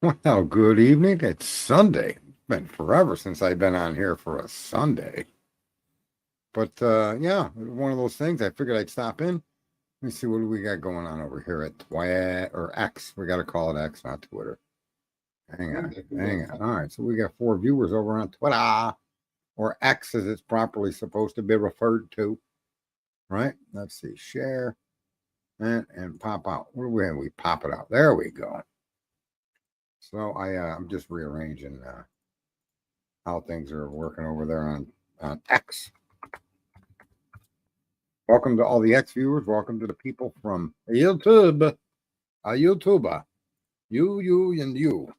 Well, good evening. It's Sunday. It's been forever since I've been on here for a Sunday. But yeah, one of those things. I figured I'd stop in. Let me see what do we got going on over here at Twitter or X. We got to call it X, not Twitter. Hang on. All right, so we got 4 viewers over on Twitter, or X as it's properly supposed to be referred to. Right? Let's see. Share and pop out. Where do we have? We pop it out. There we go. So I'm just rearranging how things are working over there on X. Welcome to all the X viewers. Welcome to the people from YouTube. YouTuber. You, and you.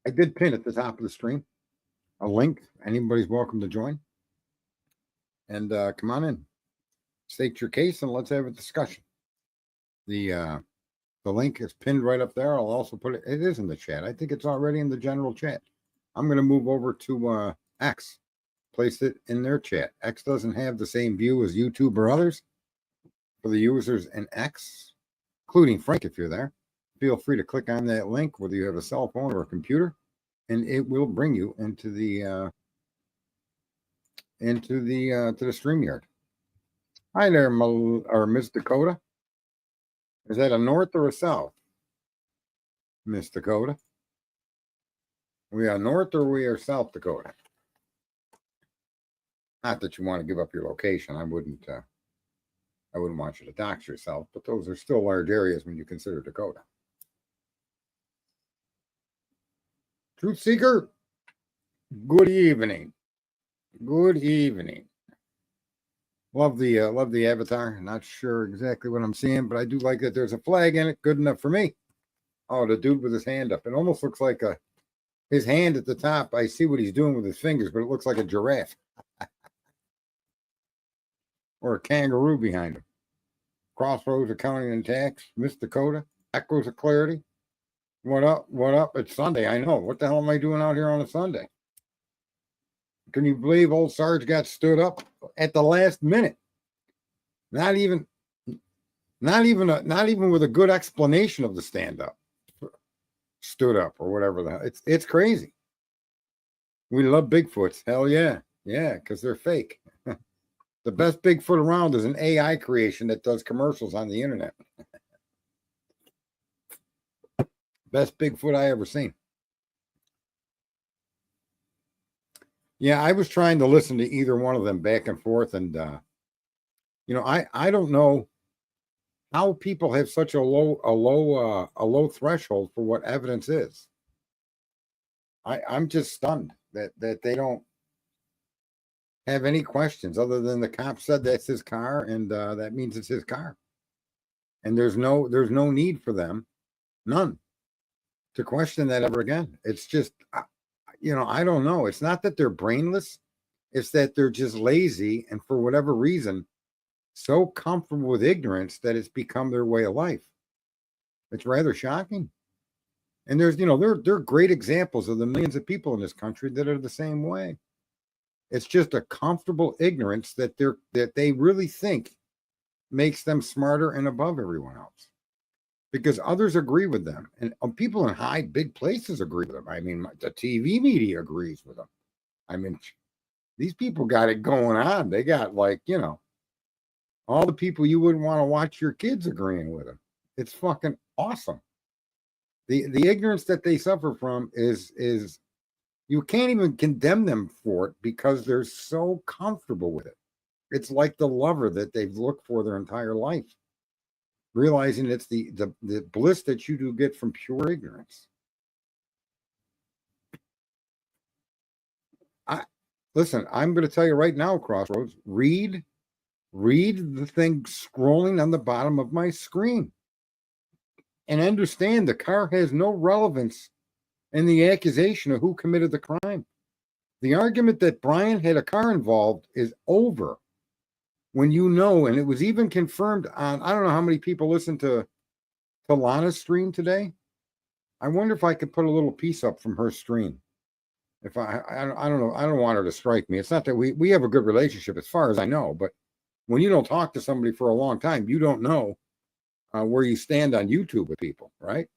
I did pin at the top of the stream a link. Anybody's welcome to join. And come on in. State your case and let's have a discussion. The link is pinned right up there. I'll also put it. It is in the chat. I think it's already in the general chat. I'm going to move over to X. Place it in their chat. X doesn't have the same view as YouTube or others. For the users in X, including Frank, if you're there, feel free to click on that link, whether you have a cell phone or a computer, and it will bring you into the to the StreamYard. Hi there, Miss Dakota. Is that a north or a south, Miss Dakota? We are north or we are South Dakota? Not that you want to give up your location. I wouldn't want you to dox yourself, but those are still large areas when you consider Dakota. Truth Seeker, good evening. Good evening. Love the avatar. Not sure exactly what I'm seeing, but I do like that there's a flag in it. Good enough for me. Oh, the dude with his hand up. It almost looks like his hand at the top. I see what he's doing with his fingers, but it looks like a giraffe. Or a kangaroo behind him. Crossroads Accounting and Tax, Miss Dakota, Echoes of Clarity. What up? What up? It's Sunday. I know. What the hell am I doing out here on a Sunday? Can you believe old Sarge got stood up at the last minute? Not even with a good explanation of the stand up. Stood up or whatever the hell. It's crazy. We love Bigfoots. Hell yeah. Yeah, because they're fake. The best Bigfoot around is an AI creation that does commercials on the internet. Best Bigfoot I ever seen. Yeah, I was trying to listen to either one of them back and forth, and I don't know how people have such a low threshold for what evidence is. I'm just stunned that they don't have any questions other than the cop said that's his car, and that means it's his car. And there's no need for them, none, to question that ever again. It's just, I don't know. It's not that they're brainless. It's that they're just lazy and for whatever reason, so comfortable with ignorance that it's become their way of life. It's rather shocking. And there's, there are great examples of the millions of people in this country that are the same way. It's just a comfortable ignorance that they really think makes them smarter and above everyone else. Because others agree with them. And people in high, big places agree with them. I mean, the TV media agrees with them. I mean, these people got it going on. They got all the people you wouldn't want to watch your kids agreeing with them. It's fucking awesome. The ignorance that they suffer from is you can't even condemn them for it because they're so comfortable with it. It's like the lover that they've looked for their entire life, realizing it's the bliss that you do get from pure ignorance. Listen, I'm going to tell you right now, Crossroads, read the thing scrolling on the bottom of my screen and understand the car has no relevance in the accusation of who committed the crime. The argument that Brian had a car involved is over when and it was even confirmed on, I don't know how many people listened to Lana's stream today. I wonder if I could put a little piece up from her stream. If I don't know, I don't want her to strike me. It's not that we have a good relationship as far as I know, but when you don't talk to somebody for a long time, you don't know where you stand on YouTube with people, right?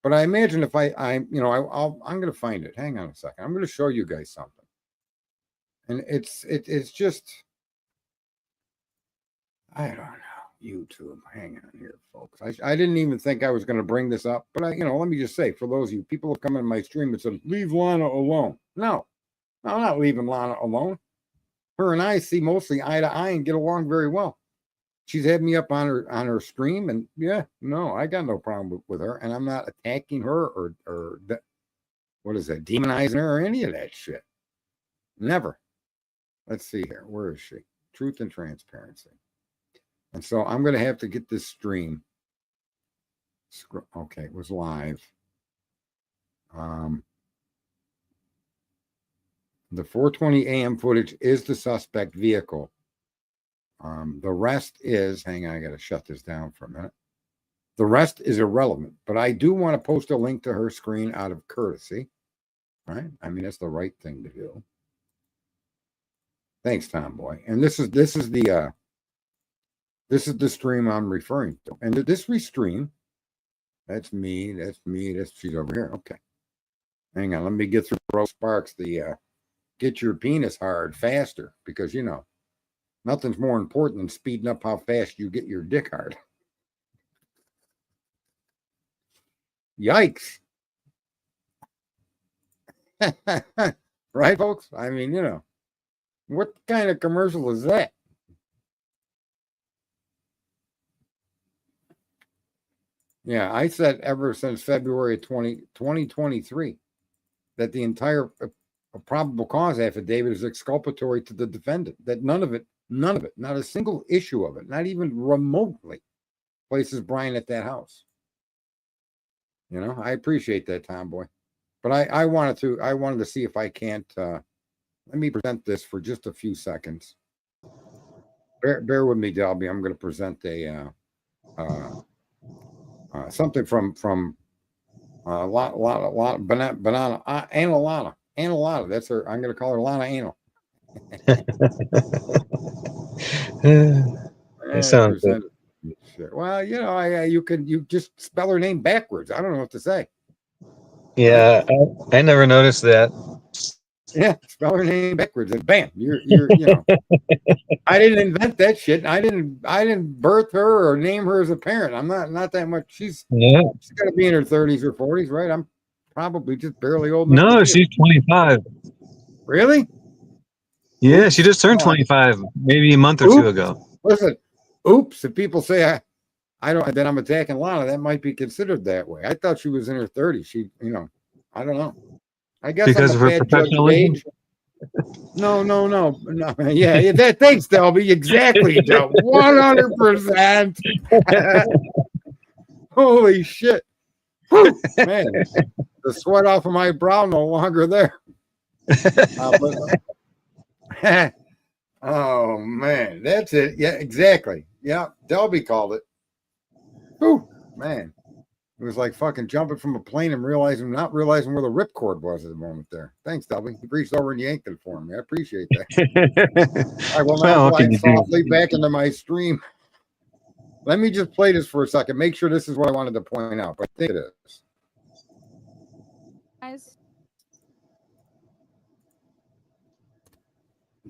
But I imagine if I'm going to find it. Hang on a second. I'm going to show you guys something, and it's just, I don't know. YouTube. Hang on here, folks. I didn't even think I was going to bring this up, but let me just say, for those of you people who come in my stream and said, leave Lana alone. No, I'm not leaving Lana alone. Her and I see mostly eye to eye and get along very well. She's had me up on her stream, and yeah, no, I got no problem with her, and I'm not attacking her or what is that, demonizing her or any of that shit. Never. Let's see here. Where is she? Truth and transparency. And so I'm going to have to get this stream. Okay, it was live. The 4:20 a.m. footage is the suspect vehicle. The rest is, hang on, I got to shut this down for a minute. The rest is irrelevant, but I do want to post a link to her screen out of courtesy, right? I mean, that's the right thing to do. Thanks, Tomboy. And this is the stream I'm referring to. And this restream, that's me, she's over here. Okay. Hang on, let me get through Bro Sparks, the get your penis hard faster, because nothing's more important than speeding up how fast you get your dick hard. Yikes. Right, folks? I mean, what kind of commercial is that? Yeah, I said ever since February 2023 that the entire probable cause affidavit is exculpatory to the defendant, that none of it, not a single issue of it, not even remotely places Brian at that house. I appreciate that, Tomboy. But I wanted to see if I can't, let me present this for just a few seconds. Bear with me, Delby. I'm going to present something from banana Lana. That's her. I'm going to call her Lana Anal. That sounds good. Well, you just spell her name backwards. I don't know what to say. Yeah, I never noticed that. Yeah, spell her name backwards, and bam, you're I didn't invent that shit. I didn't birth her or name her as a parent. I'm not that much. She's got to be in her 30s or 40s, right? I'm probably just barely old enough. No, she's 25. Really? Yeah, oops. She just turned 25 maybe a month or two ago. Listen, oops, if people say I don't, that I'm attacking Lana, that might be considered that way. I thought she was in her 30s. She, I don't know. I guess because I'm a bad judge of age. No. Yeah, that thanks, Delby. Exactly, 100%. Holy shit. Whew, man, the sweat off of my brow no longer there. Oh man, that's it. Yeah, exactly. Yeah, Delby called it. Whew, man. It was like fucking jumping from a plane and not realizing where the ripcord was at the moment there. Thanks, Delby. You reached over and yanked it for me. I appreciate that. I will now glide softly back into my stream. Let me just play this for a second. Make sure this is what I wanted to point out, but I think it is.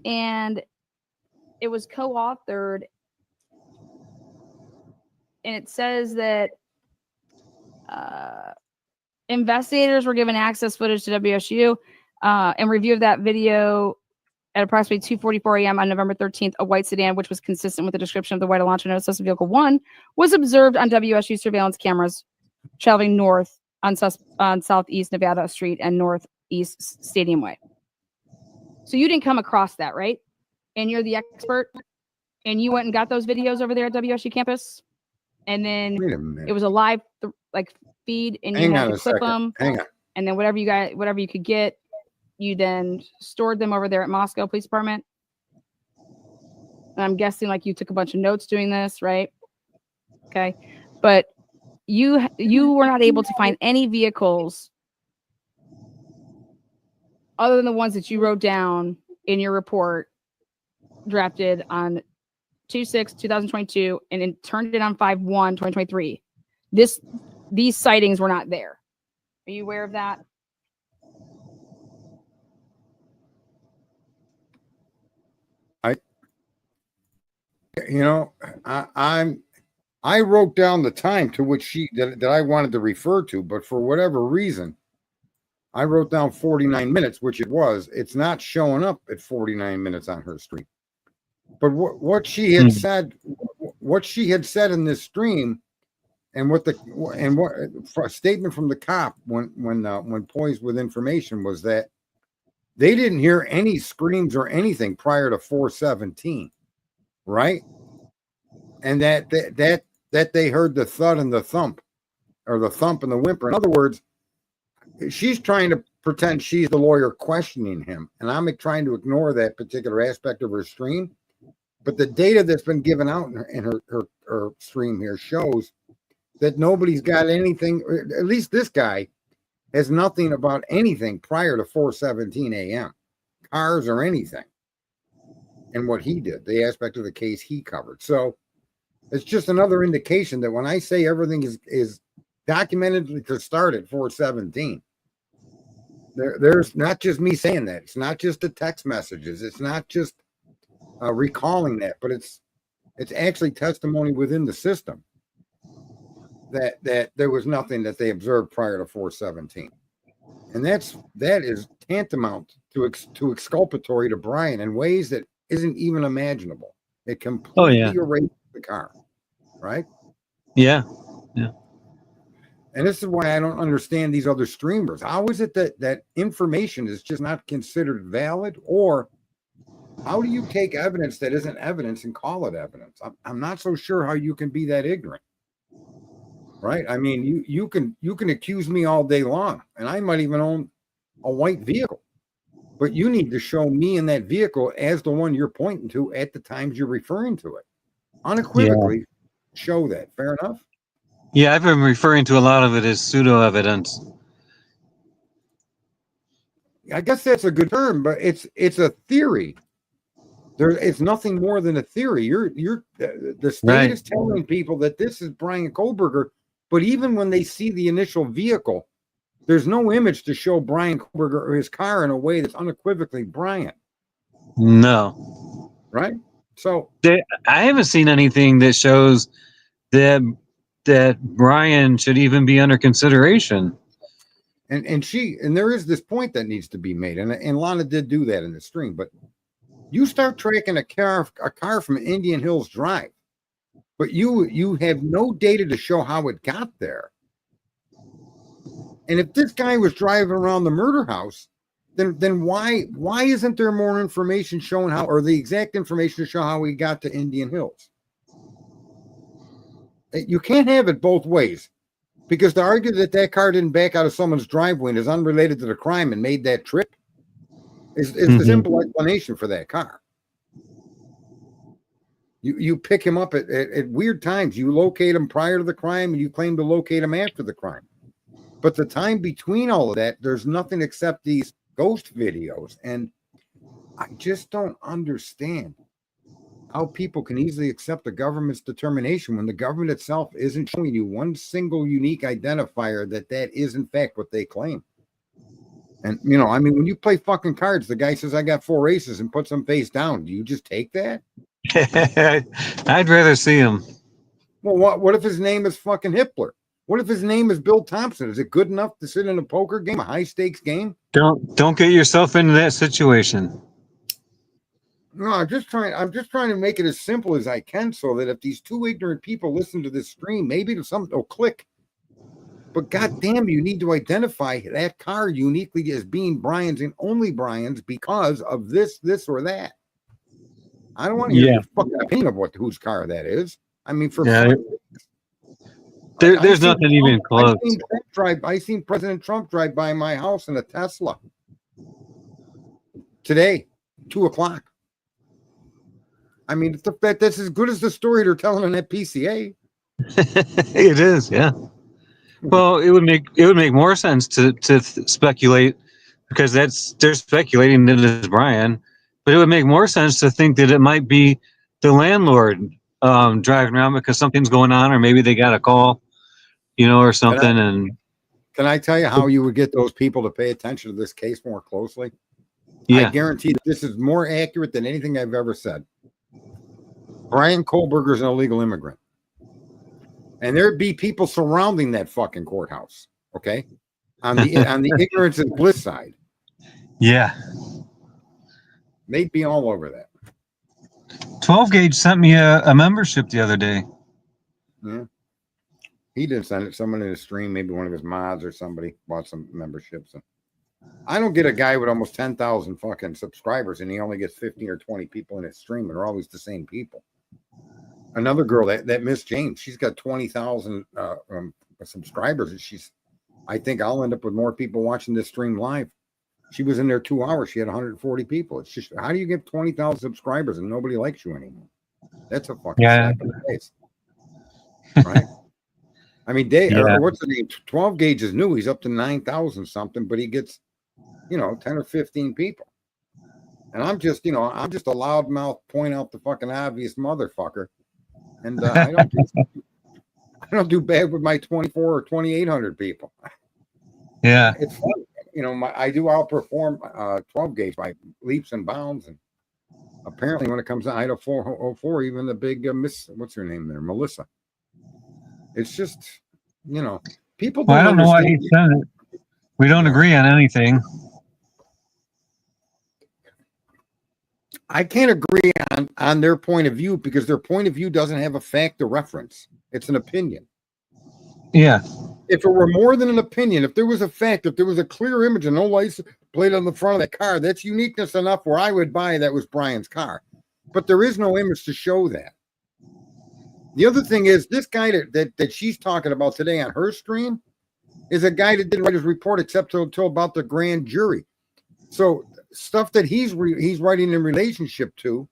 And it was co-authored, and it says that investigators were given access footage to WSU and review of that video at approximately 2:44 a.m. on November 13th. A white sedan, which was consistent with the description of the white Elantra Suspect Vehicle 1, was observed on WSU surveillance cameras traveling north on Southeast Nevada Street and Northeast Stadium Way. So you didn't come across that, right? And you're the expert, and you went and got those videos over there at WSU campus, and then it was a live feed, and you had to clip them. Hang on. And then whatever you could get, you then stored them over there at Moscow Police Department. And I'm guessing you took a bunch of notes doing this, right? Okay, but you were not able to find any vehicles other than the ones that you wrote down in your report drafted on 2/6/2022 and then turned it on 5/1/2023. These sightings were not there. Are you aware of that? I wrote down the time to which that I wanted to refer to, but for whatever reason, I wrote down 49 minutes, which it was. It's not showing up at 49 minutes on her stream. But what she had said, in this stream, and what a statement from the cop when poised with information was that they didn't hear any screams or anything prior to 4:17, right? And that they heard the thud and the thump, or the thump and the whimper. In other words, she's trying to pretend she's the lawyer questioning him, and I'm trying to ignore that particular aspect of her stream. But the data that's been given out in her stream here shows that nobody's got anything, or at least this guy has nothing about anything prior to 4:17 a.m., cars or anything, and what he did, the aspect of the case he covered. So it's just another indication that when I say everything is documented to start at 4:17, there's not just me saying that. It's not just the text messages. It's not just recalling that, but it's actually testimony within the system that there was nothing that they observed prior to 4:17, and that is tantamount to exculpatory to Brian in ways that isn't even imaginable. It completely erased the car, right? Yeah. And this is why I don't understand these other streamers. How is it that information is just not considered valid? Or how do you take evidence that isn't evidence and call it evidence? I'm not so sure how you can be that ignorant, right? I mean, you can accuse me all day long, and I might even own a white vehicle, but you need to show me in that vehicle as the one you're pointing to at the times you're referring to it. Unequivocally show that. Fair enough? Yeah, I've been referring to a lot of it as pseudo evidence. I guess that's a good term, but it's a theory. It's nothing more than a theory. The state is telling people that this is Brian Kohlberger, but even when they see the initial vehicle, there's no image to show Brian Kohlberger or his car in a way that's unequivocally Brian. No. Right? So I haven't seen anything that shows that Brian should even be under consideration. And there is this point that needs to be made, and Lana did do that in the stream, but you start tracking a car from Indian Hills Drive, but you have no data to show how it got there. And if this guy was driving around the murder house, then why isn't there more information showing how, or the exact information to show how he got to Indian Hills? You can't have it both ways, because to argue that car didn't back out of someone's driveway and is unrelated to the crime and made that trip is the simple explanation for that car. You pick him up at weird times. You locate him prior to the crime, and you claim to locate him after the crime. But the time between all of that, there's nothing except these ghost videos. And I just don't understand how people can easily accept the government's determination when the government itself isn't showing you one single unique identifier that is in fact what they claim. And I mean, when you play fucking cards, the guy says I got 4 aces and puts them face down. Do you just take that? I'd rather see him. Well, what if his name is fucking Hitler? What if his name is Bill Thompson? Is it good enough to sit in a poker game, a high stakes game? Don't get yourself into that situation. No, I'm just trying to make it as simple as I can, so that if these two ignorant people listen to this stream, maybe something will click. But goddamn, you need to identify that car uniquely as being Brian's and only Brian's because of this, or that. I don't want to hear your fucking opinion of whose car that is. I mean, there's nothing even close. I seen President Trump drive by my house in a Tesla today, 2:00. I mean, that's as good as the story they're telling in that PCA. It is, yeah. Well, it would make more sense to speculate, because they're speculating that it is Brian, but it would make more sense to think that it might be the landlord driving around because something's going on, or maybe they got a call, or something. And Can I tell you how you would get those people to pay attention to this case more closely? I yeah, guarantee that this is more accurate than anything I've ever said. Brian Kohlberger's an illegal immigrant. And there'd be people surrounding that fucking courthouse, okay? On the ignorance and bliss side. yeah. They'd be all over that. 12 Gauge sent me a membership the other day. Yeah. He didn't send it. Someone in his stream, maybe one of his mods or somebody bought some memberships. I don't get a guy with almost 10,000 fucking subscribers and he only gets 15 or 20 people in his stream and they're always the same people. Another girl, that Miss James, she's got 20,000 subscribers and I think I'll end up with more people watching this stream live. She was in there 2 hours. She had 140 people. It's just, how do you get 20,000 subscribers and nobody likes you anymore? That's a fucking slap in the face. Right? I mean, what's the name? 12 Gauge is new. He's up to 9,000 something, but he gets, 10 or 15 people. And I'm just a loudmouth, point out the fucking obvious motherfucker. And I don't do bad with my 24 or 2,800 people. Yeah. It's fun. I do outperform 12 Gauge by leaps and bounds. And apparently when it comes to Idaho 404, even the big what's her name there? Melissa. It's just, people don't I don't know why understand. he said it. We don't agree on anything. I can't agree on their point of view because their point of view doesn't have a fact or reference. It's an opinion. Yeah. If it were more than an opinion, if there was a fact, if there was a clear image and no license plate on the front of that car, that's uniqueness enough where I would buy that was Brian's car. But there is no image to show that. The other thing is this guy that she's talking about today on her stream is a guy that didn't write his report except till about the grand jury. So stuff that he's writing in relationship to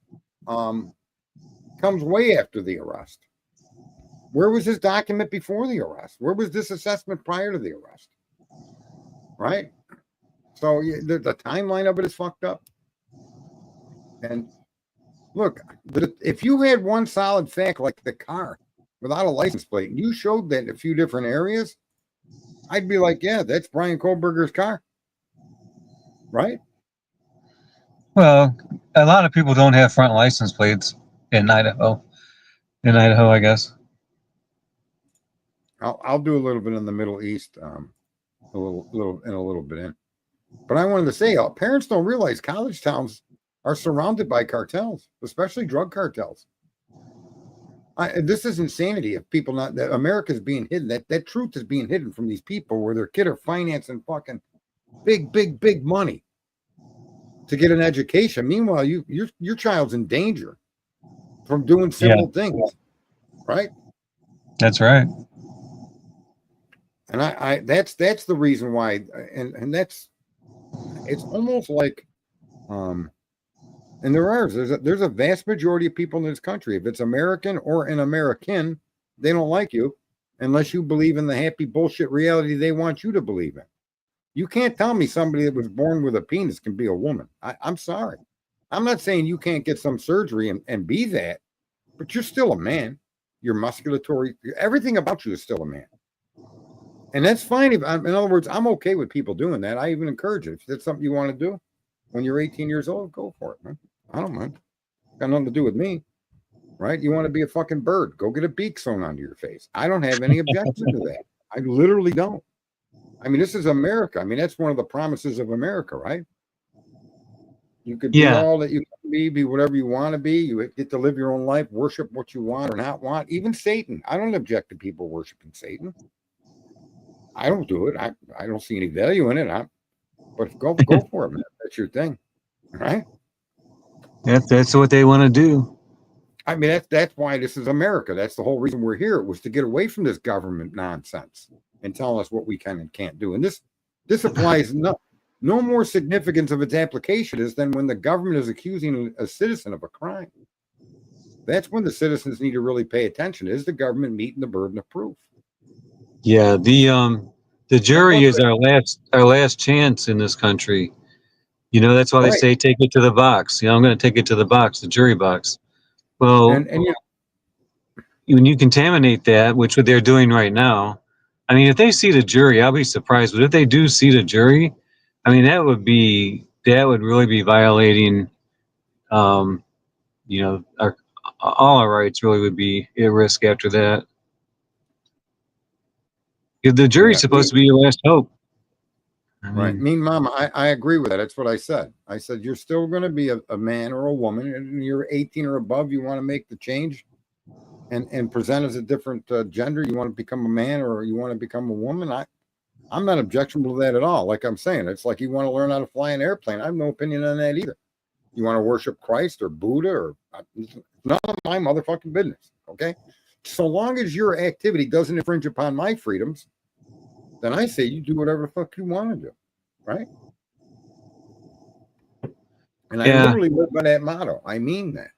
comes way after the arrest. Where was his document before the arrest? Where was this assessment prior to the arrest? Right? So the timeline of it is fucked up. And look, if you had one solid fact like the car without a license plate, and you showed that in a few different areas, I'd be like, yeah, that's Brian Kohlberger's car. Right? Well, a lot of people don't have front license plates in Idaho. I guess. I'll do a little bit in the Middle East, a little bit in. But I wanted to say, parents don't realize college towns are surrounded by cartels, especially drug cartels. This is insanity. If people that America's being hidden, that truth is being hidden from these people where their kid are financing fucking big money to get an education. Meanwhile, your child's in danger from doing simple things, right? That's right. And I that's the reason why, and it's almost like, and there's a vast majority of people in this country, if it's American or an American, they don't like you unless you believe in the happy bullshit reality they want you to believe in. You can't tell me somebody that was born with a penis can be a woman. I'm sorry. I'm not saying you can't get some surgery and be that, but you're still a man. Your musculatory, everything about you is still a man. And that's fine. In other words, I'm okay with people doing that. I even encourage it. If that's something you want to do when you're 18 years old, go for it, man. I don't mind. Got nothing to do with me, right? You want to be a fucking bird, go get a beak sewn onto your face. I don't have any objection to that. I literally don't. I mean, this is America. I mean, that's one of the promises of America, right? You could be all that you can be whatever you want to be. You get to live your own life, worship what you want or not want. Even Satan. I don't object to people worshiping Satan. I don't do it. I don't see any value in it. But go for it, man. That's your thing, right? That's what they want to do. I mean, that's why this is America. That's the whole reason we're here. It was to get away from this government nonsense and tell us what we can and can't do. And this applies no more significance of its application is than when the government is accusing a citizen of a crime. That's when the citizens need to really pay attention. Is the government meeting the burden of proof? Yeah, the jury is our last chance in this country. That's why they say take it to the box. I'm going to take it to the box, the jury box. Well, And when you contaminate that, which they're doing right now, I mean, if they seat a jury, I'll be surprised. But if they do seat a jury, I mean, that would really be violating, you know, all our rights really would be at risk after that. The jury's yeah, supposed to be your last hope. I right. mean, Mean Mama, I agree with that. That's what I said. I said, you're still going to be a man or a woman, and you're 18 or above. You want to make the change and present as a different gender. You want to become a man or you want to become a woman. I'm not objectionable to that at all. Like I'm saying, it's like you want to learn how to fly an airplane. I have no opinion on that either. You want to worship Christ or Buddha or none of my motherfucking business. Okay. So long as your activity doesn't infringe upon my freedoms, then I say you do whatever the fuck you want to do. Right. And I literally live by that motto. I mean that.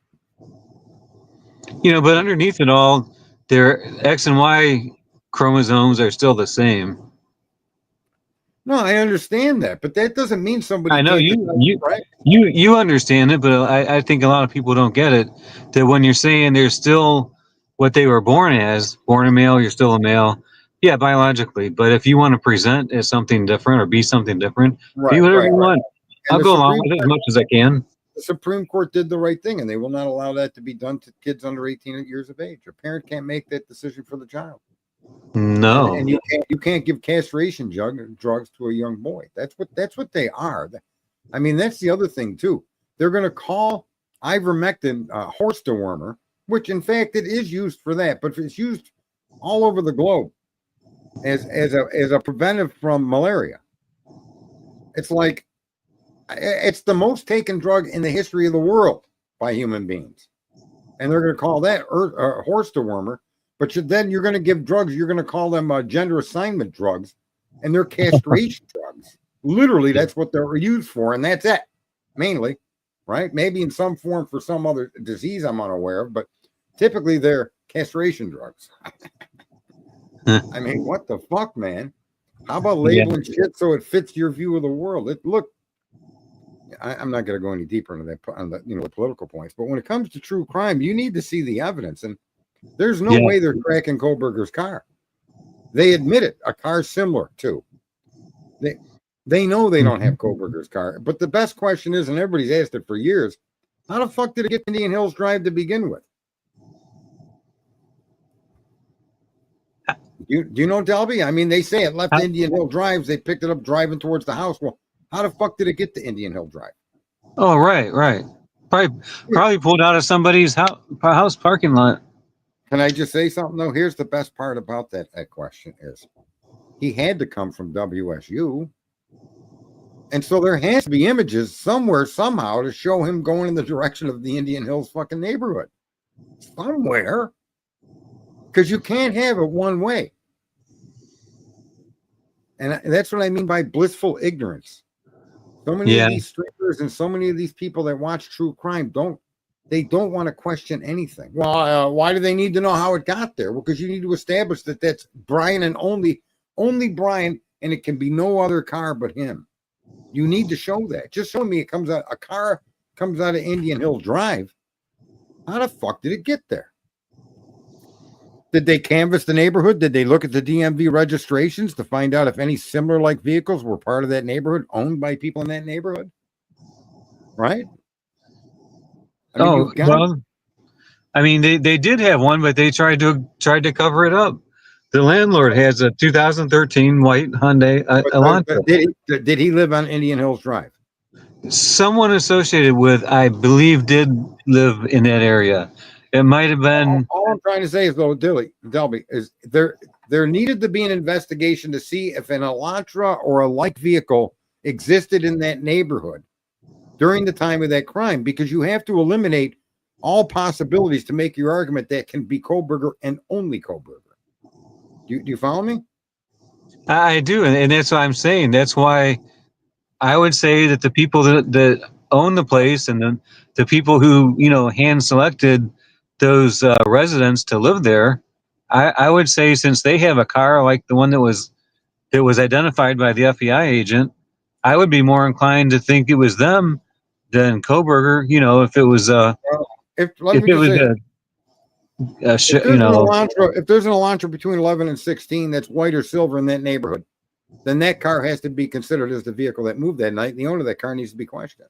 you know, but underneath it all, their X and Y chromosomes are still the same. No, I understand that, but that doesn't mean somebody. I know right? you understand it, but I think a lot of people don't get it. That when you're saying they're still what they were born as, born a male, you're still a male. Yeah, biologically. But if you want to present as something different or be something different, be whatever you want. I'll go along with it as much as I can. The Supreme Court did the right thing, and they will not allow that to be done to kids under 18 years of age. A parent can't make that decision for the child. No, and you can't give castration drugs to a young boy. That's what they are. I mean, that's the other thing too. They're going to call ivermectin horse dewormer, which in fact it is used for that, but it's used all over the globe as a preventive from malaria. It's like it's the most taken drug in the history of the world by human beings, and they're going to call that horse dewormer. But then you're going to give drugs. You're going to call them gender assignment drugs, and they're castration drugs. Literally, that's what they're used for, and that's it, mainly, right? Maybe in some form for some other disease I'm unaware of, but typically they're castration drugs. I mean, what the fuck, man? How about labeling shit so it fits your view of the world? I'm not going to go any deeper into that on the the political points, but when it comes to true crime, you need to see the evidence, and there's no way they're tracking Kohlberger's car. They admit it. A car similar to. They know they don't have Kohlberger's car. But the best question is, and everybody's asked it for years, how the fuck did it get to Indian Hills Drive to begin with? Do you know, Delby? I mean, they say it left Indian Hill Drive. They picked it up driving towards the house. Well, how the fuck did it get to Indian Hill Drive? Oh, right. Probably pulled out of somebody's house parking lot. Can I just say something, though? Here's the best part about that question is he had to come from WSU. And so there has to be images somewhere, somehow, to show him going in the direction of the Indian Hills fucking neighborhood. Somewhere. Because you can't have it one way. And that's what I mean by blissful ignorance. So many of these streamers and so many of these people that watch true crime don't want to question anything. Well, why do they need to know how it got there? Well, because you need to establish that that's Brian and only Brian, and it can be no other car but him. You need to show that. Just show me a car comes out of Indian Hill Drive. How the fuck did it get there? Did they canvass the neighborhood? Did they look at the DMV registrations to find out if any similar like vehicles were part of that neighborhood, owned by people in that neighborhood? Right? I mean, they did have one, but they tried to cover it up. The landlord has a 2013 white Hyundai Elantra. Did he live on Indian Hills Drive? Someone associated with, I believe, did live in that area. It might have been. All I'm trying to say is, though, Delby, is there needed to be an investigation to see if an Elantra or a like vehicle existed in that neighborhood during the time of that crime, because you have to eliminate all possibilities to make your argument that can be Kohlberger and only Kohlberger. Do you follow me? I do, and that's what I'm saying. That's why I would say that the people that own the place and the people who hand selected those residents to live there, I would say, since they have a car like the one that was identified by the FBI agent, I would be more inclined to think it was them than Kohlberger. If it was let if me it just was say, if there's an Elantra between 11 and 16 that's white or silver in that neighborhood, then that car has to be considered as the vehicle that moved that night. And the owner of that car needs to be questioned.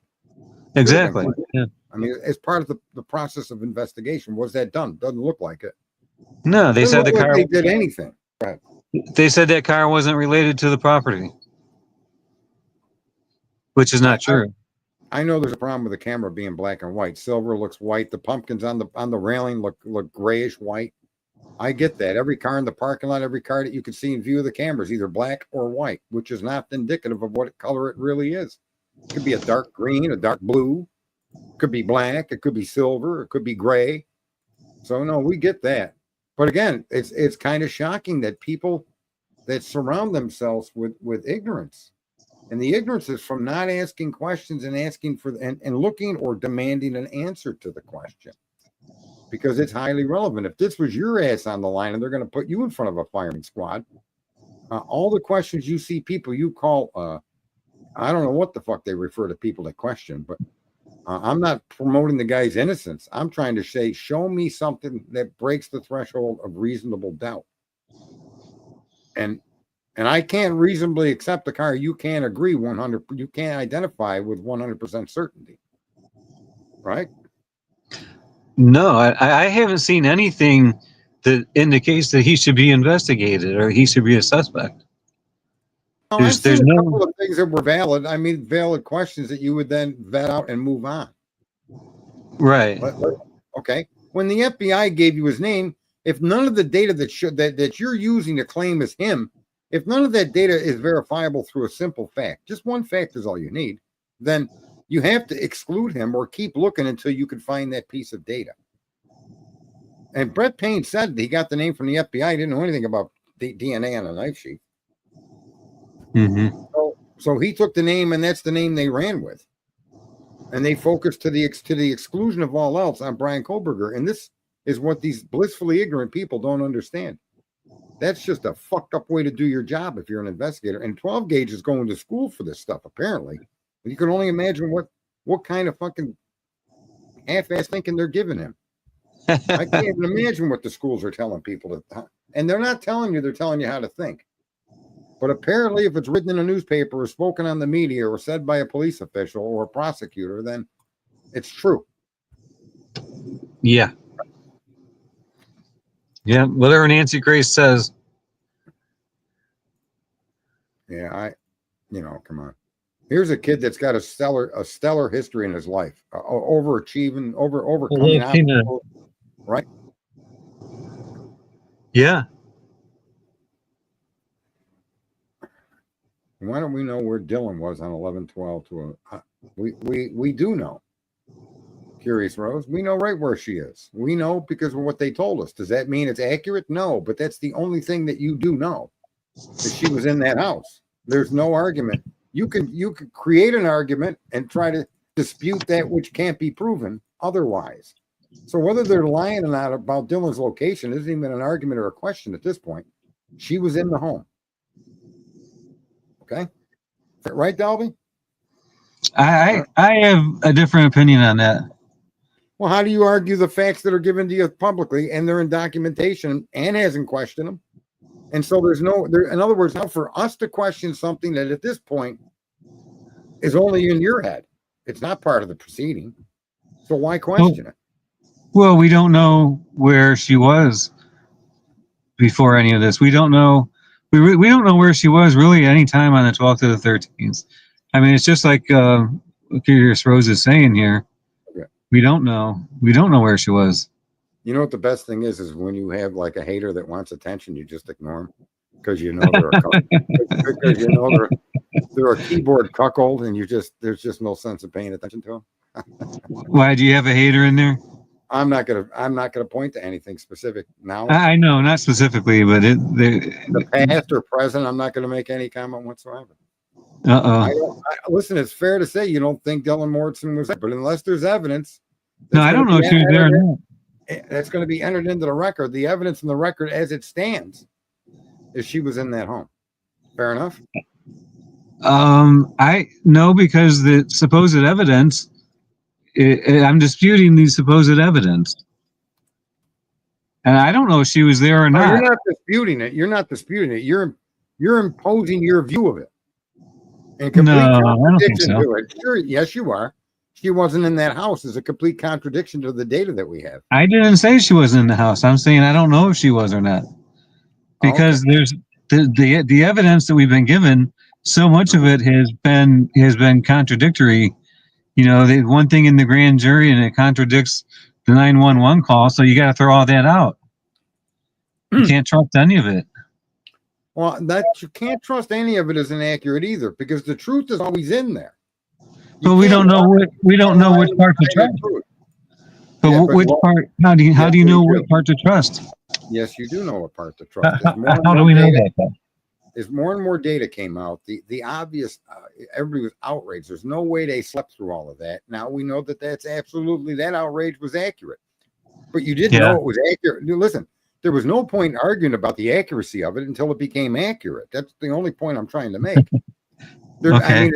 exactly. Yeah. I mean, as part of the process of investigation, was that done? Doesn't look like it. No, they said the car. They did anything. Right. They said that car wasn't related to the property, which is not true. I know there's a problem with the camera being black and white. Silver looks white. The pumpkins on the railing look grayish white. I get that. Every car in the parking lot, every car that you can see in view of the camera is either black or white, which is not indicative of what color it really is. It could be a dark green, a dark blue. It could be black. It could be silver. It could be gray. So no, we get that. But again, it's kind of shocking that people that surround themselves with ignorance. And the ignorance is from not asking questions and asking for and looking or demanding an answer to the question, because it's highly relevant. If this was your ass on the line and they're going to put you in front of a firing squad, all the questions you see people you call, I don't know what the fuck they refer to people that question, but I'm not promoting the guy's innocence. I'm trying to say, show me something that breaks the threshold of reasonable doubt. And I can't reasonably accept the car you can't agree 100. You can't identify with 100% certainty, right? No, I haven't seen anything that indicates that he should be investigated or he should be a suspect. No, I've seen a couple of things that were valid. I mean, valid questions that you would then vet out and move on. Right. Okay. When the FBI gave you his name, if none of the data that you're using to claim is him, if none of that data is verifiable through a simple fact, just one fact is all you need, then you have to exclude him or keep looking until you can find that piece of data. And Brett Payne said he got the name from the FBI. He didn't know anything about the DNA on a knife sheath. Mm-hmm. So he took the name, and that's the name they ran with. And they focused to the exclusion of all else on Brian Kohlberger. And this is what these blissfully ignorant people don't understand. That's just a fucked up way to do your job if you're an investigator. And 12 Gauge is going to school for this stuff, apparently. You can only imagine what kind of fucking half-ass thinking they're giving him. I can't even imagine what the schools are telling people. And they're not telling you, they're telling you how to think. But apparently, if it's written in a newspaper or spoken on the media or said by a police official or a prosecutor, then it's true. Yeah. Yeah, whatever Nancy Grace says. Yeah, come on. Here's a kid that's got a stellar history in his life, overachieving, overcoming obstacles, right? Yeah. Why don't we know where Dylan was on 11/12? We do know. Curious Rose, we know right where she is. We know because of what they told us. Does that mean it's accurate? No, but that's the only thing that you do know, that she was in that house. There's no argument. You could create an argument and try to dispute that which can't be proven otherwise. So whether they're lying or not about Dylan's location isn't even an argument or a question at this point. She was in the home. Okay, right, Dalby? I have a different opinion on that. Well, how do you argue the facts that are given to you publicly and they're in documentation and hasn't questioned them? And so in other words, now for us to question something that at this point is only in your head, it's not part of the proceeding. So why question it? Well, we don't know where she was before any of this. We don't know. We don't know where she was really any time on the 12th to the 13th. I mean, it's just like Curious Rose is saying here. Okay. We don't know. We don't know where she was. You know what the best thing is when you have like a hater that wants attention, you just ignore them because you know they're they're a keyboard cuckold, and there's just no sense of paying attention to them. Why do you have a hater in there? I'm not gonna point to anything specific now. I know, not specifically, but the past or present, I'm not gonna make any comment whatsoever. Listen, it's fair to say you don't think Dylan Morrison was there, but unless there's evidence. No, I don't know if she was there or not. That's going to be entered into the record. The evidence in the record as it stands is she was in that home. Fair enough? I know, because the supposed evidence I'm disputing the supposed evidence. And I don't know if she was there or No, not. you're not disputing it. You're not disputing it. You're imposing your view of it. And complete No, I don't think contradiction so. to it. Sure, yes, you are. She wasn't in that house is a complete contradiction to the data that we have. I didn't say she wasn't in the house. I'm saying I don't know if she was or not. Because there's the evidence that we've been given, so much of it has been contradictory. You know, they one thing in the grand jury and it contradicts the 911 call, so you got to throw all that out. You can't trust any of it. Well, that you can't trust any of it as inaccurate either, because the truth is always in there. But we don't know which part to trust. But Yeah, which part? How do you know what part to trust? Yes, you do know what part to trust. How do we know that? As more and more data came out, the obvious, everybody was outraged. There's no way they slept through all of that. Now we know that that outrage was accurate. But you didn't know it was accurate. Listen, there was no point in arguing about the accuracy of it until it became accurate. That's the only point I'm trying to make. I mean,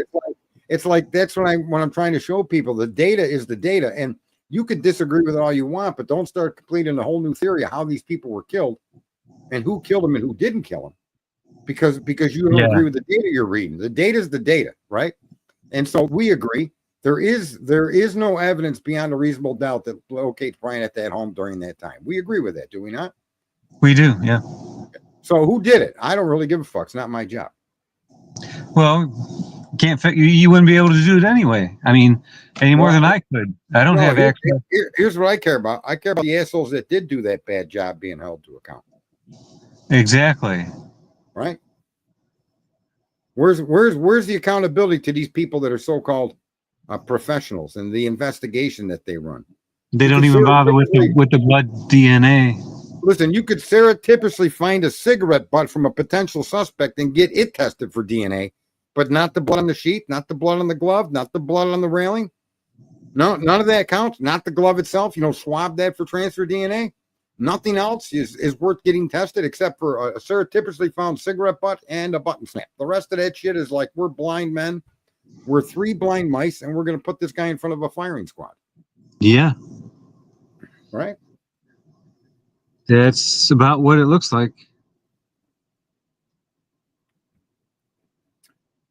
it's like that's what I'm trying to show people. The data is the data, and you could disagree with it all you want, but don't start completing a whole new theory of how these people were killed and who killed them and who didn't kill them, because you don't agree with the data you're reading. The data is the data, right? And so we agree. There is no evidence beyond a reasonable doubt that locates Brian at that home during that time. We agree with that, do we not? We do, yeah. So who did it? I don't really give a fuck. It's not my job. Well, you wouldn't be able to do it anyway. I mean, any more than I could. I don't have access. Here's what I care about. I care about the assholes that did do that bad job being held to account. Exactly. Right? Where's the accountability to these people that are so-called professionals and the investigation that they run? They don't even bother with the blood DNA. Listen, you could surreptitiously find a cigarette butt from a potential suspect and get it tested for DNA, but not the blood on the sheet, not the blood on the glove, not the blood on the railing. No, none of that counts. Not the glove itself. Swab that for transfer DNA. Nothing else is worth getting tested except for a surreptitiously found cigarette butt and a button snap. The rest of that shit is like, we're blind men. We're three blind mice, and we're going to put this guy in front of a firing squad. Yeah. Right? That's about what it looks like.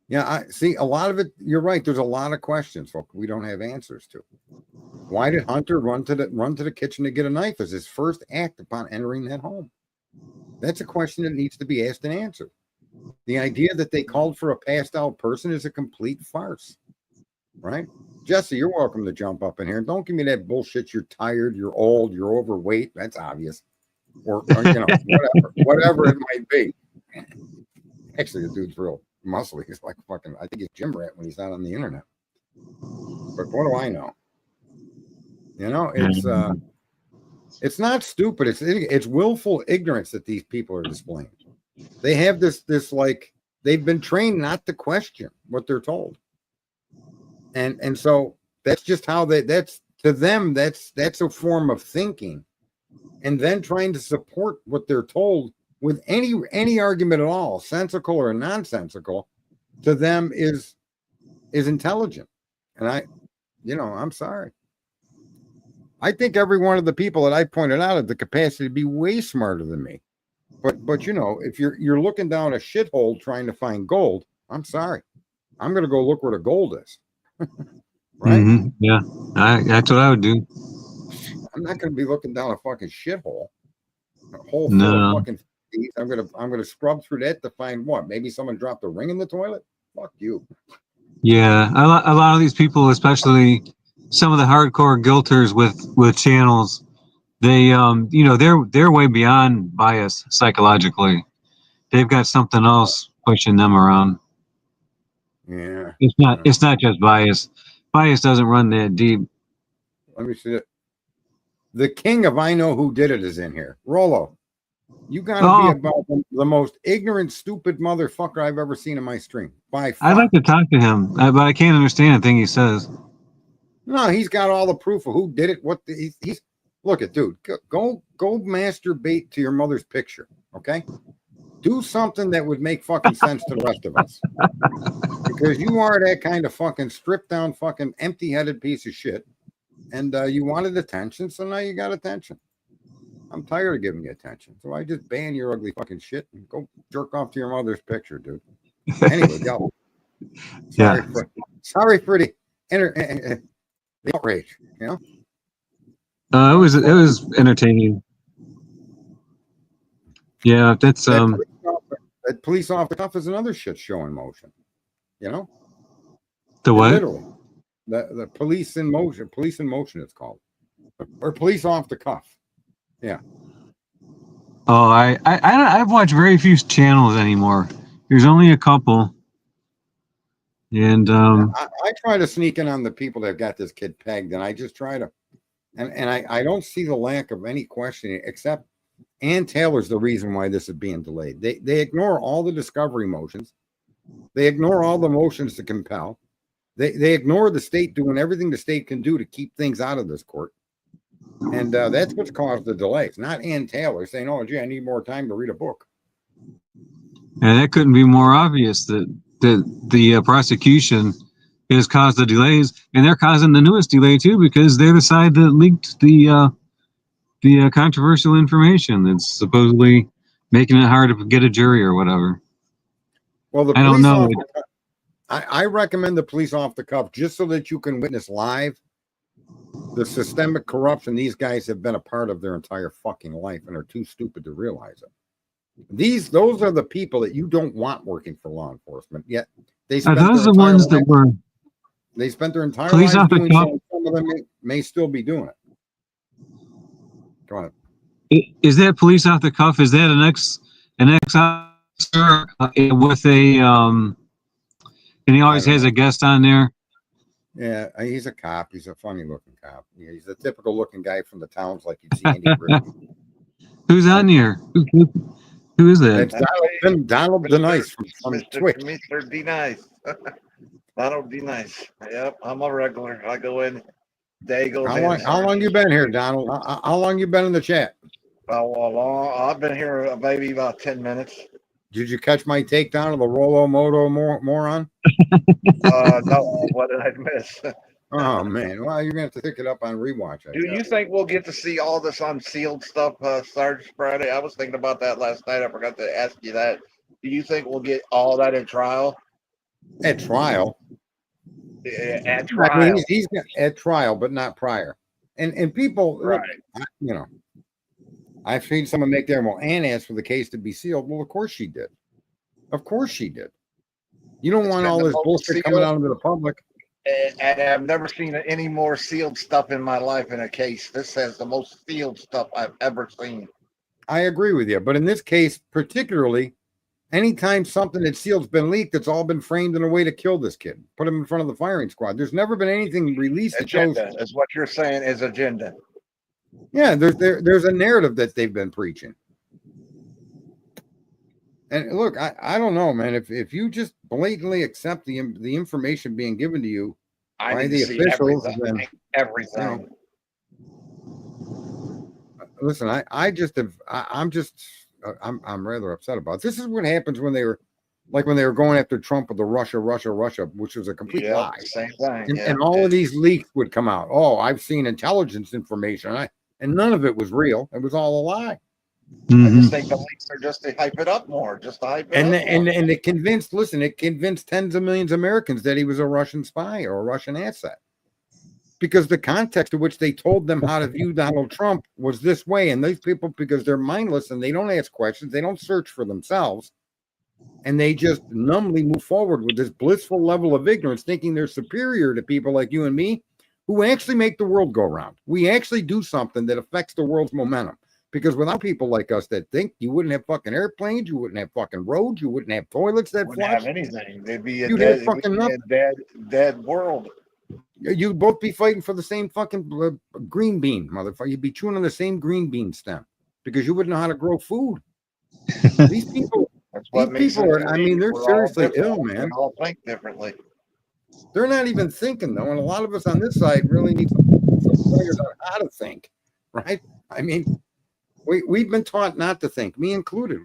Yeah, I see a lot of it. You're right. There's a lot of questions, folks, we don't have answers to. Why did Hunter run to the kitchen to get a knife as his first act upon entering that home? That's a question that needs to be asked and answered. The idea that they called for a passed out person is a complete farce. Right? Jesse, you're welcome to jump up in here. Don't give me that bullshit. You're tired, you're old, you're overweight. That's obvious. Or whatever it might be. Actually, the dude's real muscly. He's like fucking, I think he's gym rat when he's not on the internet. But what do I know? It's not stupid. It's willful ignorance that these people are displaying. They have this like, they've been trained not to question what they're told. And so that's just how that's to them, that's a form of thinking. And then trying to support what they're told with any argument at all, sensical or nonsensical, to them is intelligent. And I'm sorry. I think every one of the people that I pointed out had the capacity to be way smarter than me. But if you're looking down a shithole trying to find gold, I'm sorry. I'm going to go look where the gold is. Right? Mm-hmm. Yeah, that's what I would do. I'm not going to be looking down a fucking shithole. A hole full of fucking thieves. I'm gonna scrub through that to find what? Maybe someone dropped a ring in the toilet? Fuck you. Yeah, a lot of these people, especially some of the hardcore guilters with channels, they they're way beyond bias psychologically. They've got something else pushing them around. Yeah. It's not just bias. Bias doesn't run that deep. Let me see it. The king of I know who did it is in here. Rolo. You gotta be about the most ignorant, stupid motherfucker I've ever seen in my stream. By far. I'd like to talk to him, but I can't understand a thing he says. No, he's got all the proof of who did it. He's look at dude. Go masturbate to your mother's picture. Okay. Do something that would make fucking sense to the rest of us. Because you are that kind of fucking stripped down, fucking empty-headed piece of shit. and you wanted attention, so now you got attention. I'm tired of giving you attention, so I just ban your ugly fucking shit and go jerk off to your mother's picture, dude. Anyway, go. Sorry for the the outrage. You know, it was entertaining. Yeah, that's that police officer stuff is another shit show in motion. You know, the what? Literally, the police in motion. Police in motion, it's called, or police off the cuff. Yeah. Oh, I've watched very few channels anymore. There's only a couple, and I try to sneak in on the people that got this kid pegged, and I just try to, and I don't see the lack of any questioning, except Ann Taylor's the reason why this is being delayed. They ignore all the discovery motions, they ignore all the motions to compel, they ignore the state doing everything the state can do to keep things out of this court. And that's what's caused the delays, not Ann Taylor saying, "Oh, gee, I need more time to read a book." and that couldn't be more obvious that the prosecution has caused the delays, and they're causing the newest delay too because they're the side that leaked the controversial information that's supposedly making it hard to get a jury or whatever. Well, the I don't police know. I recommend the police off the cuff just so that you can witness live the systemic corruption these guys have been a part of their entire fucking life and are too stupid to realize it. Those are the people that you don't want working for law enforcement. Yet they spent Are those their the entire ones life, that were they spent their entire police lives off the doing cuff? so. Some of them may still be doing it. Go ahead. Is that police off the cuff? Is that an ex officer with a and he always has a guest on there? Yeah, he's a cop. He's a funny looking cop. Yeah, he's a typical looking guy from the towns like you'd see Andy Griffith. Who's on here? Who is that? It's Donald DeNice from Twitch. Mr. D-Nice. Donald D-Nice. Yep, I'm a regular. I go in. How long you been here, Donald? How long you been in the chat? I've been here maybe about 10 minutes. Did you catch my takedown of the Rolo Moto moron? No, what did I miss? Oh man, well you're gonna have to pick it up on rewatch. Do you think we'll get to see all this unsealed stuff, Sarge Friday? I was thinking about that last night. I forgot to ask you that. Do you think we'll get all that at trial? At trial. At trial. I mean, he's at trial, but not prior. And people, right? You know, I've seen someone make their well. Ann asked for the case to be sealed. Well, of course she did. Of course she did. You don't want all this bullshit coming out into the public. And I've never seen any more sealed stuff in my life in a case. This has the most sealed stuff I've ever seen. I agree with you, but in this case, particularly, anytime something that's sealed's been leaked, it's all been framed in a way to kill this kid, put him in front of the firing squad. There's never been anything released that shows. Is what you're saying is agenda. Yeah, there's a narrative that they've been preaching. And look, I don't know, man. If you just blatantly accept the information being given to you by the officials, then everything. You know, listen, I'm rather upset about it. This is what happens when they were going after Trump with the Russia, which was a complete lie. Same thing. And all of these leaks would come out. Oh, I've seen intelligence information, and none of it was real. It was all a lie. Mm-hmm. I just think the leaks are just to hype it up more, and it convinced tens of millions of Americans that he was a Russian spy or a Russian asset, because the context to which they told them how to view Donald Trump was this way. And these people, because they're mindless and they don't ask questions, they don't search for themselves, and they just numbly move forward with this blissful level of ignorance, thinking they're superior to people like you and me, who actually make the world go round. We actually do something that affects the world's momentum. Because without people like us that think, you wouldn't have fucking airplanes, you wouldn't have fucking roads, you wouldn't have toilets that wouldn't have anything. They'd be a dead world. You'd both be fighting for the same fucking green bean, motherfucker. You'd be chewing on the same green bean stem because you wouldn't know how to grow food. These people, they're seriously ill, man. They all think differently. They're not even thinking though, and a lot of us on this side really need some figures on how to think, right? I mean. We've been taught not to think, me included.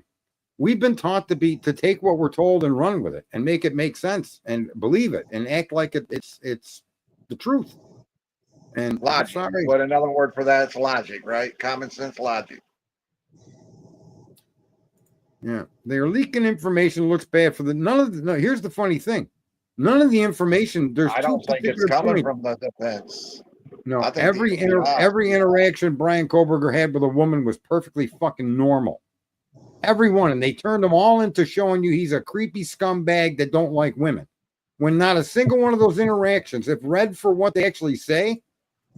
We've been taught to take what we're told and run with it and make it make sense and believe it and act like it's the truth. And I'm Logic. sorry. But another word for that is logic, right? Common sense logic. Yeah, they're leaking information. Looks bad for the no. Here's the funny thing: none of the information. There's I two don't think it's particular coming points. from the defense. No, I think every interaction Brian Koberger had with a woman was perfectly fucking normal. Every one, and they turned them all into showing you he's a creepy scumbag that don't like women. When not a single one of those interactions, if read for what they actually say,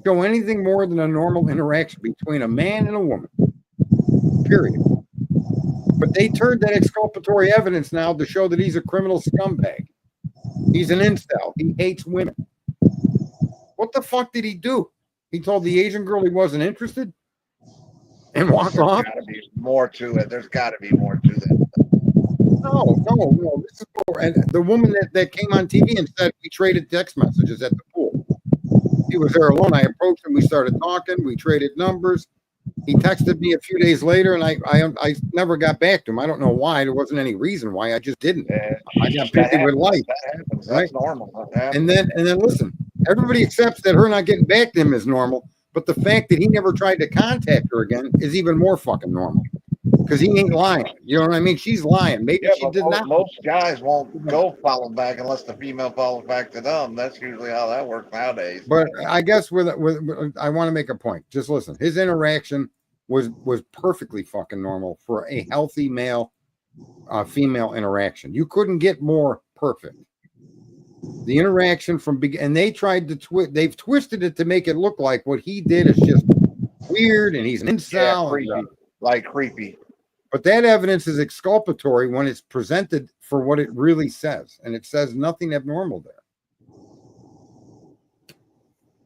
show anything more than a normal interaction between a man and a woman. Period. But they turned that exculpatory evidence now to show that he's a criminal scumbag. He's an incel. He hates women. What the fuck did he do? He told the Asian girl he wasn't interested and walked off? There's got to be more to it. There's got to be more to that. No. This is and the woman that came on TV and said we traded text messages at the pool. He was there alone. I approached him. We started talking. We traded numbers. He texted me a few days later, and I never got back to him. I don't know why. There wasn't any reason why. I just didn't. I got busy with life. That happens. Right? That's normal. That And then listen, everybody accepts that her not getting back to him is normal, but the fact that he never tried to contact her again is even more fucking normal. Because he ain't lying. You know what I mean? She's lying. Maybe she did not. Most guys won't go follow back unless the female follows back to them. That's usually how that works nowadays. But I guess with I want to make a point. Just listen. His interaction was perfectly fucking normal for a healthy male female interaction. You couldn't get more perfect. The interaction from and they tried to they've twisted it to make it look like what he did is just weird and he's an incel. Creepy. But that evidence is exculpatory when it's presented for what it really says, and it says nothing abnormal there.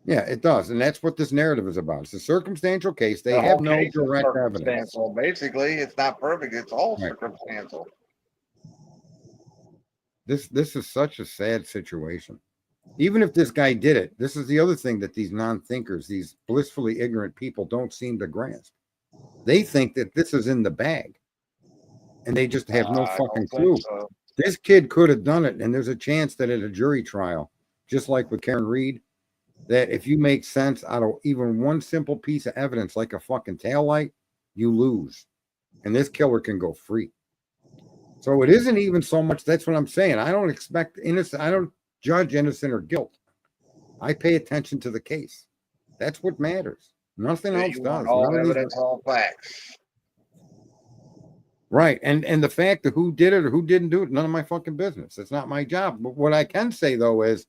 Yeah, it does, and that's what this narrative is about. It's a circumstantial case. They have no direct evidence. Basically, it's not perfect. It's all circumstantial. This is such a sad situation. Even if this guy did it, this is the other thing that these non-thinkers, these blissfully ignorant people don't seem to grasp. They think that this is in the bag, and they just have no fucking clue. So. This kid could have done it, and there's a chance that at a jury trial, just like with Karen Reed, that if you make sense out of even one simple piece of evidence, like a fucking taillight, you lose, and this killer can go free. So it isn't even so much. That's what I'm saying. I don't expect innocent. I don't judge innocent or guilt. I pay attention to the case. That's what matters. Nothing else does. All evidence, all facts. Right. And the fact of who did it or who didn't do it, none of my fucking business. It's not my job. But what I can say, though, is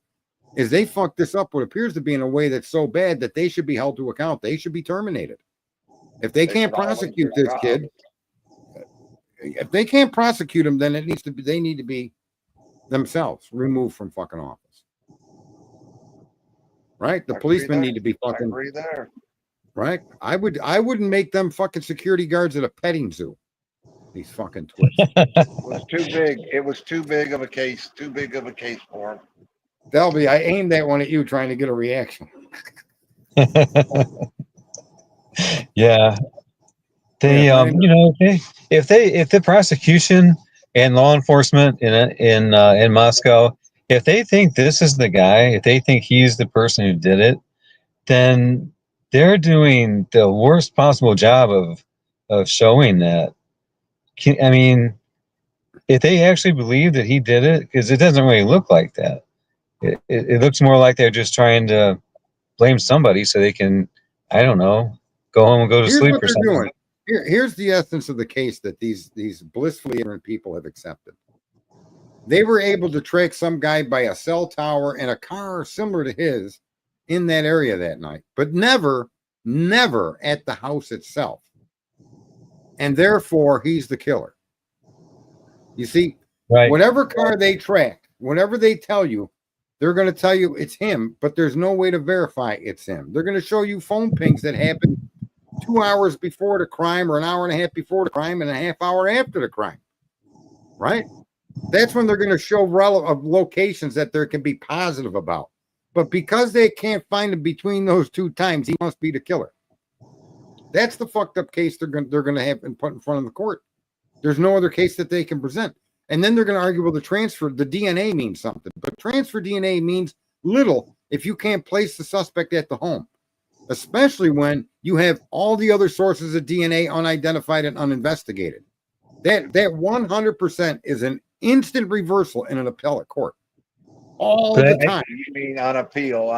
they fucked this up what appears to be in a way that's so bad that they should be held to account. They should be terminated. If they can't prosecute this kid, if they can't prosecute him, then they need to be themselves removed from fucking office. Right? The policemen need to be fucking. I agree there. Right? I wouldn't make them fucking security guards at a petting zoo. These fucking twits. It was too big. It was too big of a case. Too big of a case for him. Delby, I aimed that one at you trying to get a reaction. Yeah. They if the prosecution and law enforcement in Moscow, if they think this is the guy, if they think he's the person who did it, then they're doing the worst possible job of showing that. I mean, if they actually believe that he did it, because it doesn't really look like that. It looks more like they're just trying to blame somebody so they can, I don't know, go home and go to sleep or something. Doing. Here's the essence of the case that these blissfully ignorant people have accepted. They were able to track some guy by a cell tower and a car similar to his in that area that night, but never at the house itself. And therefore, he's the killer. You see, right. Whatever car they tracked, whatever they tell you, they're going to tell you it's him, but there's no way to verify it's him. They're going to show you phone pings that happened 2 hours before the crime or an hour and a half before the crime and a half hour after the crime. Right? That's when they're going to show locations that there can be positive about. But because they can't find him between those 2 times, he must be the killer. That's the fucked up case they're going to have and put in front of the court. There's no other case that they can present. And then they're going to argue, well, the DNA means something. But transfer DNA means little if you can't place the suspect at the home. especially when you have all the other sources of DNA unidentified and uninvestigated. That 100% is an instant reversal in an appellate court. All the time. You mean on appeal?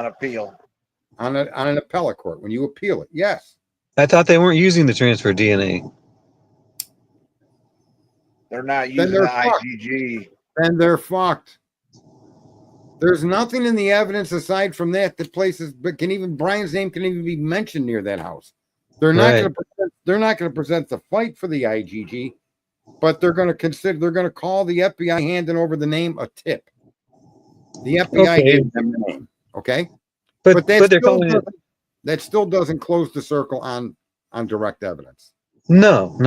On an appellate court when you appeal it, yes. I thought they weren't using the transfer DNA. They're not using the IgG. Then they're fucked. There's nothing in the evidence aside from that places, but Brian's name can even be mentioned near that house. They're not going to present the fight for the IgG, but they're going to call the FBI handing over the name a tip. The FBI gave them the name, okay? But that still doesn't close the circle on direct evidence. No.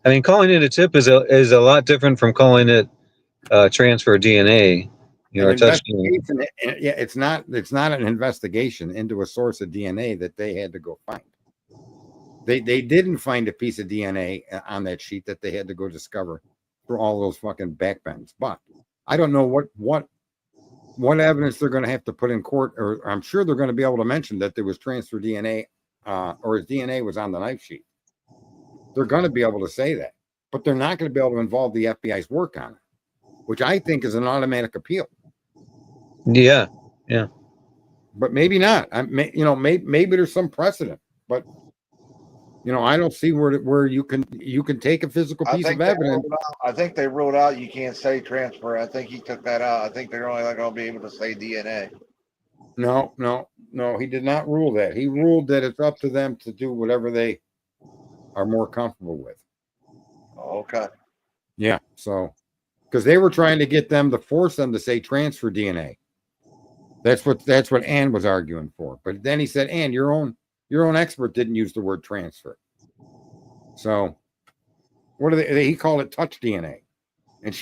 I mean, calling it a tip is a lot different from calling it transfer DNA. Or touch DNA. Yeah, it's not an investigation into a source of DNA that they had to go find. They didn't find a piece of DNA on that sheet that they had to go discover for all those fucking backbends. But I don't know what evidence they're going to have to put in court, or I'm sure they're going to be able to mention that there was transfer DNA or his DNA was on the knife sheet. They're going to be able to say that, but they're not going to be able to involve the FBI's work on it, which I think is an automatic appeal. Yeah. But maybe not. Maybe there's some precedent, but I don't see where you can take a physical piece of evidence. I think they ruled out you can't say transfer. I think he took that out. I think they're only going to be able to say DNA. No, he did not rule that. He ruled that it's up to them to do whatever they are more comfortable with. Okay. Yeah. So, because they were trying to get them to force them to say transfer DNA. That's what Ann was arguing for. But then he said, Ann, your own expert didn't use the word transfer. So what do he called it touch DNA. And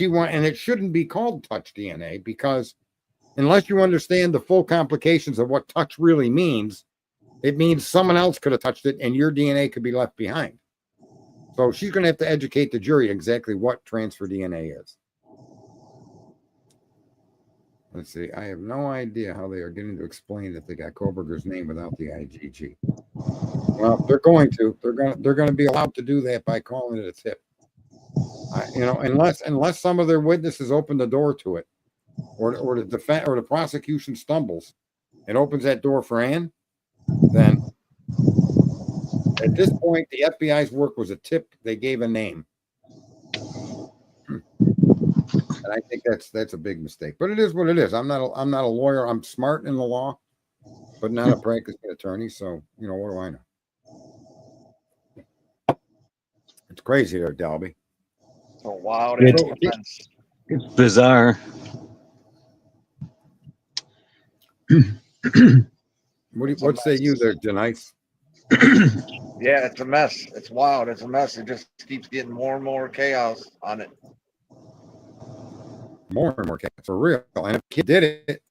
it shouldn't be called touch DNA because unless you understand the full complications of what touch really means, it means someone else could have touched it and your DNA could be left behind. So she's going to have to educate the jury exactly what transfer DNA is. Let's see. I have no idea how they are getting to explain that they got Koberger's name without the IgG. Well, they're going to. They're going to be allowed to do that by calling it a tip. Unless some of their witnesses open the door to it, or the defense or the prosecution stumbles and opens that door for Ann, then at this point the FBI's work was a tip. They gave a name. And I think that's a big mistake, but it is what it is. I'm not a lawyer. I'm smart in the law, but not a practicing attorney. So what do I know? It's crazy there, Dalby. So wild. It's bizarre. What say you there, Janice? Yeah, it's a mess. It's wild. It's a mess. It just keeps getting more and more chaos on it. More and more chaos for real. And if a kid did it,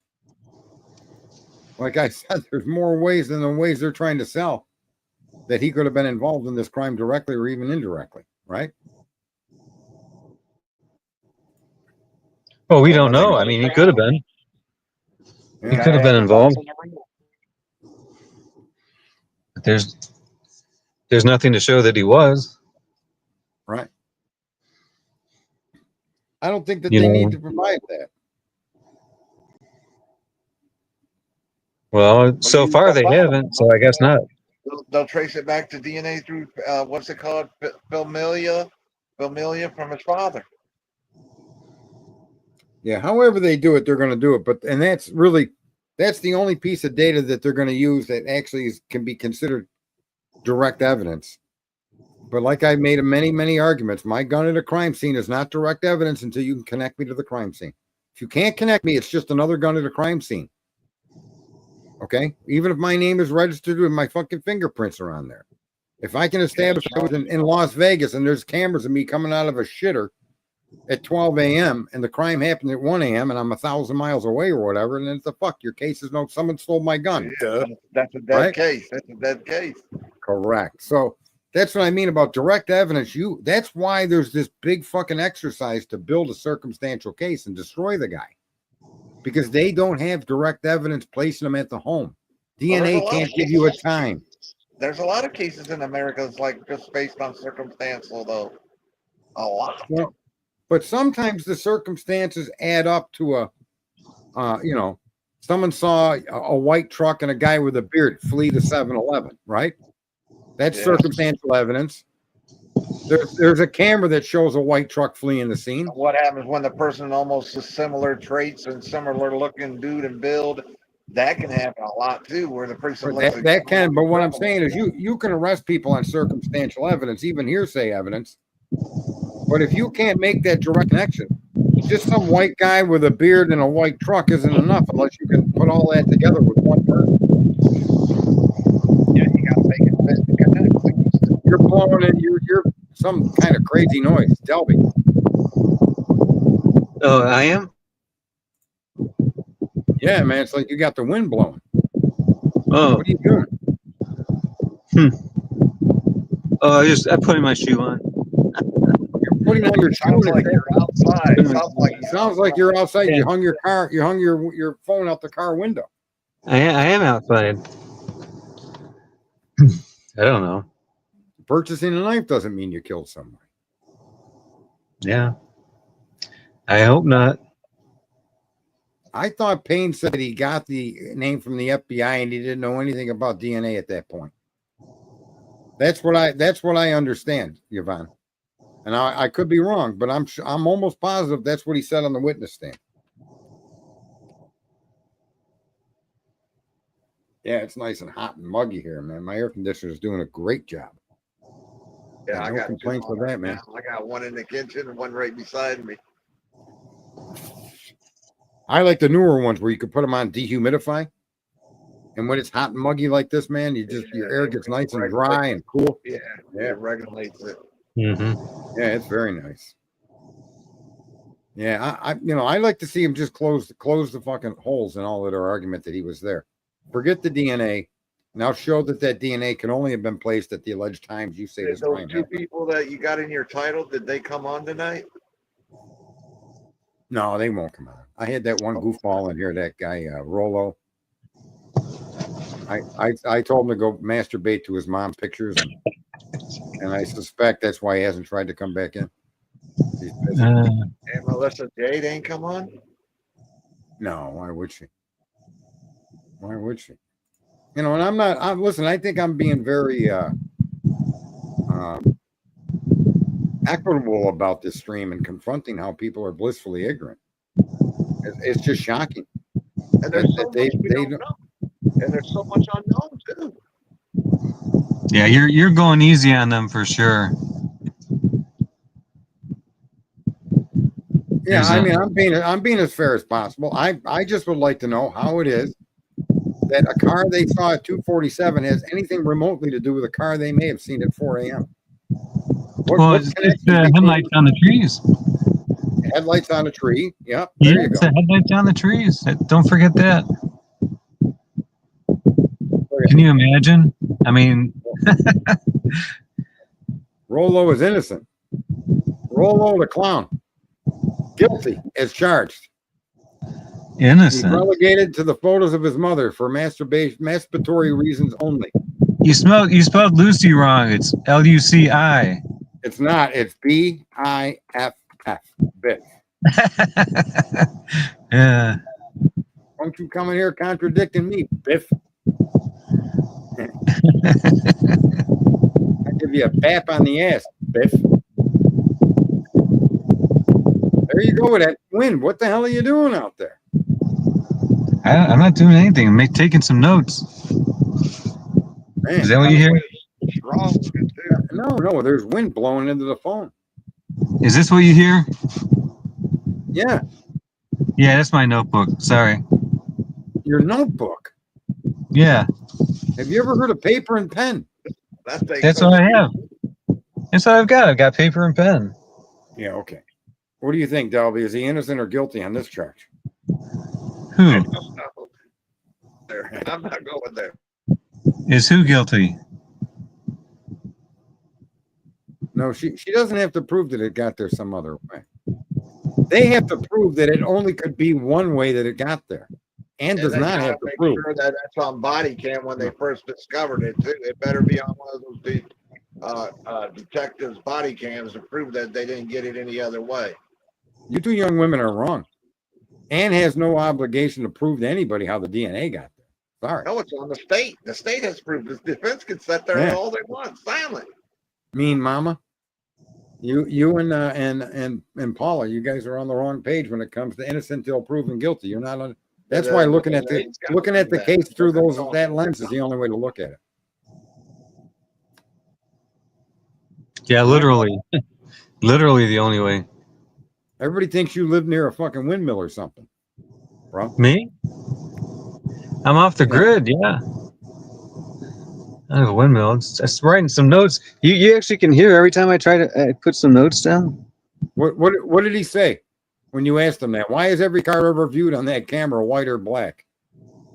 like I said, there's more ways than the ways they're trying to sell that he could have been involved in this crime directly or even indirectly, right? Well, we don't know. I mean, he could have been. Yeah. He could have been involved. But there's nothing to show that he was. Right. I don't think that they need to provide that. Well, so far they haven't, so I guess not. They'll trace it back to DNA through what's it called, familia from his father. Yeah, however they do it, they're going to do it. And that's the only piece of data that they're going to use that actually can be considered direct evidence. But like I made many, many arguments, my gun at a crime scene is not direct evidence until you can connect me to the crime scene. If you can't connect me, it's just another gun at a crime scene. Okay? Even if my name is registered with my fucking fingerprints are on there. If I can establish I was in Las Vegas and there's cameras of me coming out of a shitter at 12 a.m. and the crime happened at 1 a.m. and I'm 1,000 miles away or whatever, and then it's your case is no, someone stole my gun. Yeah, that's a dead case. That's a dead case. Correct. So that's what I mean about direct evidence. That's why there's this big fucking exercise to build a circumstantial case and destroy the guy. Because they don't have direct evidence placing them at the home. DNA a lot can't of give you a cases. time. There's a lot of cases in America that's like just based on circumstantial, though. A lot. Well, but sometimes the circumstances add up to a, someone saw a white truck and a guy with a beard flee to 7-Eleven, right? That's Yeah. circumstantial evidence. There's a camera that shows a white truck fleeing the scene. What happens when the person almost has similar traits and similar looking dude and build? That can happen a lot too, where the person looks That can, but what I'm saying is you can arrest people on circumstantial evidence, even hearsay evidence. But if you can't make that direct connection, just some white guy with a beard and a white truck isn't enough unless you can put all that together with one person. Yeah, you gotta make it fit to connect. You're blowing in you're some kind of crazy noise, Delby. Oh, I am. Yeah, man, it's like you got the wind blowing. Oh, What are you doing? oh, I put my shoe on. You're putting on your Sounds shoe. like you're outside. Sounds like you're outside. You hung your car. You hung your phone out the car window. I am outside. I don't know. Purchasing a knife doesn't mean you killed someone. Yeah. I hope not. I thought Payne said he got the name from the FBI and he didn't know anything about DNA at that point. That's what I understand, Yvonne. And I could be wrong, but I'm almost positive that's what he said on the witness stand. Yeah, it's nice and hot and muggy here, man. My air conditioner is doing a great job. Yeah, I no got complaints with that, man. I got one in the kitchen and one right beside me. I like the newer ones where you could put them on dehumidify. And when it's hot and muggy like this, man, your air gets nice and dry and cool. Yeah, it regulates it. Mm-hmm. Yeah, it's very nice. Yeah, I like to see him just close the fucking holes in all of their argument that he was there. Forget the DNA. Now show that DNA can only have been placed at the alleged times you say this Those crime two happened. people that you got in your title, did they come on tonight? No, they won't come on. I had that one goofball in here, that guy Rolo. I told him to go masturbate to his mom's pictures, and I suspect that's why he hasn't tried to come back in. And Melissa Jade ain't come on? No, why would she? Why would she? You know, and listen, I think I'm being very equitable about this stream and confronting how people are blissfully ignorant. It's just shocking. And there's so much we don't know. And there's so much unknown too. Yeah, you're going easy on them for sure. Yeah, I mean, I'm being as fair as possible. I just would like to know how it is that a car they saw at 2:47 has anything remotely to do with a car they may have seen at 4 a.m. It's headlights on the trees. Headlights on a tree. Yep. Yeah, There you it's go. the headlights on the trees. Don't forget that. Can you imagine? I mean, Rolo is innocent. Rolo the clown. Guilty as charged. innocent. He's relegated to the photos of his mother for masturbatory reasons only. You spelled Lucy wrong. It's Luci. It's not. It's Biff. Biff. Yeah. Don't you come in here contradicting me, Biff. I give you a bap on the ass, Biff. There you go with that wind. What the hell are you doing out there? I'm not doing anything. I'm taking some notes. Man, Is that what you hear? Strong too. No, there's wind blowing into the phone. Is this what you hear? Yeah, Yeah, that's my notebook. Sorry. your notebook. Yeah, Have you ever heard of paper and pen? that's what I have. That's what I've got. I've got paper and pen. Yeah, okay. What do you think, Delby? Is he innocent or guilty on this charge? Who I'm not going there. is who guilty? No, she doesn't have to prove that it got there some other way. They have to prove that it only could be one way that it got there. and does they not gotta have to make prove. sure that that's on body cam when they first discovered it too. It better be on one of those detectives' body cams to prove that they didn't get it any other way. You two young women are wrong. Anne has no obligation to prove to anybody how the DNA got there. Sorry. No, it's on the state. The state has proof. The defense can sit there Yeah. all they want, silent. Mean mama. You and Paula, you guys are on the wrong page when it comes to innocent till proven guilty. You're not on. That's why looking at the case through that lens is the only way to look at it. Yeah, literally. Literally the only way. Everybody thinks you live near a fucking windmill or something, bro. Me? I'm off the grid, yeah. I have a windmill. It's just writing some notes. You actually can hear every time I try to put some notes down. What did he say when you asked him that? Why is every car ever viewed on that camera white or black?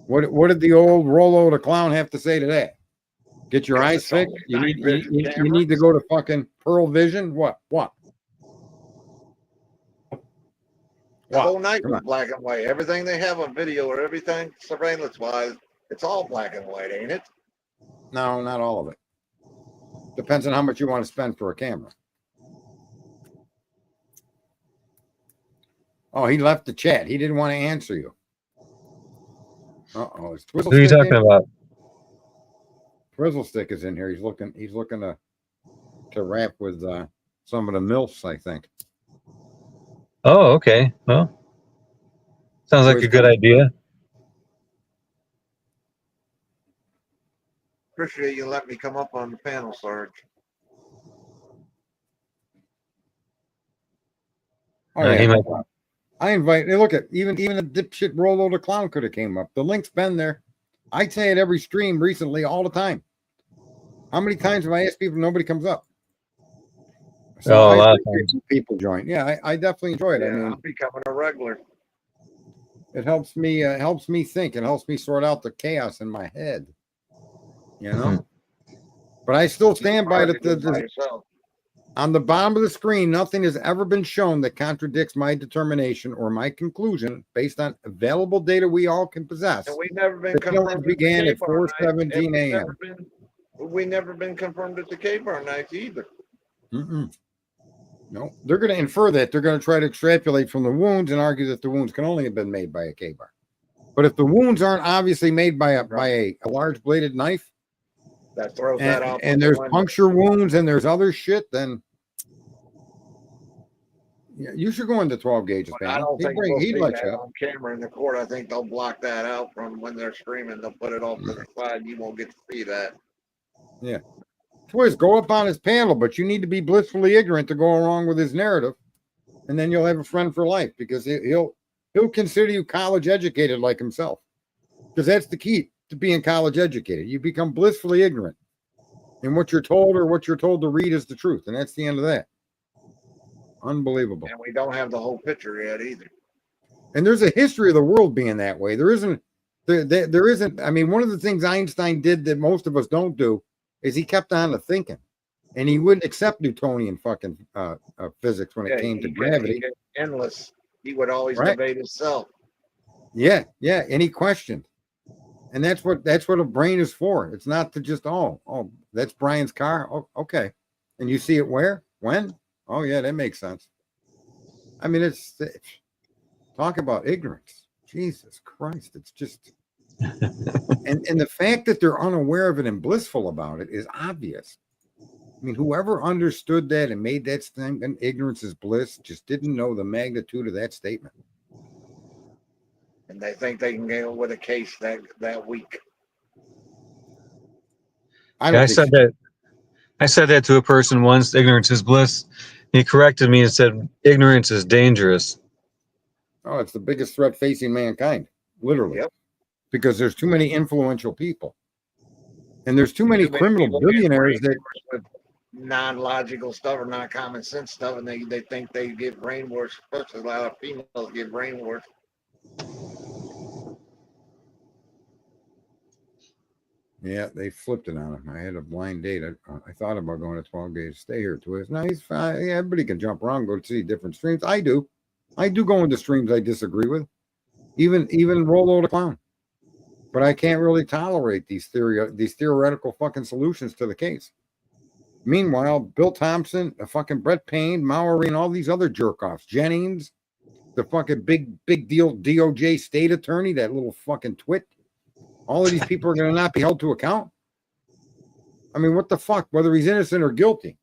What did the old Rolo the clown have to say to that? Get your eyes fixed. You need to go to fucking Pearl Vision. What? The whole night was black and white. Everything they have on video or everything surveillance wise, it's all black and white, ain't it? No, not all of it. Depends on how much you want to spend for a camera. Oh, he left the chat. He didn't want to answer you. Uh-oh. Who are you talking about? Twizzlestick is in here. He's looking to rap with some of the MILFs, I think. Oh, okay. Well, sounds like a good idea. Appreciate you letting me come up on the panel, Sarge. Oh, yeah. I invite. Look at even a dipshit Rolo the clown could have came up. The link's been there. I say it every stream recently, all the time. How many times have I asked people? Nobody comes up. So a lot of times. People join. Yeah, I definitely enjoy it. Yeah, I mean, I'm becoming a regular. It helps me think. It helps me sort out the chaos in my head. You know. But I still stand by the on the bottom of the screen. Nothing has ever been shown that contradicts my determination or my conclusion based on available data we all can possess. And we've never been the killing began at 4:17 a.m. We've never been confirmed at the K-Bar nights either. No, they're going to infer that. They're going to try to extrapolate from the wounds and argue that the wounds can only have been made by a K-Bar. But if the wounds aren't obviously made by a large bladed knife, that throws that out. And there's puncture wounds and there's other shit, then you should go into 12 gauges, man. I don't think we'll he'd see let that you up. on camera in the court. I think they'll block that out from when they're screaming. They'll put it off to the side. You won't get to see that. Yeah. Twiz, go up on his panel, but you need to be blissfully ignorant to go along with his narrative, and then you'll have a friend for life because he'll consider you college educated like himself, because that's the key to being college educated. You become blissfully ignorant, and what you're told or what you're told to read is the truth, and that's the end of that. Unbelievable. And we don't have the whole picture yet either. And there's a history of the world being that way. There isn't. I mean, one of the things Einstein did that most of us don't do is he kept on to thinking, and he wouldn't accept Newtonian fucking physics when it came to gravity. Endless. He would always debate himself. Yeah, and he questioned, and that's what a brain is for. It's not to just that's Brian's car. Oh, okay, and you see it where, when? Oh yeah, that makes sense. I mean, it's talk about ignorance. Jesus Christ, it's just. and the fact that they're unaware of it and blissful about it is obvious. I mean, whoever understood that and made that statement, ignorance is bliss, just didn't know the magnitude of that statement. And they think they can get with a case that weak. I said that to a person once. Ignorance is bliss. He corrected me and said, "Ignorance is dangerous." Oh, it's the biggest threat facing mankind, literally. Yep. Because there's too many influential people, and there's too many criminal billionaires that with non-logical stuff or not common sense stuff, and they think they get brainwashed. Especially a lot of females get brainwashed. Yeah, they flipped it on him. I had a blind date. I thought about going to 12 gauge. Stay here, Twiz. No, he's fine. Yeah, everybody can jump around, go to see different streams. I do go into streams I disagree with. even Rolo the clown. But I can't really tolerate these theoretical fucking solutions to the case. Meanwhile, Bill Thompson, the fucking Brett Payne, Maury, and all these other jerk-offs, Jennings, the fucking big deal DOJ state attorney, that little fucking twit. All of these people are going to not be held to account. I mean, what the fuck? Whether he's innocent or guilty,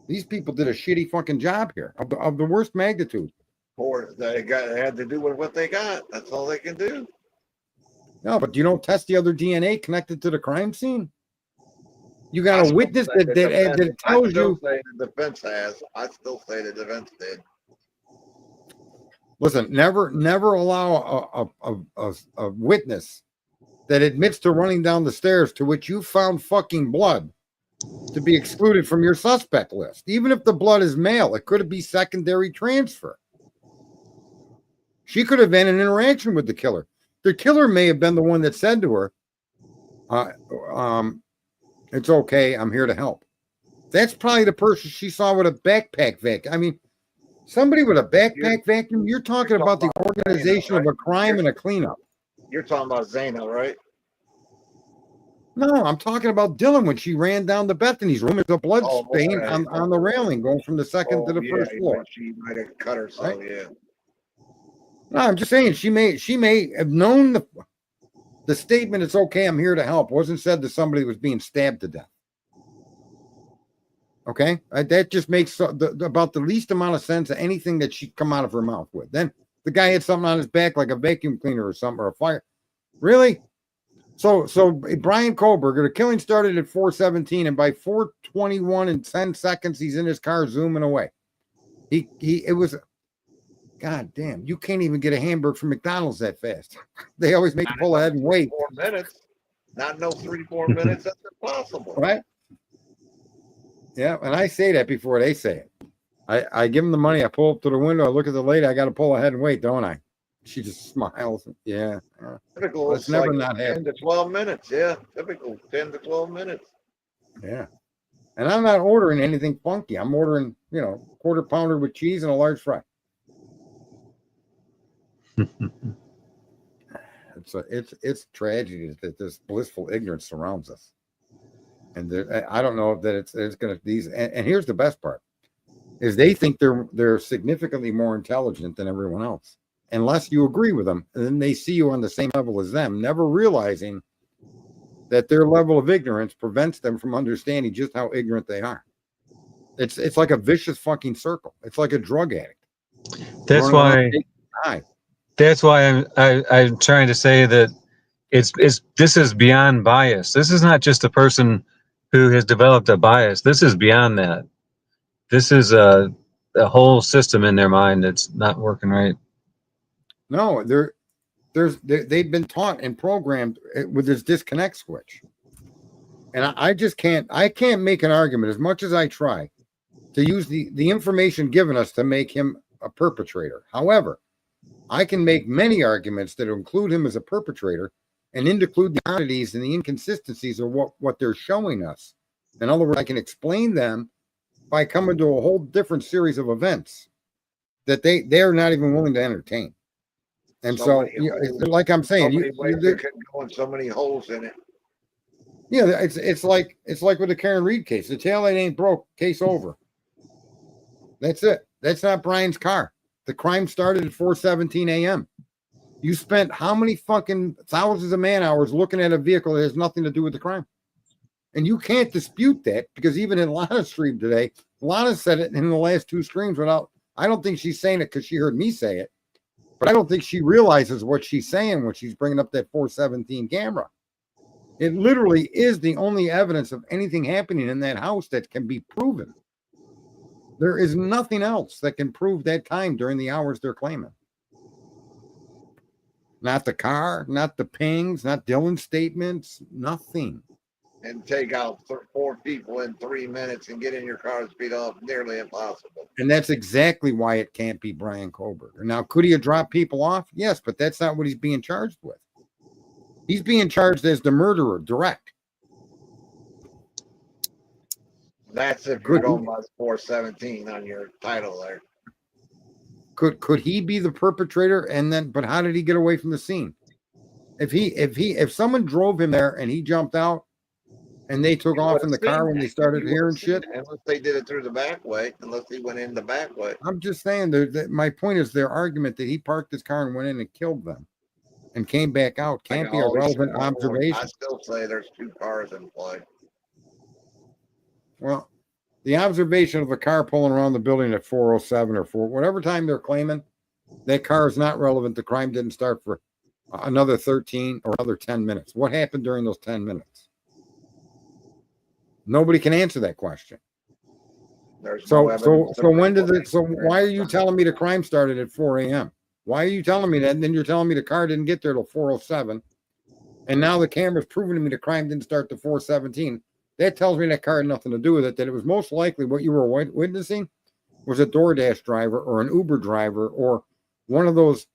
these people did a shitty fucking job here of the worst magnitude. Or they had to do with what they got. That's all they can do. No, but you don't test the other DNA connected to the crime scene. You got a witness that tells you. Say the defense has. I still say the defense did. Listen, never allow a witness that admits to running down the stairs to which you found fucking blood to be excluded from your suspect list. Even if the blood is male, it could be secondary transfer. She could have had an interaction with the killer. The killer may have been the one that said to her, it's okay, I'm here to help. That's probably the person she saw with a backpack vacuum. I mean, somebody with a backpack vacuum, you're talking about the organization of a crime and a cleanup. You're talking about Zana, right? No, I'm talking about Dylan when she ran down to Bethany's room. There's a blood stain on the railing going from the second to the first floor. She might have cut herself, right? Yeah. No, I'm just saying she may have known the statement, it's okay, I'm here to help, wasn't said to somebody who was being stabbed to death. Okay? That just makes about the least amount of sense of anything that she come out of her mouth with. Then the guy had something on his back like a vacuum cleaner or something, or a fire. Really? So Brian Kohlberger, the killing started at 4:17, and by 4:21 and 10 seconds, he's in his car zooming away. It was, God damn, you can't even get a hamburger from McDonald's that fast. They always make you pull ahead and wait. 4 minutes. Not no 3-4 minutes. That's impossible. Right? Yeah, and I say that before they say it. I give them the money. I pull up to the window. I look at the lady. I got to pull ahead and wait, don't I? She just smiles. Yeah. Typical. It's never like not happening. 10 to 12 minutes. Yeah, typical. 10 to 12 minutes. Yeah. And I'm not ordering anything funky. I'm ordering, quarter pounder with cheese and a large fry. It's tragedy that this blissful ignorance surrounds us. And I don't know that it's going to and here's the best part is they think they're significantly more intelligent than everyone else, unless you agree with them, and then they see you on the same level as them, never realizing that their level of ignorance prevents them from understanding just how ignorant they are. It's like a vicious fucking circle. It's like a drug addict. That's why I'm trying to say that this is beyond bias. This is not just a person who has developed a bias. This is beyond that. This is a whole system in their mind that's not working right. No, they've been taught and programmed with this disconnect switch. And I can't make an argument as much as I try to use the information given us to make him a perpetrator. However, I can make many arguments that include him as a perpetrator and include the oddities and the inconsistencies of what they're showing us. In other words, I can explain them by coming to a whole different series of events that they're not even willing to entertain. And so like I'm saying, there could go in so many holes in it. Yeah, it's like with the Karen Reed case. The taillight ain't broke, case over. That's it. That's not Brian's car. The crime started at 4:17 a.m. You spent how many fucking thousands of man hours looking at a vehicle that has nothing to do with the crime? And you can't dispute that, because even in Lana's stream today, Lana said it in the last two streams I don't think she's saying it because she heard me say it, but I don't think she realizes what she's saying when she's bringing up that 4:17 camera. It literally is the only evidence of anything happening in that house that can be proven. There is nothing else that can prove that time during the hours they're claiming. Not the car, not the pings, not Dylan's statements, nothing. And take out 4 people in 3 minutes and get in your car and speed off, nearly impossible. And that's exactly why it can't be Brian Kohlberger. Now, could he have dropped people off? Yes, but that's not what he's being charged with. He's being charged as the murderer, direct. That's if you're going by 4:17 on your title there. Could he be the perpetrator? And then, but how did he get away from the scene? If someone drove him there and he jumped out and they took off in the car when they started hearing shit, unless they did it through the back way, unless he went in the back way. I'm just saying that my point is their argument that he parked his car and went in and killed them and came back out can't be a relevant observation. I still say there's 2 cars in play. Well, the observation of the car pulling around the building at 4:07 or 4, whatever time they're claiming, that car is not relevant. The crime didn't start for another 13 or another 10 minutes. What happened during those 10 minutes? Nobody can answer that question. So why are you telling me the crime started at 4 a.m.? Why are you telling me that? And then you're telling me the car didn't get there till 4:07. And now the camera's proving to me the crime didn't start to 4:17. That tells me that car had nothing to do with it, that it was most likely what you were witnessing was a DoorDash driver or an Uber driver or one of those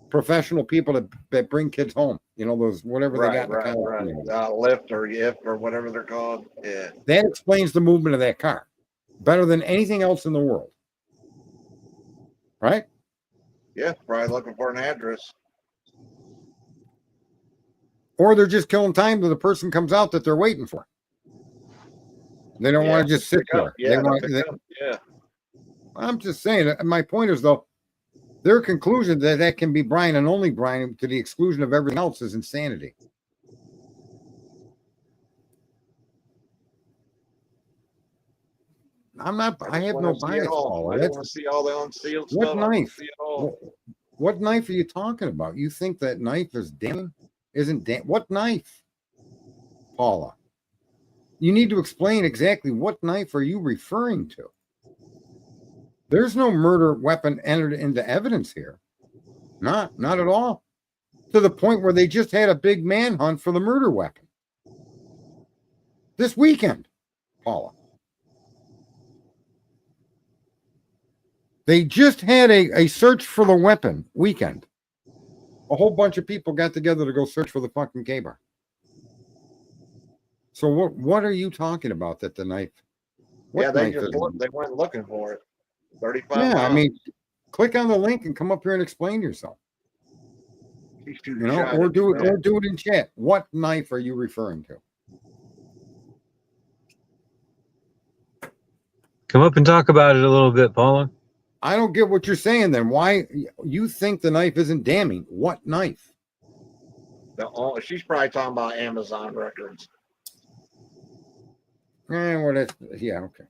professional people that bring kids home. You know, those whatever they got in the car. Lyft or Yip or whatever they're called. Yeah. That explains the movement of that car better than anything else in the world. Right? Yeah, probably looking for an address. Or they're just killing time till the person comes out that they're waiting for. They don't want to just sit there. Yeah, I'm just saying, my point is, though, their conclusion that can be Brian and only Brian to the exclusion of everything else is insanity. I have no bias. I want to see all the unsealed stuff. What knife? What knife are you talking about? You think that knife is damning? Isn't damn? What knife, Paula? You need to explain exactly what knife are you referring to. There's no murder weapon entered into evidence here. Not at all. To the point where they just had a big manhunt for the murder weapon. This weekend, Paula. They just had a search for the weapon weekend. A whole bunch of people got together to go search for the fucking K-bar. So what are you talking about that the knife? They weren't looking for it. 35 Yeah, miles. I mean, click on the link and come up here and explain yourself. Or do it in chat. What knife are you referring to? Come up and talk about it a little bit, Paula. I don't get what you're saying then. Why you think the knife isn't damning? What knife? She's probably talking about Amazon records. Yeah, okay.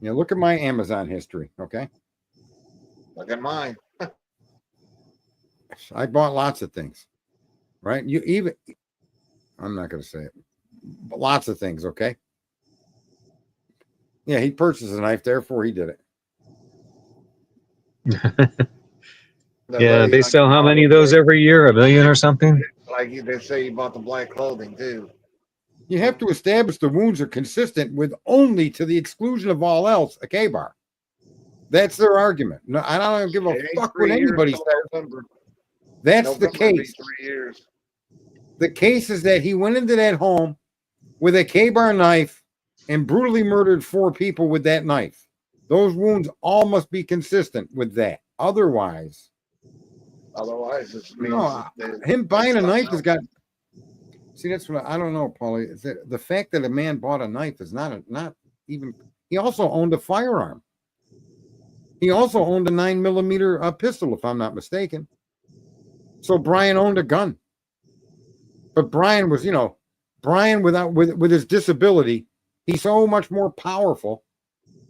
Yeah, look at my Amazon history, okay? Look at mine. I bought lots of things, right? I'm not going to say it, but lots of things, okay? Yeah, he purchased a knife, therefore he did it. Yeah, they sell how many of those every year? 1 million or something? Like they say, you bought the black clothing too. You have to establish the wounds are consistent with only to the exclusion of all else a K-bar. That's their argument. No, I don't give a fuck what anybody says. That's the case. 3 years. The case is that he went into that home with a K-bar knife and brutally murdered 4 people with that knife. Those wounds all must be consistent with that. Otherwise, it's him buying a knife has got. See, that's what I don't know, Paulie. The fact that a man bought a knife is not even. He also owned a firearm. He also owned a 9mm pistol, if I'm not mistaken. So Brian owned a gun. But Brian was, with his disability, he's so much more powerful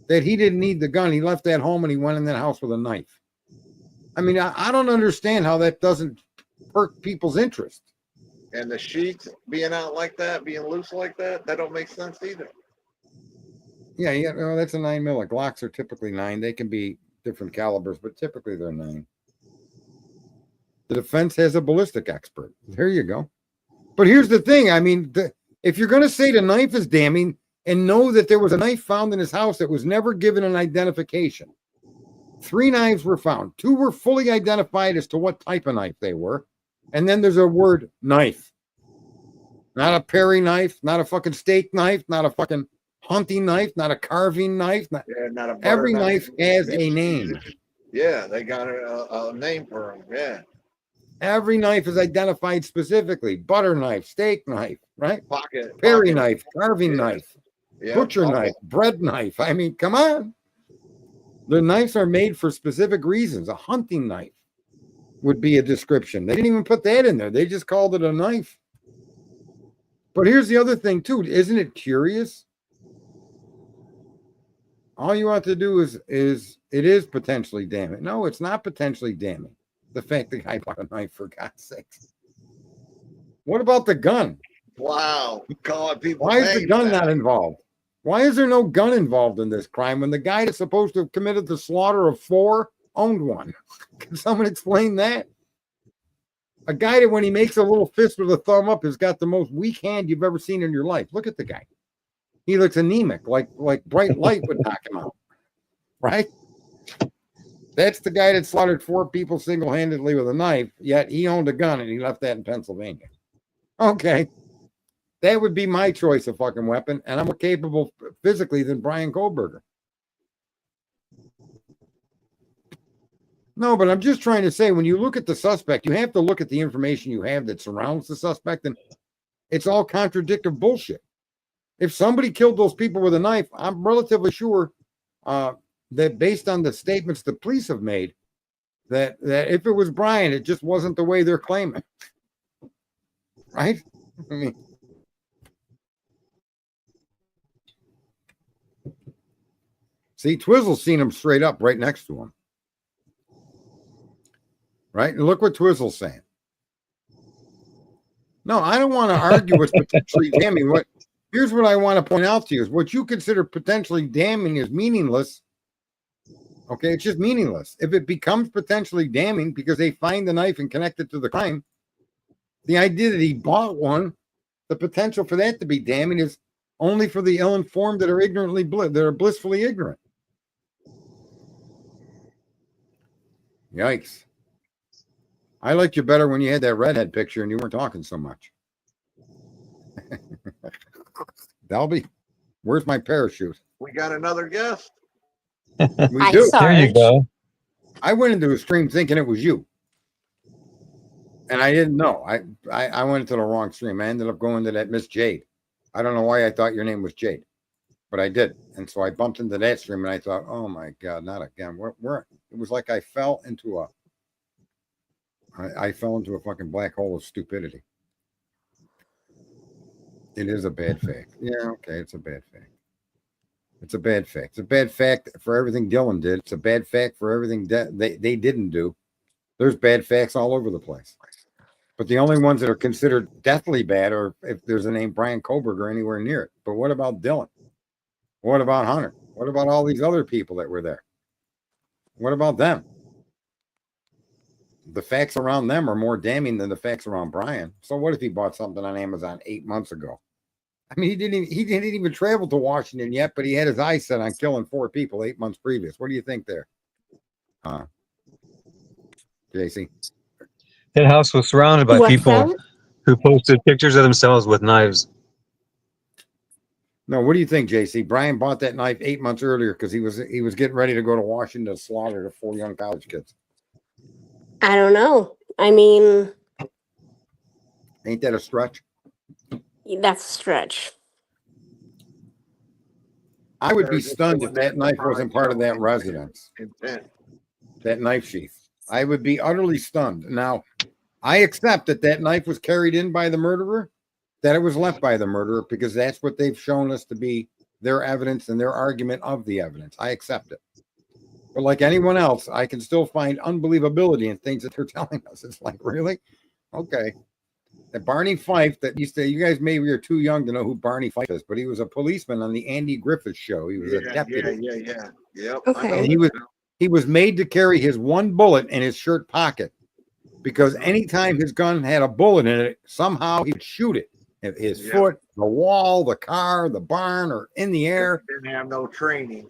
that he didn't need the gun. He left that home and he went in that house with a knife. I mean, I don't understand how that doesn't perk people's interest. And the sheets being out like that, being loose like that, that don't make sense either. Yeah, well, that's a 9mm. Glocks are typically 9. They can be different calibers, but typically they're 9. The defense has a ballistic expert. There you go. But here's the thing. I mean, if you're going to say the knife is damning and know that there was a knife found in his house that was never given an identification. 3 knives were found. 2 were fully identified as to what type of knife they were. And then there's a word knife. Not a Perry knife, not a fucking steak knife, not a fucking hunting knife, not a carving knife. Every knife has a name. Yeah, they got a name for them. Yeah. Every knife is identified specifically. Butter knife, steak knife, right? Pocket. Perry Pocket. knife, carving Yeah. knife, Yeah. butcher knife, bread knife. I mean, come on. The knives are made for specific reasons. A hunting knife would be a description. They didn't even put that in there. They just called it a knife. But here's the other thing, too. Isn't it curious? All you have to do is it is potentially damning. No, it's not potentially damning. The fact the guy bought a knife, for God's sakes. What about the gun? Wow. Calling people. Why is the names gun now. not involved? Why is there no gun involved in this crime when the guy that's supposed to have committed the slaughter of 4 owned one? Can someone explain that? A guy that when he makes a little fist with a thumb up has got the most weak hand you've ever seen in your life. Look at the guy. He looks anemic, like bright light would knock him out. Right? That's the guy that slaughtered 4 people single-handedly with a knife, yet he owned a gun and he left that in Pennsylvania. Okay. That would be my choice of fucking weapon, and I'm more capable physically than Brian Kohlberger. No, but I'm just trying to say, when you look at the suspect, you have to look at the information you have that surrounds the suspect, and it's all contradictory bullshit. If somebody killed those people with a knife, I'm relatively sure that based on the statements the police have made, that if it was Brian, it just wasn't the way they're claiming. Right? I mean, see, Twizzle's seen him straight up right next to him. Right? And look what Twizzle's saying. No, I don't want to argue what's potentially damning. Here's what I want to point out to you is what you consider potentially damning is meaningless. Okay, it's just meaningless. If it becomes potentially damning because they find the knife and connect it to the crime, the idea that he bought one, the potential for that to be damning is only for the ill-informed that are blissfully ignorant. Yikes. I liked you better when you had that redhead picture and you weren't talking so much. Dalby, where's my parachute? We got another guest. We Hi, do. There you Sarge. go. I went into a stream thinking it was you. And I didn't know. I went into the wrong stream. I ended up going to that Miss Jade. I don't know why I thought your name was Jade, but I did. And so I bumped into that stream and I thought, oh my God, not again. It was like I fell into a fucking black hole of stupidity. It is a bad fact. Yeah, okay, it's a bad fact. It's a bad fact. It's a bad fact for everything Dylan did. It's a bad fact for everything they didn't do. There's bad facts all over the place. But the only ones that are considered deathly bad are if there's a name Brian Kohlberger anywhere near it. But what about Dylan? What about Hunter? What about all these other people that were there? What about them? The facts around them are more damning than the facts around Brian. So what if he bought something on Amazon 8 months ago? I mean, he didn't even travel to Washington yet, but he had his eyes set on killing 4 people 8 months previous. What do you think there? JC? That house was surrounded by What's people that? who posted pictures of themselves with knives. No, what do you think, JC? Brian bought that knife 8 months earlier because he was getting ready to go to Washington to slaughter the 4 young college kids. I don't know. I mean, Ain't that a stretch? that's a stretch. I would be stunned if that knife wasn't part of that residence, Intent. that knife sheath. I would be utterly stunned. Now, I accept that knife was carried in by the murderer, that it was left by the murderer, because that's what they've shown us to be their evidence and their argument of the evidence. I accept it. But like anyone else, I can still find unbelievability in things that they're telling us. It's like, really? Okay. That Barney Fife, you guys maybe are too young to know who Barney Fife is, but he was a policeman on the Andy Griffith Show. He was a deputy. Yeah. Yep. Okay. And he was made to carry his one bullet in his shirt pocket because anytime his gun had a bullet in it, somehow he'd shoot it. His foot, the wall, the car, the barn, or in the air. Didn't have no training.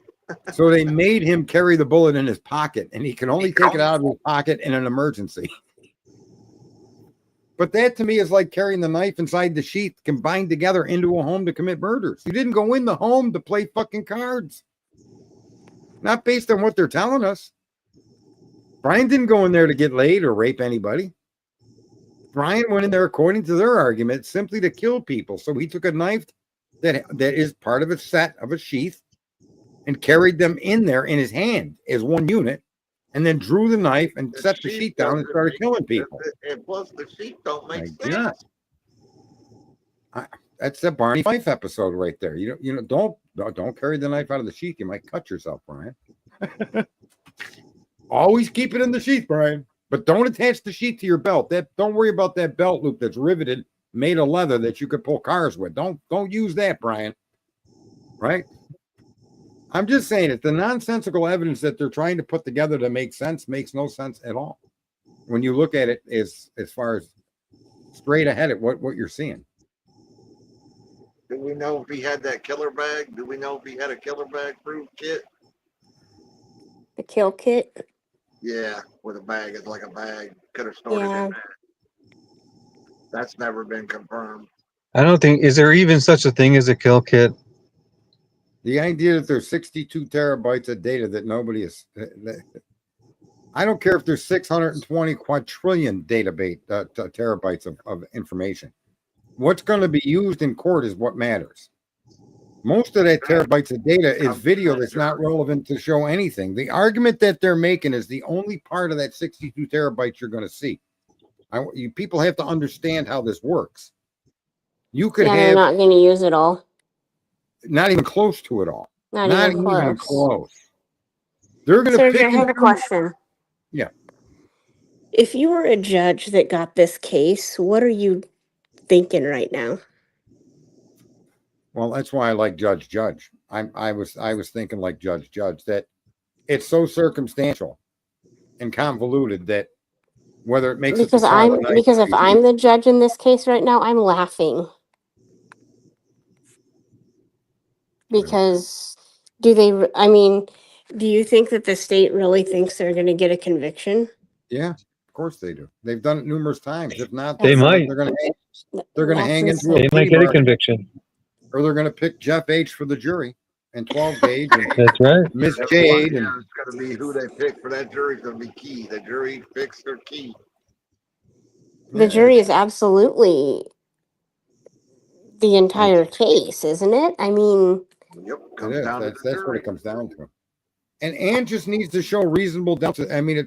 So they made him carry the bullet in his pocket, and he can only take it out of his pocket in an emergency. But that to me is like carrying the knife inside the sheath combined together into a home to commit murders. You didn't go in the home to play fucking cards. Not based on what they're telling us. Brian didn't go in there to get laid or rape anybody. Brian went in there, according to their argument, simply to kill people. So he took a knife that is part of a set of a sheath and carried them in there in his hand as one unit, and then drew the knife and set the sheet down and started killing people. And plus, the sheet don't make My sense. God. That's the Barney Fife episode right there. Don't carry the knife out of the sheath. You might cut yourself, Brian. Always keep it in the sheath, Brian. But don't attach the sheath to your belt. Don't worry about that belt loop that's riveted, made of leather that you could pull cars with. Don't use that, Brian. Right? I'm just saying it. The nonsensical evidence that they're trying to put together to make sense makes no sense at all. When you look at it as far as straight ahead at what you're seeing. Do we know if he had that killer bag? Do we know if he had a killer bag proof kit? The kill kit. Yeah, with a bag. It's like a bag. Could have stored it in there. That's never been confirmed. I don't think, is there even such a thing as a kill kit? The idea that there's 62 terabytes of data that nobody is. I don't care if there's 620 quadrillion terabytes of information. What's going to be used in court is what matters. Most of that terabytes of data is video that's not relevant to show anything. The argument that they're making is the only part of that 62 terabytes you're going to see. People have to understand how this works. You could Yeah, have they're not going to use it all. not even close to it all. Not even close. They're going to Sergio, pick. I have a question. Yeah. If you were a judge that got this case, what are you thinking right now? Well, that's why I like Judge. I was thinking like Judge that it's so circumstantial and convoluted that whether it makes because it because if I'm the judge in this case right now, I'm laughing. Because do you think that the state really thinks they're going to get a conviction? Yeah, of course they do. They've done it numerous times. If not, They might. They're going to hang into They might get a conviction. or they're going to pick Jeff H for the jury and 12 gauge. That's right. Miss Jade. Yeah, it's going to be who they pick for that jury. It's going to be key. The jury picks their key. The jury is absolutely the entire case, isn't it? I mean, Yep, it is. That's what it comes down to. And Ann just needs to show reasonable doubt. I mean,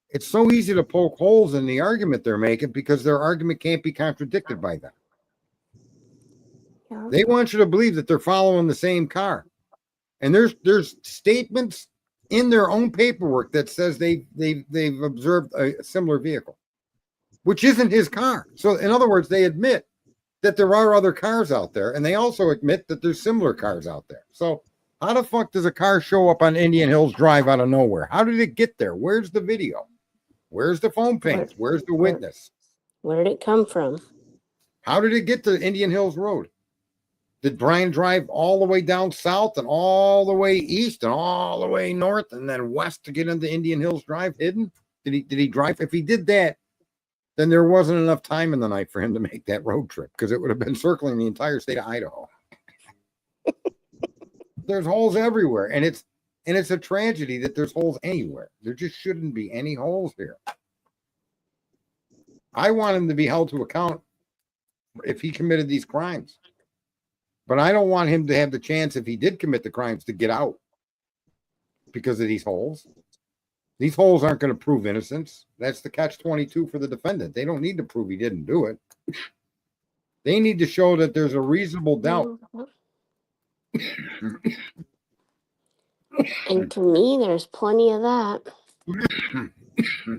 it's so easy to poke holes in the argument they're making because their argument can't be contradicted by them. yeah. They want you to believe that they're following the same car. And there's statements in their own paperwork that says they've observed a similar vehicle, which isn't his car. So in other words, they admit that there are other cars out there, and they also admit that there's similar cars out there. So how the fuck does a car show up on Indian Hills Drive out of nowhere? How did it get there? Where's the video? Where's the phone pings? Where's the witness? Where did it come from? How did it get to Indian Hills Road? Did Brian drive all the way down south and all the way east and all the way north and then west to get into Indian Hills Drive hidden? Did he drive? If he did that, then there wasn't enough time in the night for him to make that road trip because it would have been circling the entire state of Idaho. There's holes everywhere, and it's a tragedy that there's holes anywhere. There just shouldn't be any holes here. I want him to be held to account if he committed these crimes. But I don't want him to have the chance, if he did commit the crimes, to get out because of these holes. These holes aren't going to prove innocence. That's the catch-22 for the defendant. They don't need to prove he didn't do it. They need to show that there's a reasonable doubt. And to me, there's plenty of that.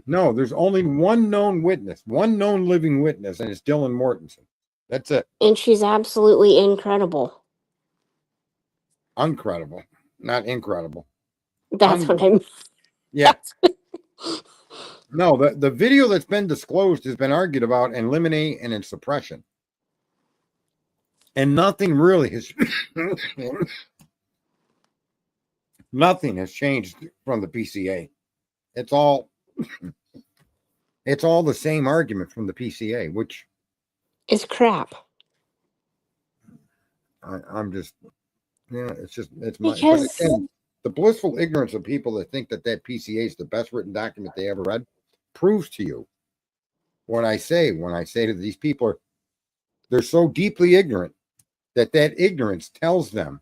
No, there's only one known witness, one known living witness, and it's Dylan Mortensen. That's it. And she's absolutely incredible. Uncredible, not incredible. That's what I'm. Yeah. No, the video that's been disclosed has been argued about in limine and in suppression. And nothing really has nothing has changed from the PCA. It's all the same argument from the PCA, which It's crap. I'm just, yeah, it's my. Because again, the blissful ignorance of people that think that PCA is the best written document they ever read proves to you what I say when I say to these people, they're so deeply ignorant that ignorance tells them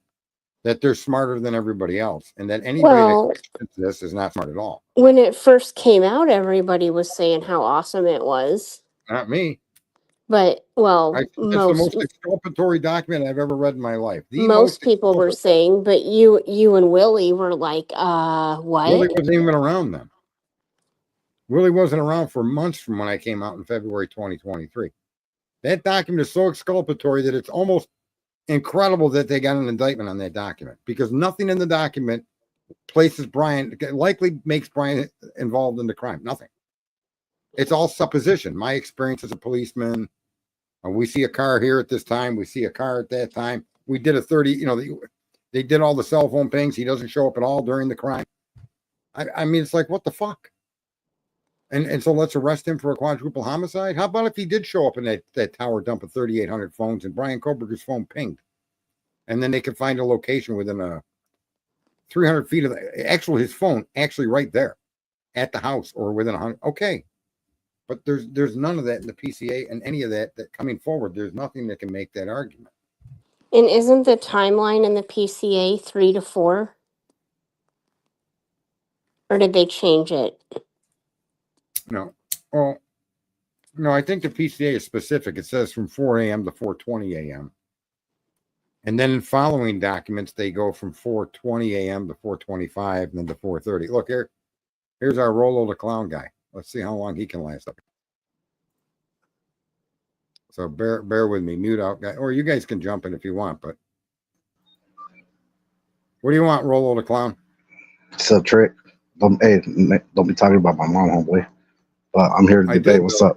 that they're smarter than everybody else, and that anybody that questions this is not smart at all. When it first came out, everybody was saying how awesome it was. Not me. But, well, It's the most exculpatory document I've ever read in my life. Most people were saying, but you and Willie were like, what? Willie wasn't even around then. Willie wasn't around for months from when I came out in February 2023. That document is so exculpatory that it's almost incredible that they got an indictment on that document, because nothing in the document places Brian, likely makes Brian involved in the crime. Nothing. It's all supposition. My experience as a policeman, we see a car here at this time, we see a car at that time. We did a 30, they did all the cell phone pings. He doesn't show up at all during the crime. I mean, it's like, what the fuck? And so let's arrest him for a quadruple homicide. How about if he did show up in that tower dump of 3,800 phones and Brian Koberger's phone pinged, and then they could find a location within 300 feet of his phone actually right there at the house or within 100. Okay. But there's none of that in the PCA, and any of that coming forward, there's nothing that can make that argument. And isn't the timeline in the PCA 3 to 4? Or did they change it? No. Well, no, I think the PCA is specific. It says from 4 a.m. to 4:20 a.m. And then in following documents, they go from 4:20 a.m. to 4:25 and then to 4:30. Look, here's our Rolo the Clown guy. Let's see how long he can last up. So bear with me. Mute out, guy. Or you guys can jump in if you want, but what do you want, Rolo the Clown? What's up, Trick? Don't be talking about my mom, homeboy. But I'm here to debate. What's up?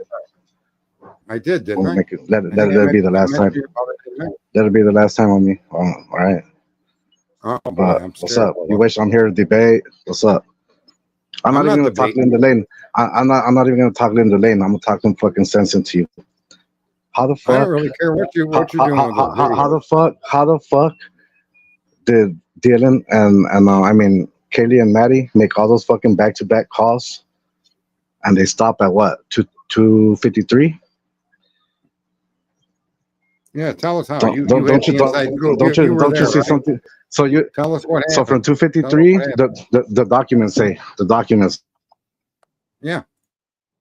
I did, didn't I? That'll be the last time. That'll be the last time on me. All right. Oh, boy, what's up? You wish I'm here to debate? What's up? I'm not even gonna talk in the lane. I'm not even gonna talk in the lane. I'm gonna talk some fucking sense into you. How the fuck? I don't really care what you're doing. How the fuck did Dylan and I mean Kaylee and Maddie make all those fucking back-to-back calls, and they stop at what, 2:53? Yeah, tell us how. Don't you see something? So you tell us what happened. So from 2:53, the documents say the documents. Yeah,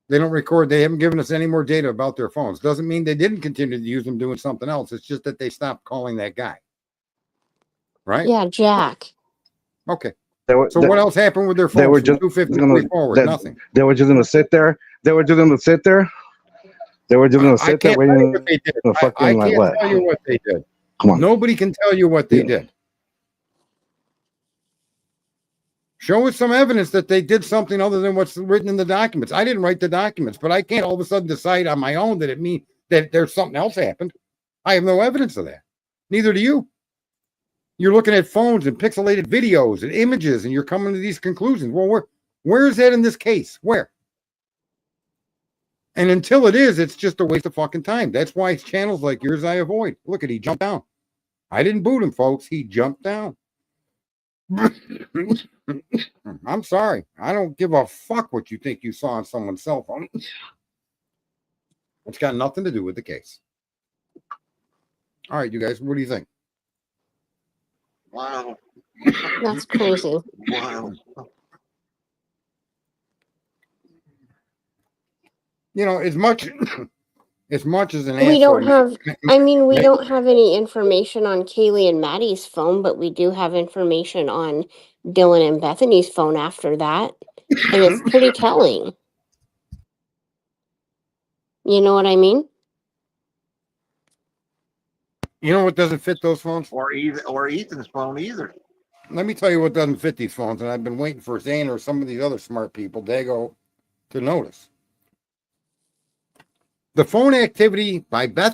they don't record. They haven't given us any more data about their phones. Doesn't mean they didn't continue to use them doing something else. It's just that they stopped calling that guy. Right? Yeah, Jack. Okay. So what else happened with their phones? They were just 253 forward. Nothing. They were just gonna sit there. They were just gonna sit there. They were just gonna sit there waiting. I can't tell you what they did. Come on. Nobody can tell you what they did. Show us some evidence that they did something other than what's written in the documents. I didn't write the documents, but I can't all of a sudden decide on my own that it means that there's something else happened. I have no evidence of that. Neither do you. You're looking at phones and pixelated videos and images, and you're coming to these conclusions. Well, where is that in this case? Where? And until it is, it's just a waste of fucking time. That's why it's channels like yours I avoid. Look at, he jumped down. I didn't boot him, folks. He jumped down. I'm sorry. I don't give a fuck what you think you saw on someone's cell phone. It's got nothing to do with the case. All right, you guys, what do you think? Wow. That's crazy. Wow. As much as an We don't have, we don't have any information on Kaylee and Maddie's phone, but we do have information on Dylan and Bethany's phone after that. And it's pretty telling. You know what I mean? You know what doesn't fit those phones? Or Ethan's phone either. Let me tell you what doesn't fit these phones, and I've been waiting for Zane or some of these other smart people, Dago, to notice. The phone activity by by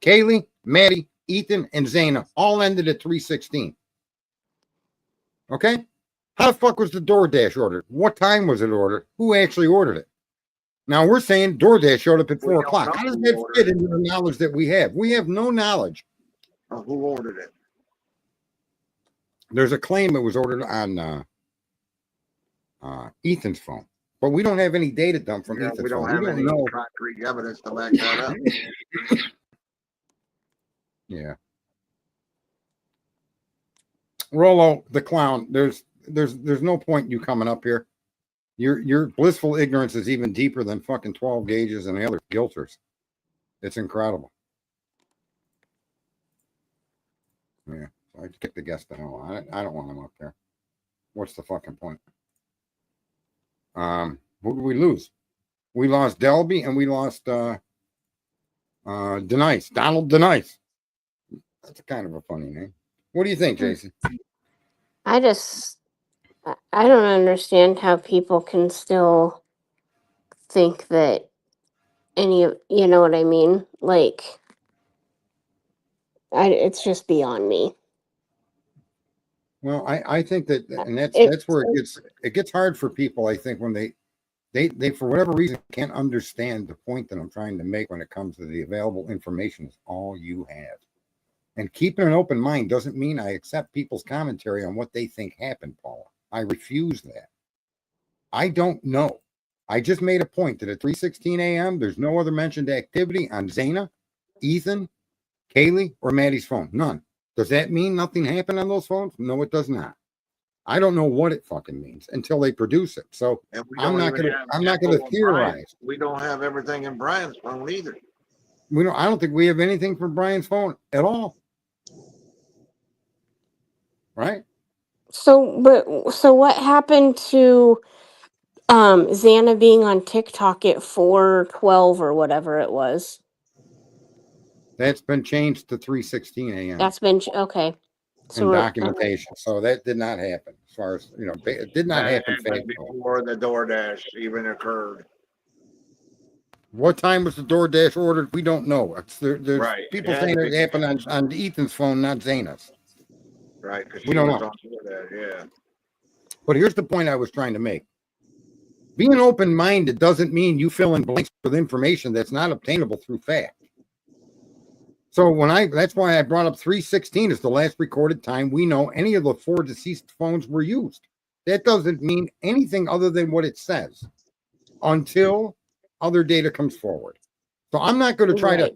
Kaylee, Maddie, Ethan, and Zana all ended at 3:16. Okay? How the fuck was the DoorDash ordered? What time was it ordered? Who actually ordered it? Now we're saying DoorDash showed up at 4 o'clock. How does that fit into the knowledge that we have? We have no knowledge. Who ordered it? There's a claim it was ordered on Ethan's phone, but we don't have any data done from Yeah, Ethan's we phone. don't have We don't any know. concrete evidence to back that up. Yeah. Rollo, the clown, there's no point in you coming up here. Your blissful ignorance is even deeper than fucking 12 gauges and the other guilters. It's incredible. Yeah. So I kick the guest the hell out. I don't want him up there. What's the fucking point? Who did we lose? We lost Delby and we lost Denice. Donald Denice. That's kind of a funny name. What do you think, Jason? I don't understand how people can still think that any of, you know what I mean? Like, it's just beyond me. Well, I think that, and that's It- where it gets hard for people. I think when they for whatever reason can't understand the point that I'm trying to make when it comes to the available information is all you have. And keeping an open mind doesn't mean I accept people's commentary on what they think happened, Paula. I refuse that. I don't know. I just made a point that at 3:16 a.m. there's no other mentioned activity on Zana, Ethan, Kaylee, or Maddie's phone. None. Does that mean nothing happened on those phones? No, it does not. I don't know what it fucking means until they produce it. So And we I'm don't not even gonna have I'm not gonna info on theorize. Brian. We don't have everything in Brian's phone either. I don't think we have anything from Brian's phone at all. Right? So what happened to Xana being on TikTok at 4:12 or whatever it was? That's been changed to 3:16 a.m. That's been okay. So in we're documentation. So that did not happen. As far as it did not That happen. happened before the DoorDash even occurred. What time was the DoorDash ordered? We don't know. There's Right. people It had saying to it be- happened on Ethan's phone, not Zana's. Right, because We she don't was know. on DoorDash, yeah. But here's the point I was trying to make. Being open-minded doesn't mean you fill in blanks with information that's not obtainable through fact. So that's why I brought up 3:16 as the last recorded time we know any of the 4 deceased phones were used. That doesn't mean anything other than what it says until other data comes forward. So I'm not going to try to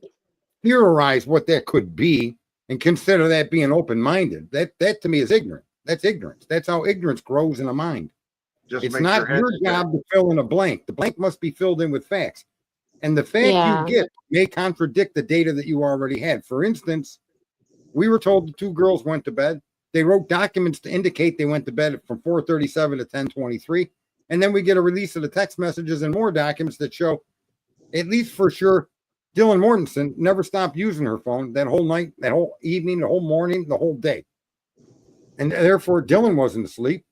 theorize what that could be and consider that being open-minded. That to me is ignorant. That's ignorance. That's how ignorance grows in a mind. Just It's makes not head your spin. job to fill in a blank. The blank must be filled in with facts. And the fact Yeah. you get may contradict the data that you already had. For instance, we were told the 2 girls went to bed. They wrote documents to indicate they went to bed from 4:37 to 10:23. And then we get a release of the text messages and more documents that show, at least for sure, Dylan Mortensen never stopped using her phone that whole night, that whole evening, the whole morning, the whole day. And therefore, Dylan wasn't asleep.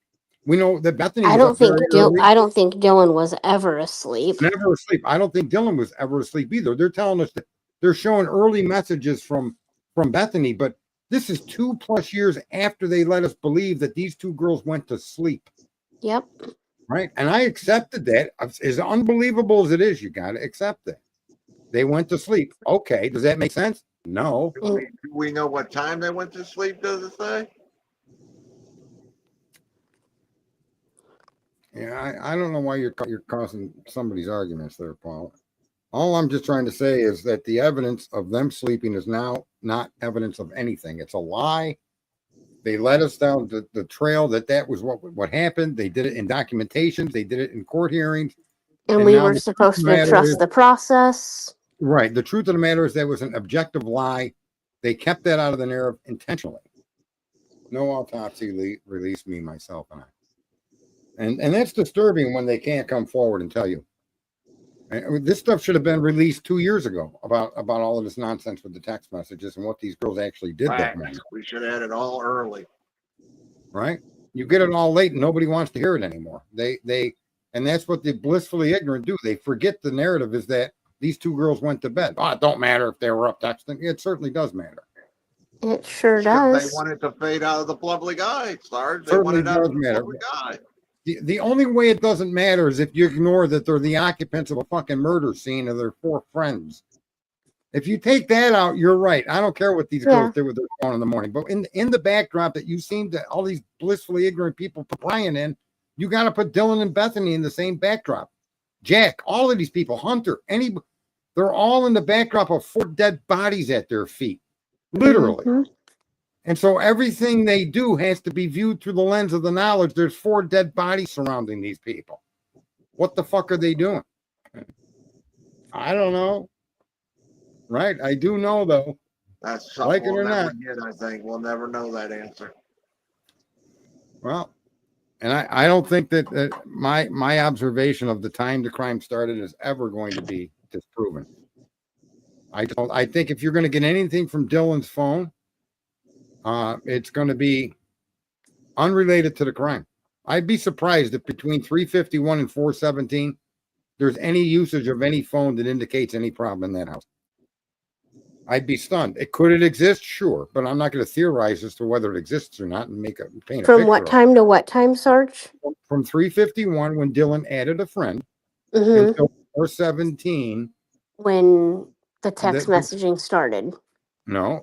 We know that Bethany was up very early. I don't think Dylan was ever asleep. Never asleep. I don't think Dylan was ever asleep either. They're telling us that they're showing early messages from Bethany, but this is 2+ years after they let us believe that these 2 girls went to sleep. Yep. Right. And I accepted that. As unbelievable as it is, you got to accept that. They went to sleep. Okay. Does that make sense? No. Do we know what time they went to sleep, does it say? Yeah, I don't know why you're causing somebody's arguments there, Paul. All I'm just trying to say is that the evidence of them sleeping is now not evidence of anything. It's a lie. They led us down the trail that was what happened. They did it in documentations. They did it in court hearings. And And we now were the supposed to matter trust is- the process. Right. The truth of the matter is that was an objective lie. They kept that out of the narrative intentionally. No autopsy released me, myself, and I. And that's disturbing when they can't come forward and tell you. And this stuff should have been released 2 years ago about all of this nonsense with the text messages and what these girls actually did that Facts. morning. We should have had it all early. Right? You get it all late and nobody wants to hear it anymore. And that's what the blissfully ignorant do. They forget the narrative is that these 2 girls went to bed. Oh, it don't matter if they were up texting. It certainly does matter. It sure Because does. they wanted to fade out of the public eye, Sarge. They Certainly wanted out does of the matter. public eye. The only way it doesn't matter is if you ignore that they're the occupants of a fucking murder scene and they're 4 friends. If you take that out, you're right. I don't care what these Yeah. girls did with their phone in the morning, but in the backdrop that you seem to all these blissfully ignorant people prying in, you got to put Dylan and Bethany in the same backdrop. Jack, all of these people, Hunter, they're all in the backdrop of 4 dead bodies at their feet, literally. Mhm. And so everything they do has to be viewed through the lens of the knowledge there's 4 dead bodies surrounding these people. What the fuck are they doing? I don't know. Right? I do know, though. That's something Like it we'll or never not. get, I think. We'll never know that answer. Well, and I don't think that my observation of the time the crime started is ever going to be disproven. I think if you're going to get anything from Dylan's phone, it's going to be unrelated to the crime. I'd be surprised if between 351 and 417 there's any usage of any phone that indicates any problem in that house. I'd be stunned. Could it exist? Sure, but I'm not going to theorize as to whether it exists or not and paint a From picture what of it. time to what time, Sarge? From 351 when Dylan added a friend Hmm. until 417. When the text The- messaging started. No.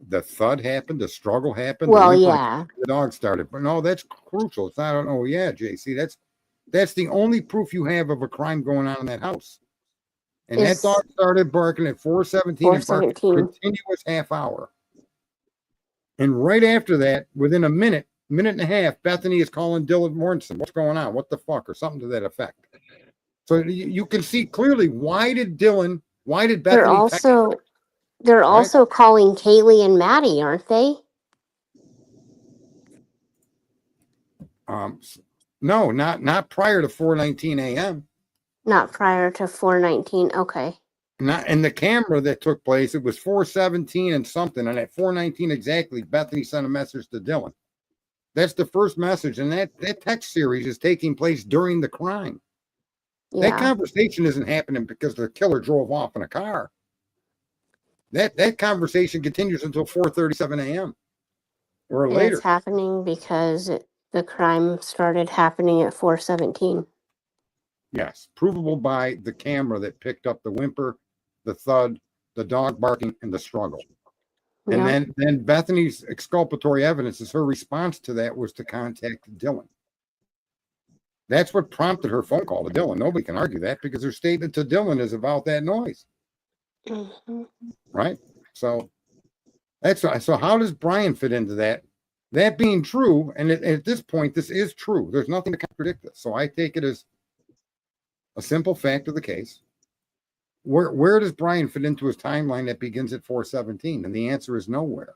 The thud happened. The struggle happened. Well, the whimper, yeah. the dog started. But no, that's crucial. It's not. Oh yeah, JC. That's the only proof you have of a crime going on in that house. And Is that dog started barking at 417 and barked a 417. continuous half hour. And right after that, within a minute and a half, Bethany is calling Dylan Morrison. What's going on? What the fuck? Or something to that effect. So you can see clearly why did Bethany They're text, also calling Kaylee and Maddie, aren't they? No, not prior to 4:19 a.m. Not prior to 419. Okay. Not in the camera that took place. It was 4:17 and something, and at 4:19 exactly, Bethany sent a message to Dylan. That's the first message, and that text series is taking place during the crime. That Yeah. conversation isn't happening because the killer drove off in a car. That conversation continues until 4:37 a.m. or And later. it's happening because the crime started happening at 417. Yes, provable by the camera that picked up the whimper, the thud, the dog barking, and the struggle. And Yeah. then Bethany's exculpatory evidence is her response to that was to contact Dylan. That's what prompted her phone call to Dylan. Nobody can argue that because her statement to Dylan is about that noise, Mhm. right? So so how does Brian fit into that? That being true, and at this point, this is true. There's nothing to contradict this. So I take it as a simple fact of the case. Where does Brian fit into his timeline that begins at 417? And the answer is nowhere.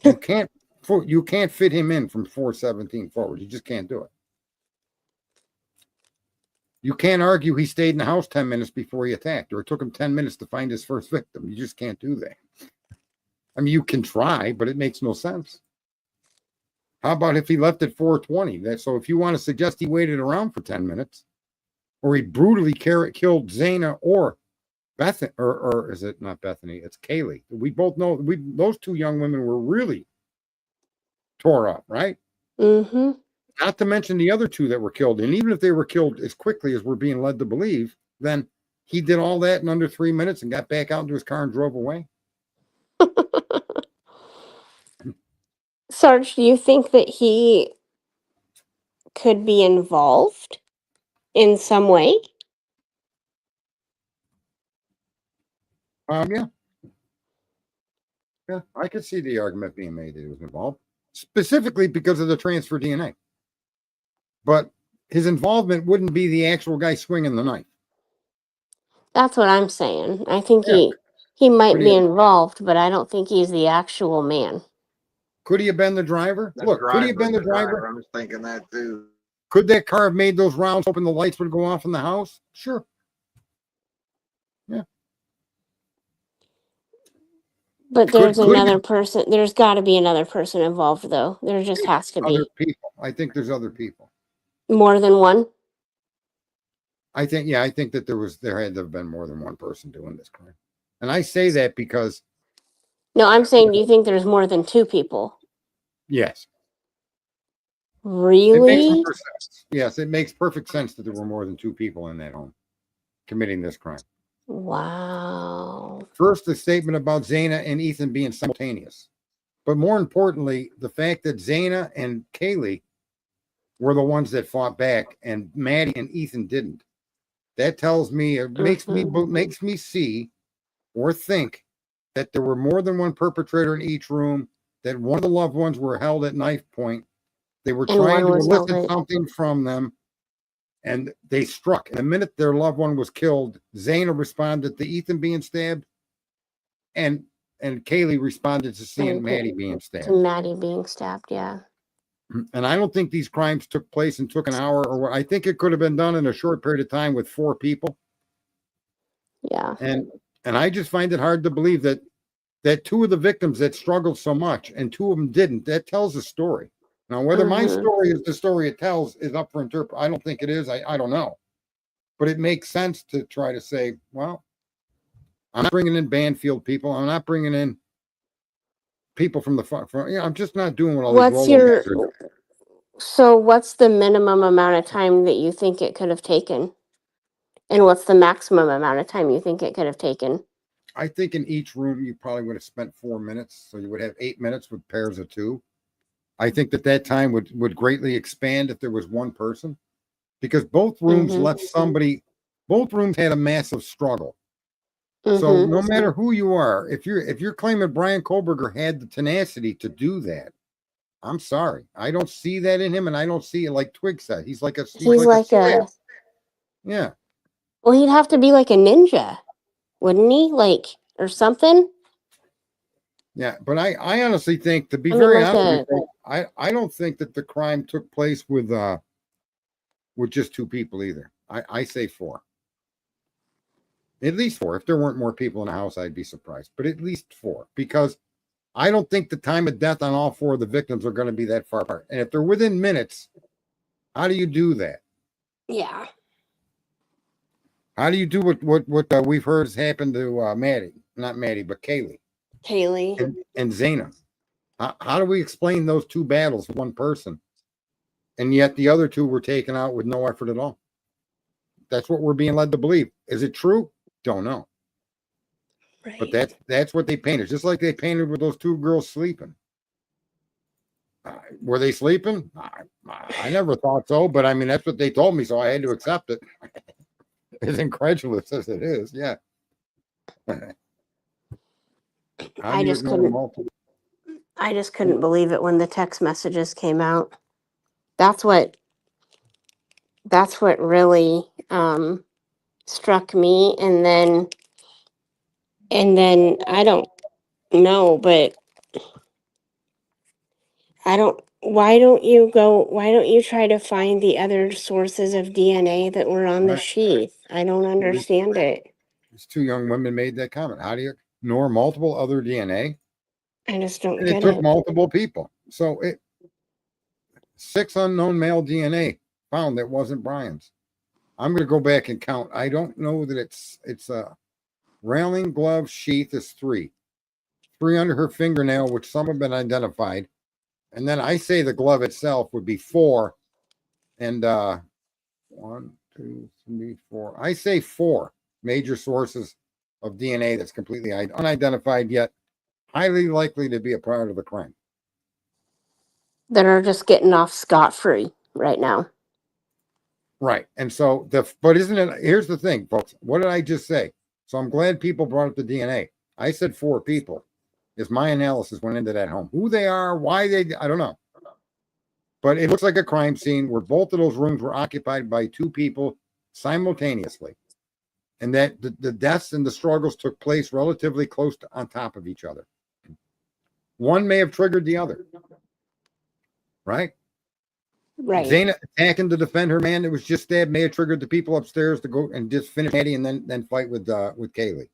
You can't fit him in from 417 forward. You just can't do it. You can't argue he stayed in the house 10 minutes before he attacked, or it took him 10 minutes to find his first victim. You just can't do that. I mean, you can try, but it makes no sense. How about if he left at 420? So if you want to suggest he waited around for 10 minutes, or he brutally killed Zaina or Bethany, or is it not Bethany? It's Kaylee. We both know those 2 young women were really tore up, right? Mm-hmm. Not to mention the other 2 that were killed. And even if they were killed as quickly as we're being led to believe, then he did all that in under 3 minutes and got back out into his car and drove away. Sarge, do you think that he could be involved in some way? Yeah. Yeah, I could see the argument being made that he was involved, specifically because of the transfer DNA. But his involvement wouldn't be the actual guy swinging the knife. That's what I'm saying. I think Yeah. he might Could be he- involved, but I don't think he's the actual man. Could he have been the driver? Look, could he have been the driver? I'm just thinking that too. Could that car have made those rounds hoping the lights would go off in the house? Sure. Yeah. But there's Could he- another person. There's got to be another person involved, though. There just has to Other be people. I think there's other people. more than one. I think that there had to have been more than one person doing this crime. And I say that because No, I'm saying, do you think there's more than 2 people? yes. It makes Really? more sense. Yes, it makes perfect sense that there were more than 2 people in that home. committing this crime. Wow. First, the statement about Zaina and Ethan being simultaneous. But more importantly, the fact that Zaina and Kaylee were the ones that fought back and Maddie and Ethan didn't. That tells me, it makes me see or think that there were more than one perpetrator in each room, that one of the loved ones were held at knife point. They were And trying to one was held elicit at- something from them, and they struck. And the minute their loved one was killed, Zaina responded to Ethan being stabbed, and Kaylee responded to seeing Maddie being To stabbed. Maddie being stabbed, yeah. And I don't think these crimes took place and took an hour, or I think it could have been done in a short period of time with 4 people. Yeah. And I just find it hard to believe that 2 of the victims that struggled so much and 2 of them didn't. That tells a story. Now, whether my story is the story it tells is up for interpret. I don't think it is. I don't know. But it makes sense to try to say, well, I'm not bringing in Banfield people. I'm not bringing in people from the front. I'm just not doing what all these Rollovers are doing. So what's the minimum amount of time that you think it could have taken? And what's the maximum amount of time you think it could have taken? I think in each room you probably would have spent 4 minutes, so you would have 8 minutes with pairs of 2. I think that time would greatly expand if there was one person, because both rooms left somebody. Both rooms had a massive struggle. So no matter who you are, if you're claiming Brian Kohlberger had the tenacity to do that, I'm sorry, I don't see that in him, and I don't see it like Twig said. He's like a yeah. Well, he'd have to be like a ninja, wouldn't he? Like, or something. Yeah, but I honestly think, to be I mean, very like honest with you, I don't think that the crime took place with just 2 people either. I say 4. At least 4. If there weren't more people in the house, I'd be surprised. But at least 4, because I don't think the time of death on all 4 of the victims are going to be that far apart. And if they're within minutes, how do you do that? Yeah. How do you do what we've heard has happened to Maddie? Not Maddie, but Kaylee. And Zaina. How do we explain those 2 battles with one person? And yet the other 2 were taken out with no effort at all. That's what we're being led to believe. Is it true? Don't know. Right. But that's what they painted. Just like they painted with those 2 girls sleeping. Were they sleeping? I never thought so, but I mean, that's what they told me, so I had to accept it. As incredulous as it is, yeah. I just couldn't believe it when the text messages came out. That's what really struck me. And then I don't know, but why don't you try to find the other sources of DNA that were on the sheath? I don't understand it. These 2 young women made that comment. How do you ignore multiple other DNA? I just don't And get it took it. multiple people. So 6 unknown male DNA found that wasn't Brian's. I'm going to go back and count. I don't know that it's a railing glove sheath is 3 under her fingernail, which some have been identified. And then I say the glove itself would be 4. And 1, 2, 3, 4. I say 4 major sources of DNA that's completely unidentified, yet highly likely to be a part of the crime. That are just getting off scot-free right now. Right. And so but isn't it, here's the thing, folks. What did I just say? So I'm glad people brought up the DNA. I said 4 people. Is my analysis went into that home. Who they are, why I don't know. But it looks like a crime scene where both of those rooms were occupied by 2 people simultaneously. And that the deaths and the struggles took place relatively close to on top of each other. One may have triggered the other. Right? Right. Zaina attacking to defend her man that was just stabbed may have triggered the people upstairs to go and just finish Maddie and then fight with Kaylee.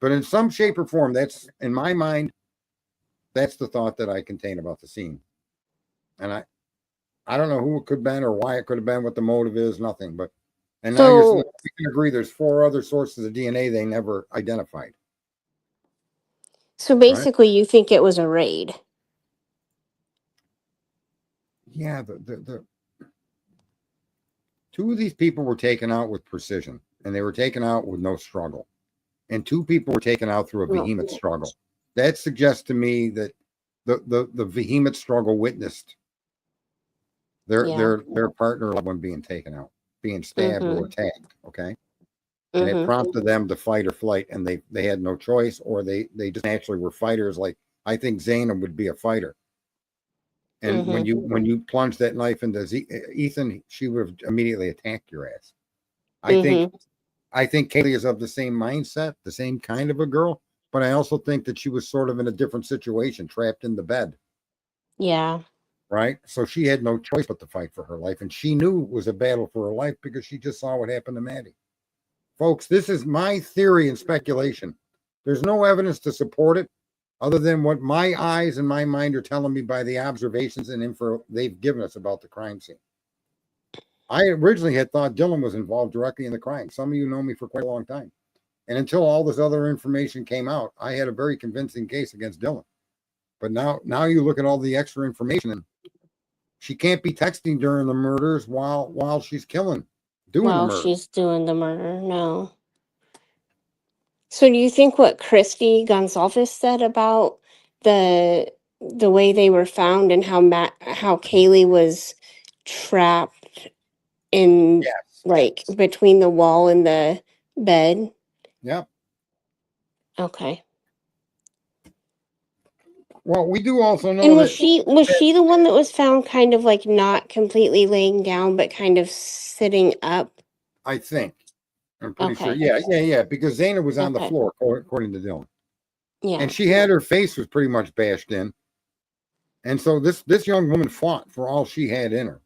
But in some shape or form, that's, in my mind, that's the thought that I contain about the scene. And I don't know who it could have been or why it could have been, what the motive is, nothing. But and now you're saying, we can agree there's 4 other sources of DNA they never identified. So basically, you think it was a raid? Yeah, 2 of these people were taken out with precision, and they were taken out with no struggle. And 2 people were taken out through a vehement struggle. That suggests to me that the vehement struggle witnessed their partner loved one being taken out, being stabbed or attacked. Okay. And it prompted them to fight or flight, and they had no choice, or they just naturally were fighters. Like, I think Zaina would be a fighter. And when you plunge that knife into Ethan, she would have immediately attacked your ass. I think Kaylee is of the same mindset, the same kind of a girl, but I also think that she was sort of in a different situation, trapped in the bed. Yeah. Right? So she had no choice but to fight for her life, and she knew it was a battle for her life because she just saw what happened to Maddie. Folks, this is my theory and speculation. There's no evidence to support it other than what my eyes and my mind are telling me by the observations and info they've given us about the crime scene. I originally had thought Dylan was involved directly in the crime. Some of you know me for quite a long time. And until all this other information came out, I had a very convincing case against Dylan. But now you look at all the extra information, and she can't be texting during the murders while she's doing the murder. She's doing the murder. No. So do you think what Christy Gonsalves said about the way they were found and how Kaylee was trapped in like between the wall and the bed? Yep. Okay. Well, we do also know And was she the one that was found kind of like not completely laying down but kind of sitting up? I think. I'm pretty sure. Yeah. Because Zaina was on the floor, according to Dylan. Yeah. And her face was pretty much bashed in. And so this young woman fought for all she had in her.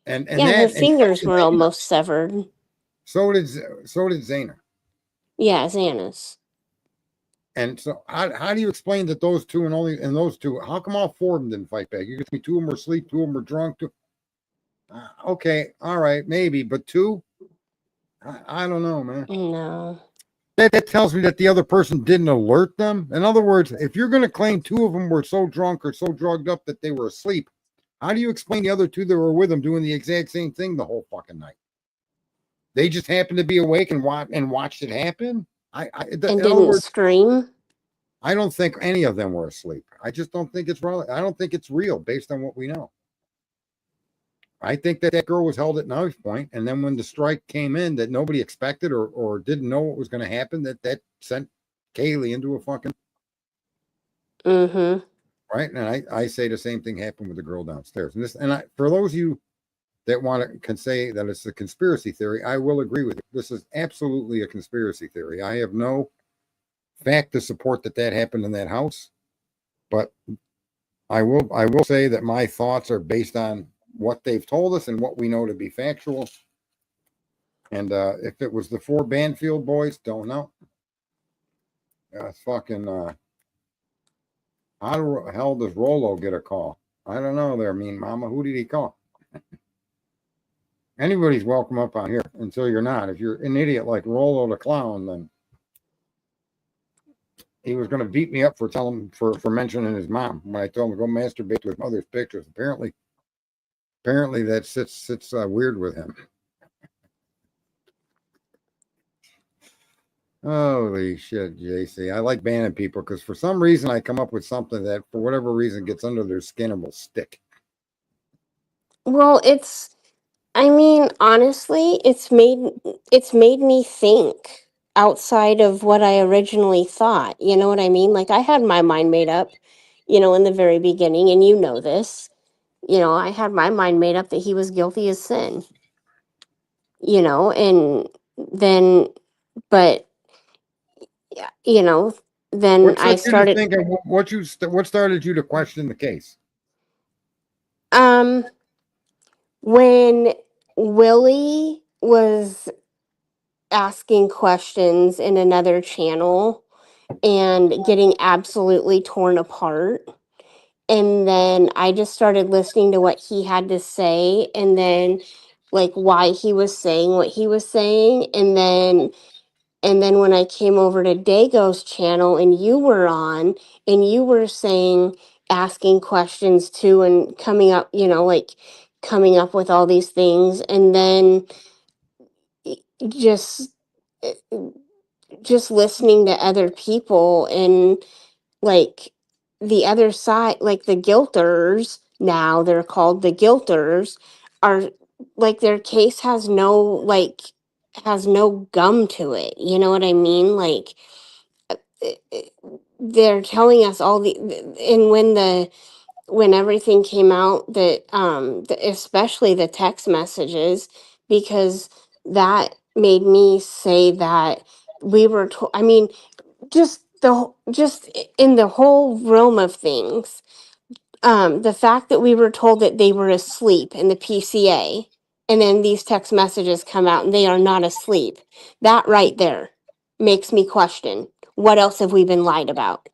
And her fingers were almost severed. So did Zaina. Yeah, Xana's. And so how do you explain that those two and those two, how come all 4 of them didn't fight back? You get me 2 of them were asleep, 2 of them were drunk. Okay, all right, maybe, but 2? I don't know, man. No. That tells me that the other person didn't alert them. In other words, if you're going to claim 2 of them were so drunk or so drugged up that they were asleep, how do you explain the other 2 that were with them doing the exact same thing the whole fucking night? They just happened to be awake and watched it happen? Didn't scream? I don't think any of them were asleep. I just don't think it's real. I don't think it's real based on what we know. I think that girl was held at knife point, and then when the strike came in that nobody expected or didn't know what was going to happen, that sent Kaylee into a fucking right. And I say the same thing happened with the girl downstairs. And for those of you that can say that it's a conspiracy theory, I will agree with you. This is absolutely a conspiracy theory. I have no fact to support that happened in that house, but I will say that my thoughts are based on what they've told us and what we know to be factual. And if it was the 4 Banfield boys, don't know. Fucking how the hell does Rolo get a call? I don't know there, mean mama. Who did he call? Anybody's welcome up on here until you're not. If you're an idiot like Rolo the clown, then he was going to beat me up for mentioning his mom when I told him to go masturbate to his mother's pictures. Apparently that sits weird with him. Holy shit, JC. I like banning people because for some reason I come up with something that for whatever reason gets under their skin and will stick. Well, honestly, it's made me think outside of what I originally thought. You know what I mean? Like I had my mind made up, in the very beginning, and you know this. I had my mind made up that he was guilty as sin. And then, but then I started thinking. What started you to question the case? When Willie was asking questions in another channel and getting absolutely torn apart. And then I just started listening to what he had to say and then like why he was saying what he was saying. And then when I came over to Dago's channel and you were on and you were asking questions too and coming up, like coming up with all these things, and then just just listening to other people, and like the other side, like the guilters, now they're called the guilters, are like their case has no gum to it, you know what I mean? Like they're telling us all and when everything came out, that especially the text messages, because that made me say that we were told, I mean, in the whole realm of things, the fact that we were told that they were asleep in the PCA, and then these text messages come out and they are not asleep, that right there makes me question, what else have we been lied about?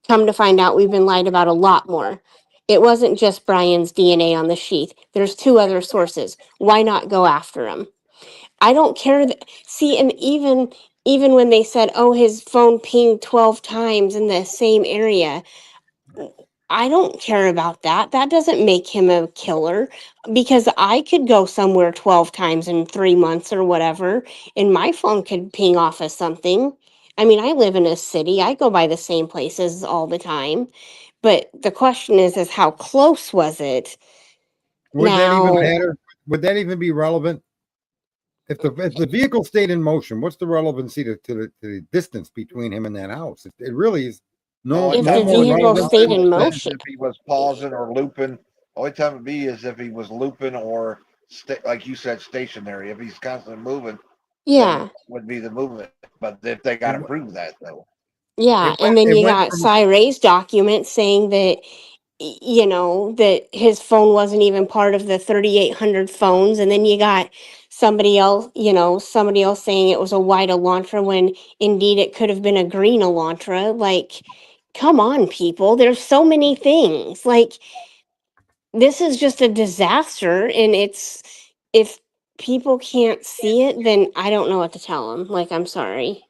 Come to find out, we've been lied about a lot more. It wasn't just Brian's DNA on the sheath. There's two other sources. Why not go after him? I don't care. See, and even when they said, "Oh, his phone pinged 12 times in the same area," I don't care about that. That doesn't make him a killer, because I could go somewhere 12 times in 3 months or whatever, and my phone could ping off of something. I mean, I live in a city. I go by the same places all the time. But the question is how close was it? Would that even Now, matter? Would that even be relevant? If the vehicle stayed in motion, what's the relevancy to the distance between him and that house? It really is Only if no the time more it would be vehicle relevant stayed than in relevant is motion, if he was pausing or looping. Only time it'd be is if he was looping or like you said, stationary. If he's constantly moving, then yeah. would be the movement. But if they got it, to prove that though, Yeah, and then it you went got from Ray's document saying that that his phone wasn't even part of the 3,800 phones, and then you got somebody else saying it was a white Elantra when indeed it could have been a green Elantra. Like, come on, people! There's so many things. Like, this is just a disaster, and if people can't see it, then I don't know what to tell them. Like, I'm sorry.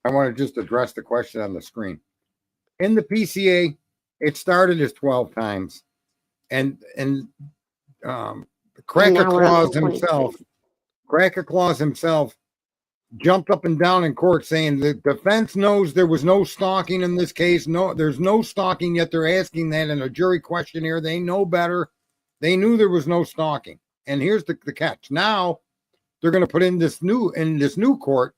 I want to just address the question on the screen. In the PCA, it started as 12 times, and um, And Cracker now we're up to Claus 23. himself, Cracker Claus himself, jumped up and down in court saying the defense knows there was no stalking in this case. No, there's no stalking, yet they're asking that in a jury questionnaire. They know better. They knew there was no stalking. And here's the catch. Now they're going to put in this new court.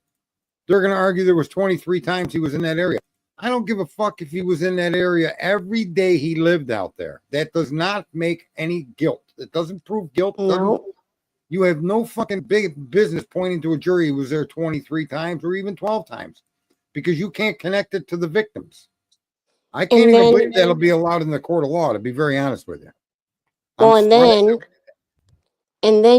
They're going to argue there was 23 times he was in that area. I don't give a fuck if he was in that area every day he lived out there. That does not make any guilt. It doesn't prove guilt. No. You have no fucking big business pointing to a jury who was there 23 times or even 12 times, because you can't connect it to the victims. I can't And even then, believe that'll be allowed in the court of law, to be very honest with you. well, and then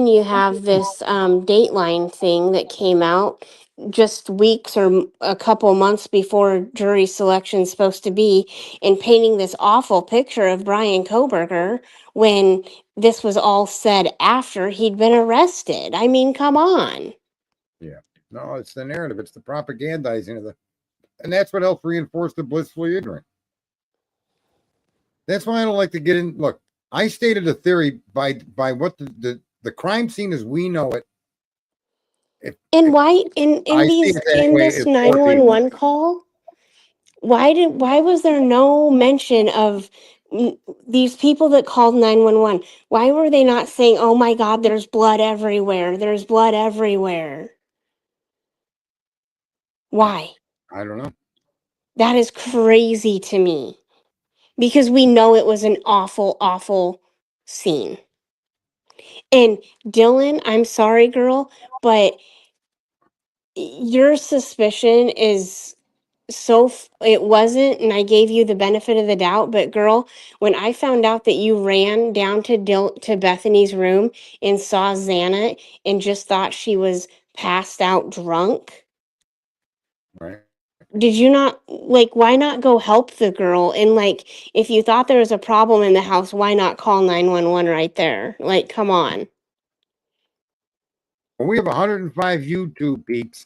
you have this Dateline thing that came out just weeks or a couple months before jury selection is supposed to be, and painting this awful picture of Brian Koberger when this was all said after he'd been arrested. I mean, come on. Yeah. No, it's the narrative. It's the propagandizing of and that's what helps reinforce the blissfully ignorant. That's why I don't like to get in. Look, I stated a theory by what the crime scene as we know it. And why in I see these it that in way this is 4 people. 911 call? Why was there no mention of these people that called 911? Why were they not saying, "Oh my God, there's blood everywhere. There's blood everywhere"? Why? I don't know. That is crazy to me, because we know it was an awful, awful scene. And Dylan, I'm sorry, girl, but your suspicion is it wasn't, and I gave you the benefit of the doubt, but girl, when I found out that you ran down to Bethany's room and saw Xana and just thought she was passed out drunk, Right. did you not, like, why not go help the girl? And like, if you thought there was a problem in the house, why not call 911 right there? Like, come on. Well, we have 105 YouTube peeps,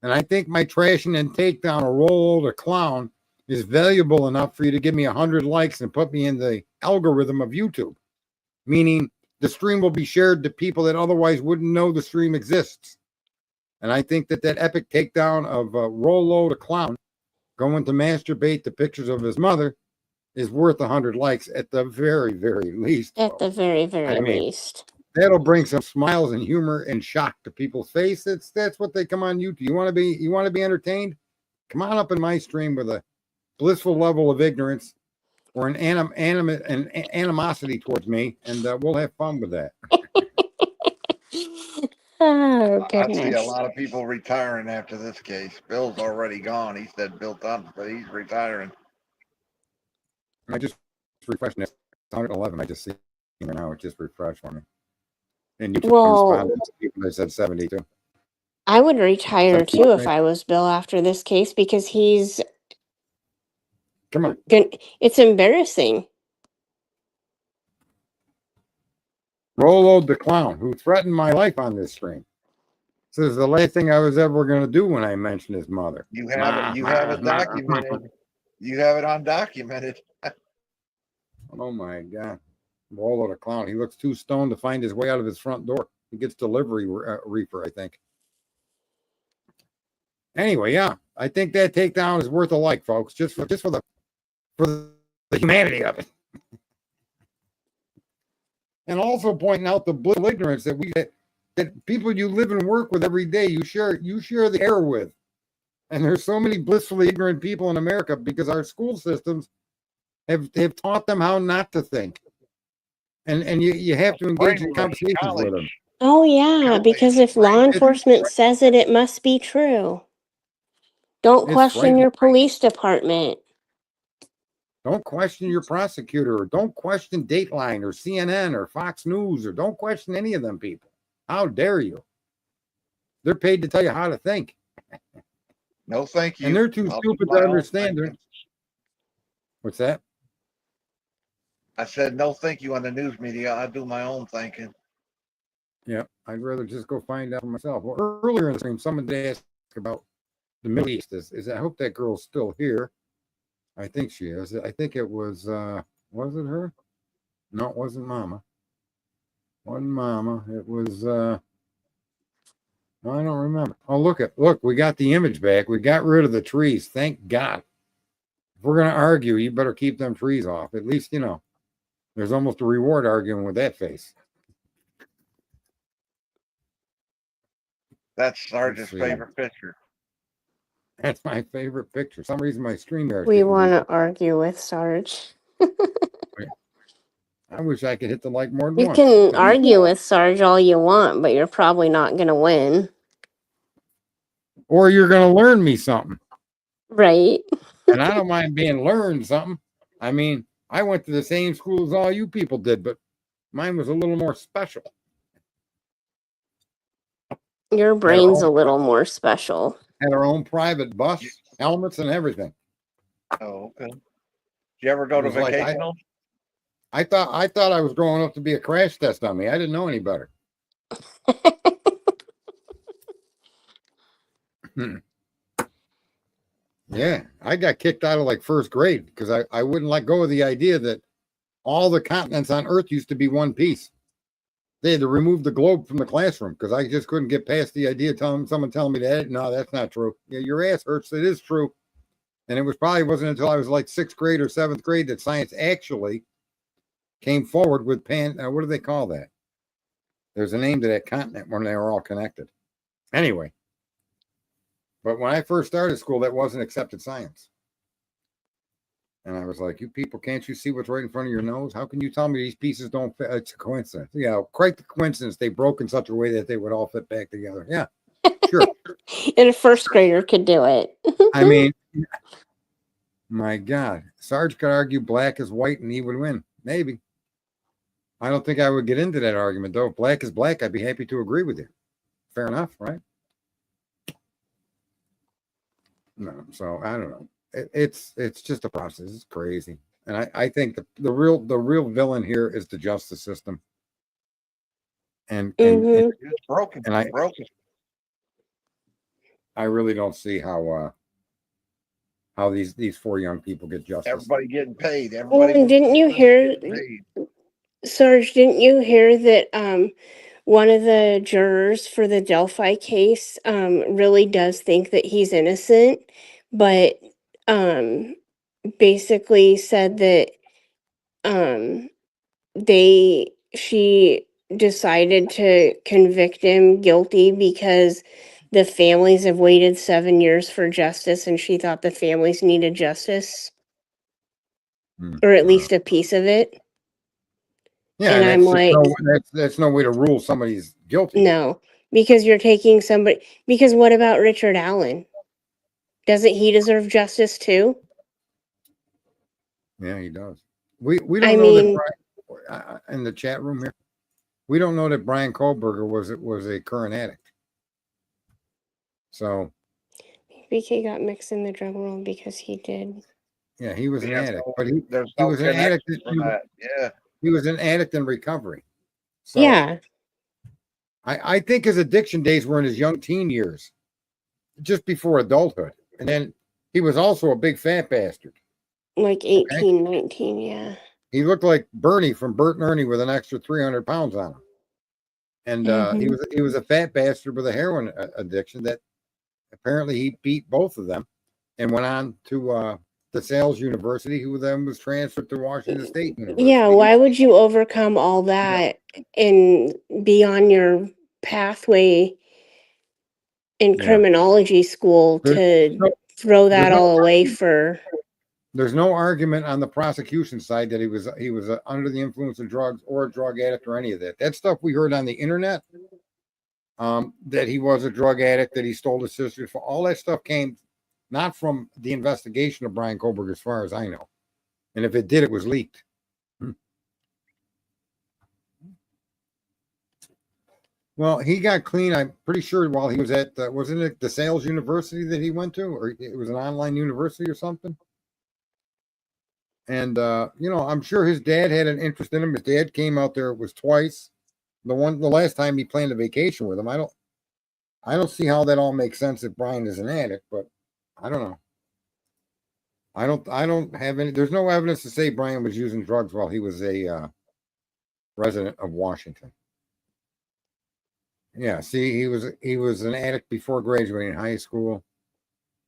and I think my trashing and takedown a roll older clown is valuable enough for you to give me 100 likes and put me in the algorithm of YouTube. meaning the stream will be shared to people that otherwise wouldn't know the stream exists. And I think that epic takedown of Rolo the clown going to masturbate to pictures of his mother is worth 100 likes at the very, very least. At the very, I very mean, least. that'll bring some smiles and humor and shock to people's face. That's what they come on YouTube. You want to be entertained? Come on up in my stream with a blissful level of ignorance or an animosity towards me, and we'll have fun with that. Oh, I see a goodness. lot of people retiring after this case. Bill's already gone. He said Bill Thompson, but he's retiring. I just refreshed it. It's 111. I just see it now. It just refreshed for me. And you Well, responded to people that said 72. I would retire That's too if right. I was Bill after this case because Come on. it's embarrassing. Rolo the clown, who threatened my life on this stream, says the last thing I was ever going to do when I mentioned his mother. You have it documented. You have it undocumented. Oh my God. Rolo the clown. He looks too stoned to find his way out of his front door. He gets delivery reefer, I think. Anyway, yeah, I think that takedown is worth a like, folks, just for the humanity of it. And also pointing out the blissful ignorance that people you live and work with every day, you share the air with. And there's so many blissfully ignorant people in America because our school systems have taught them how not to think. And you have to engage in conversations with them. Oh, yeah, because if law enforcement says it, it must be true. Don't It's question frightening. your police department. Don't question your prosecutor, or don't question Dateline or CNN or Fox News, or don't question any of them people. How dare you? They're paid to tell you how to think. No, thank you. And they're too stupid to understand it. What's that? I said no, thank you on the news media. I do my own thinking. Yeah, I'd rather just go find out for myself. Well, earlier in the stream, someone did ask about the Middle East. Is I hope that girl's still here. I think she is. I think it was it her? No, it wasn't Mama. Wasn't Mama. It was I don't remember. Oh, look, we got the image back. We got rid of the trees. Thank God. If we're gonna argue, you better keep them trees off. At least, there's almost a reward arguing with that face. That's Sarge's favorite picture. That's my favorite picture. For some reason my stream yard. We want to argue with Sarge. I wish I could hit the like more than You once. can argue with Sarge all you want, but you're probably not going to win. Or you're going to learn me something. Right. And I don't mind being learned something. I mean, I went to the same school as all you people did, but mine was a little more special. Your brain's a little more special. Had our own private bus, helmets, and everything. Oh, okay. Did you ever go to vacational? I thought I was growing up to be a crash test on me. I didn't know any better. Yeah, I got kicked out of like first grade because I wouldn't let go of the idea that all the continents on Earth used to be one piece. They had to remove the globe from the classroom because I just couldn't get past the idea of someone telling me that. No, that's not true. Yeah, your ass hurts. It is true. And it wasn't until I was like sixth grade or seventh grade that science actually came forward with what do they call that? There's a name to that continent when they were all connected. Anyway, but when I first started school, that wasn't accepted science. And I was like, you people, can't you see what's right in front of your nose? How can you tell me these pieces don't fit? It's a coincidence. Yeah, quite the coincidence. They broke in such a way that they would all fit back together. Yeah, sure. And a first grader could do it. I mean, my God, Sarge could argue black is white and he would win. Maybe. I don't think I would get into that argument, though. If black is black, I'd be happy to agree with you. Fair enough, right? No, so I don't know. It's just a process. It's crazy, and I think the real villain here is the justice system. And it's broken. And I really don't see how these four young people get justice. Everybody getting paid. Didn't you hear? Sarge, didn't you hear that one of the jurors for the Delphi case really does think that he's innocent, but um basically said that um she decided to convict him guilty because the families have waited 7 years for justice and she thought the families needed justice, or at least a piece of it. Yeah, And and I'm like, that's no way to rule somebody's guilty. no, because you're taking somebody, because what about Richard Allen? Doesn't he deserve justice too? Yeah, he does. We I don't know mean, that in the chat room here. We don't know that Brian Kohlberger was a current addict. So BK got mixed in the drug world because he did. yeah, he was We an have addict, no, but there's he no was an addict. connection for that. Yeah. He was an addict in recovery. So Yeah, I think his addiction days were in his young teen years, just before adulthood. And then he was also a big fat bastard. like Okay. 18, 19, yeah. He looked like Bernie from Bert and Ernie with an extra 300 pounds on him. And Mhm. he was a fat bastard with a heroin addiction that apparently he beat both of them and went on to DeSales University, who then was transferred to Washington State University. Yeah, why would you overcome all that and be on your pathway in Yeah. criminology school There's to no, throw there's that no all away for? there's no argument on the prosecution side that he was under the influence of drugs or a drug addict or any of that. That stuff we heard on the internet, that he was a drug addict, that he stole his sister, for all that stuff came not from the investigation of Brian Kohlberg, as far as I know. And if it did, it was leaked. Well, he got clean, I'm pretty sure, while he was at, wasn't it DeSales University that he went to? Or it was an online university or something? And, I'm sure his dad had an interest in him. His dad came out there, it was twice. The last time he planned a vacation with him. I don't see how that all makes sense if Brian is an addict, but I don't know. I don't have any, there's no evidence to say Brian was using drugs while he was a resident of Washington. Yeah, see, he was an addict before graduating high school.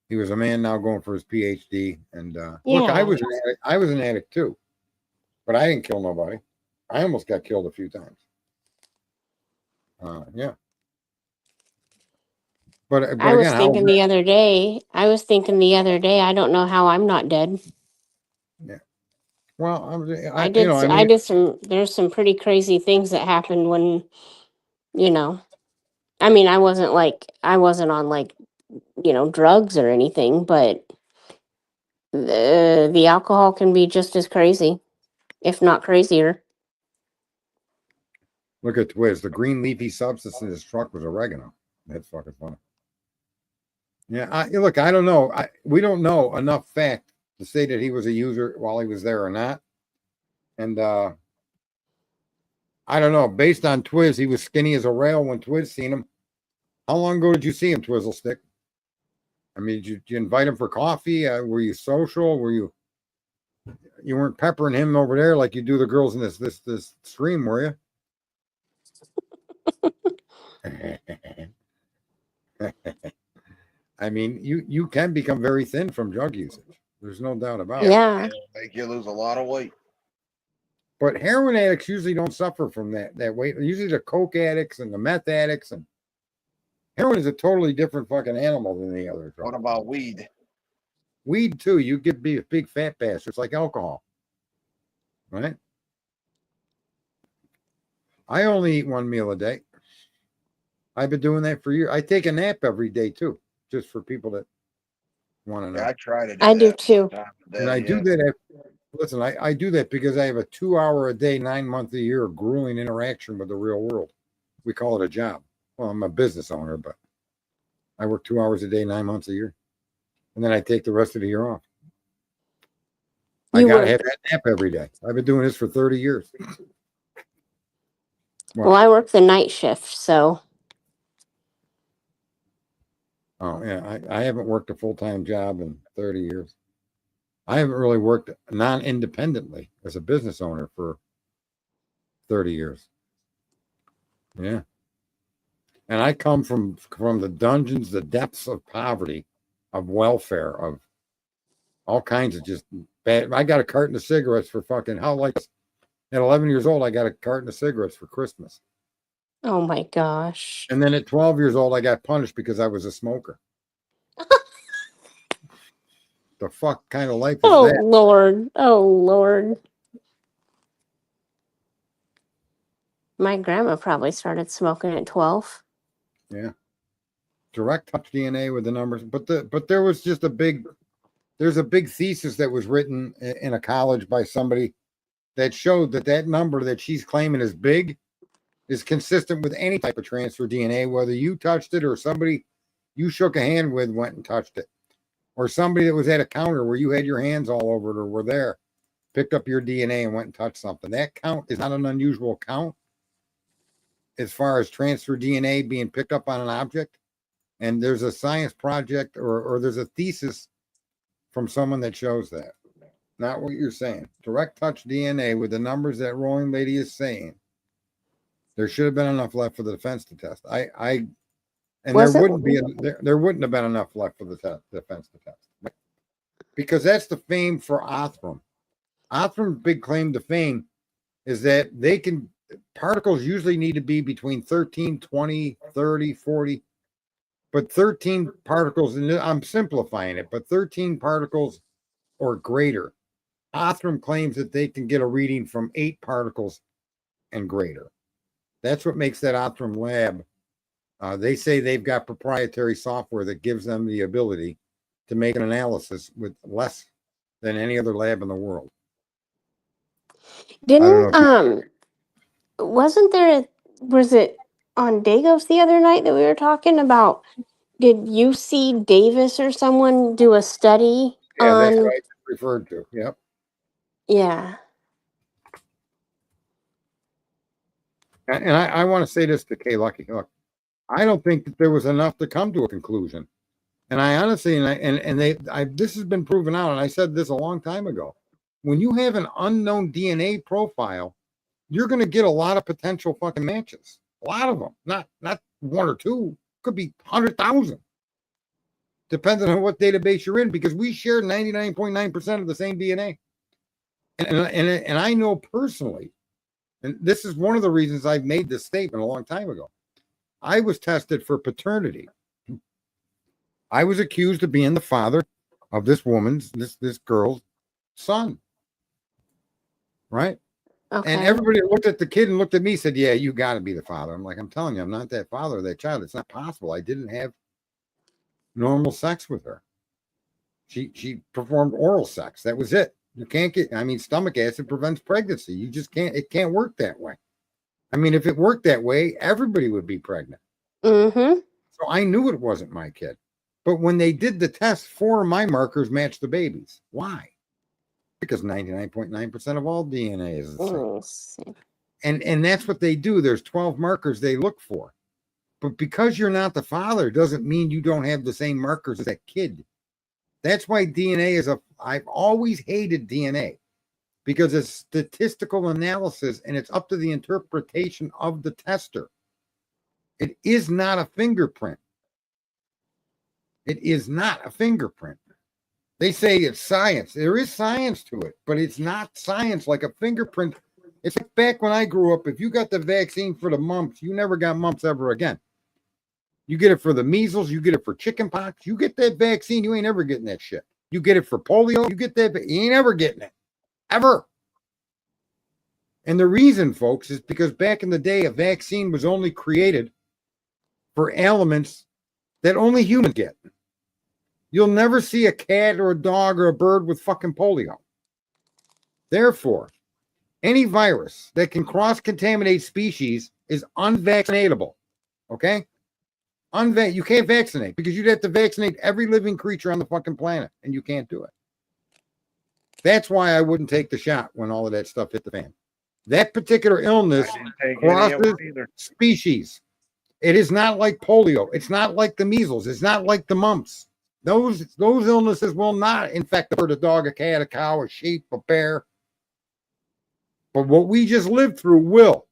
He was a man now going for his PhD. And look, I Yeah. was an addict. I was an addict too, but I didn't kill nobody. I almost got killed a few times. Yeah. But I was again, thinking the other day, I don't know how I'm not dead. yeah. Well, I did there's some pretty crazy things that happened when, I mean, I wasn't on like, drugs or anything, but the alcohol can be just as crazy, if not crazier. look at Twiz. The green leafy substance in his truck was oregano. That's fucking funny. Yeah, look, I don't know. We don't know enough fact to say that he was a user while he was there or not. And I don't know. Based on Twiz, he was skinny as a rail when Twiz seen him. How long ago did you see him, Twizzlestick? I mean, did you invite him for coffee? Were you social? You weren't peppering him over there like you do the girls in this stream, were you? I mean, you can become very thin from drug usage. There's no doubt about it. Yeah. It'll make you lose a lot of weight. But heroin addicts usually don't suffer from that weight. Usually the coke addicts and the meth addicts, and heroin is a totally different fucking animal than the other drugs. What about weed? Weed too, you get be a big fat bastard. It's like alcohol, right? I only eat one meal a day. I've been doing that for years. I take a nap every day too, just for people that want to know. Yeah, I try to. I do too. And I do that. Listen, I do that because I have a 2-hour a day, 9 month a year grueling interaction with the real world. We call it a job. Well, I'm a business owner, but I work 2 hours a day, 9 months a year. And then I take the rest of the year off. I got to have that nap every day. I've been doing this for 30 years. Well, I work the night shift, so. Oh, yeah. I haven't worked a full-time job in 30 years. I haven't really worked non-independently as a business owner for 30 years. Yeah. And I come from the dungeons, the depths of poverty, of welfare, of all kinds of just bad. I got a carton of cigarettes for fucking how like at 11 years old, I got a carton of cigarettes for Christmas. Oh my gosh. And then at 12 years old, I got punished because I was a smoker. The fuck kind of life is Oh that? Lord. Oh Lord. My grandma probably started smoking at 12. Yeah. Direct touch DNA with the numbers. But there was just there's a big thesis that was written in a college by somebody that showed that number that she's claiming is big is consistent with any type of transfer DNA, whether you touched it or somebody you shook a hand with went and touched it, or somebody that was at a counter where you had your hands all over it or were there, picked up your DNA and went and touched something. That count is not an unusual count as far as transfer DNA being picked up on an object. And there's a science project or there's a thesis from someone that shows that. Not what you're saying. Direct touch DNA with the numbers that Rolling Lady is saying. There should have been enough left for the defense to test. And there wouldn't have been enough left for the defense to test. Because that's the fame for Othram. Othram's big claim to fame is that particles usually need to be between 13, 20, 30, 40. But 13 particles, and I'm simplifying it, but 13 particles or greater. Othram claims that they can get a reading from 8 particles and greater. That's what makes that Othram lab. They say they've got proprietary software that gives them the ability to make an analysis with less than any other lab in the world. Was it on Dagos the other night that we were talking about? Did UC Davis or someone do a study Yeah, that's on? what I referred to. Yep. Yeah. And I want to say this to Kay Lucky. Look, I don't think that there was enough to come to a conclusion. And I honestly, this has been proven out, and I said this a long time ago. When you have an unknown DNA profile, you're going to get a lot of potential fucking matches. A lot of them. Not 1 or 2. Could be 100,000. Depending on what database you're in, because we share 99.9% of the same DNA. And I know personally, and this is one of the reasons I've made this statement a long time ago. I was tested for paternity. I was accused of being the father of this girl's son. Right? Okay. And everybody looked at the kid and looked at me and said, yeah, you got to be the father. I'm like, I'm telling you, I'm not that father of that child. It's not possible. I didn't have normal sex with her. She performed oral sex. That was it. You can't stomach acid prevents pregnancy. You just can't, it can't work that way. I mean, if it worked that way, everybody would be pregnant. Mm-hmm. So I knew it wasn't my kid. But when they did the test, 4 of my markers matched the baby's. Why? Because 99.9% of all DNA is the same. And that's what they do. There's 12 markers they look for. But because you're not the father doesn't mean you don't have the same markers as that kid. That's why DNA I've always hated DNA because it's statistical analysis and it's up to the interpretation of the tester. It is not a fingerprint. It is not a fingerprint. They say it's science. There is science to it, but it's not science like a fingerprint. It's like back when I grew up, if you got the vaccine for the mumps, you never got mumps ever again. You get it for the measles, you get it for chicken pox, you get that vaccine, you ain't ever getting that shit. You get it for polio, you get that, you ain't ever getting it. Ever. And the reason, folks, is because back in the day, a vaccine was only created for ailments that only humans get. You'll never see a cat or a dog or a bird with fucking polio. Therefore, any virus that can cross-contaminate species is unvaccinatable. Okay? You can't vaccinate because you'd have to vaccinate every living creature on the fucking planet, and you can't do it. That's why I wouldn't take the shot when all of that stuff hit the fan. That particular illness crosses species. It is not like polio. It's not like the measles. It's not like the mumps. Those illnesses will not infect a bird, a dog, a cat, a cow, a sheep, a bear. But what we just lived through will.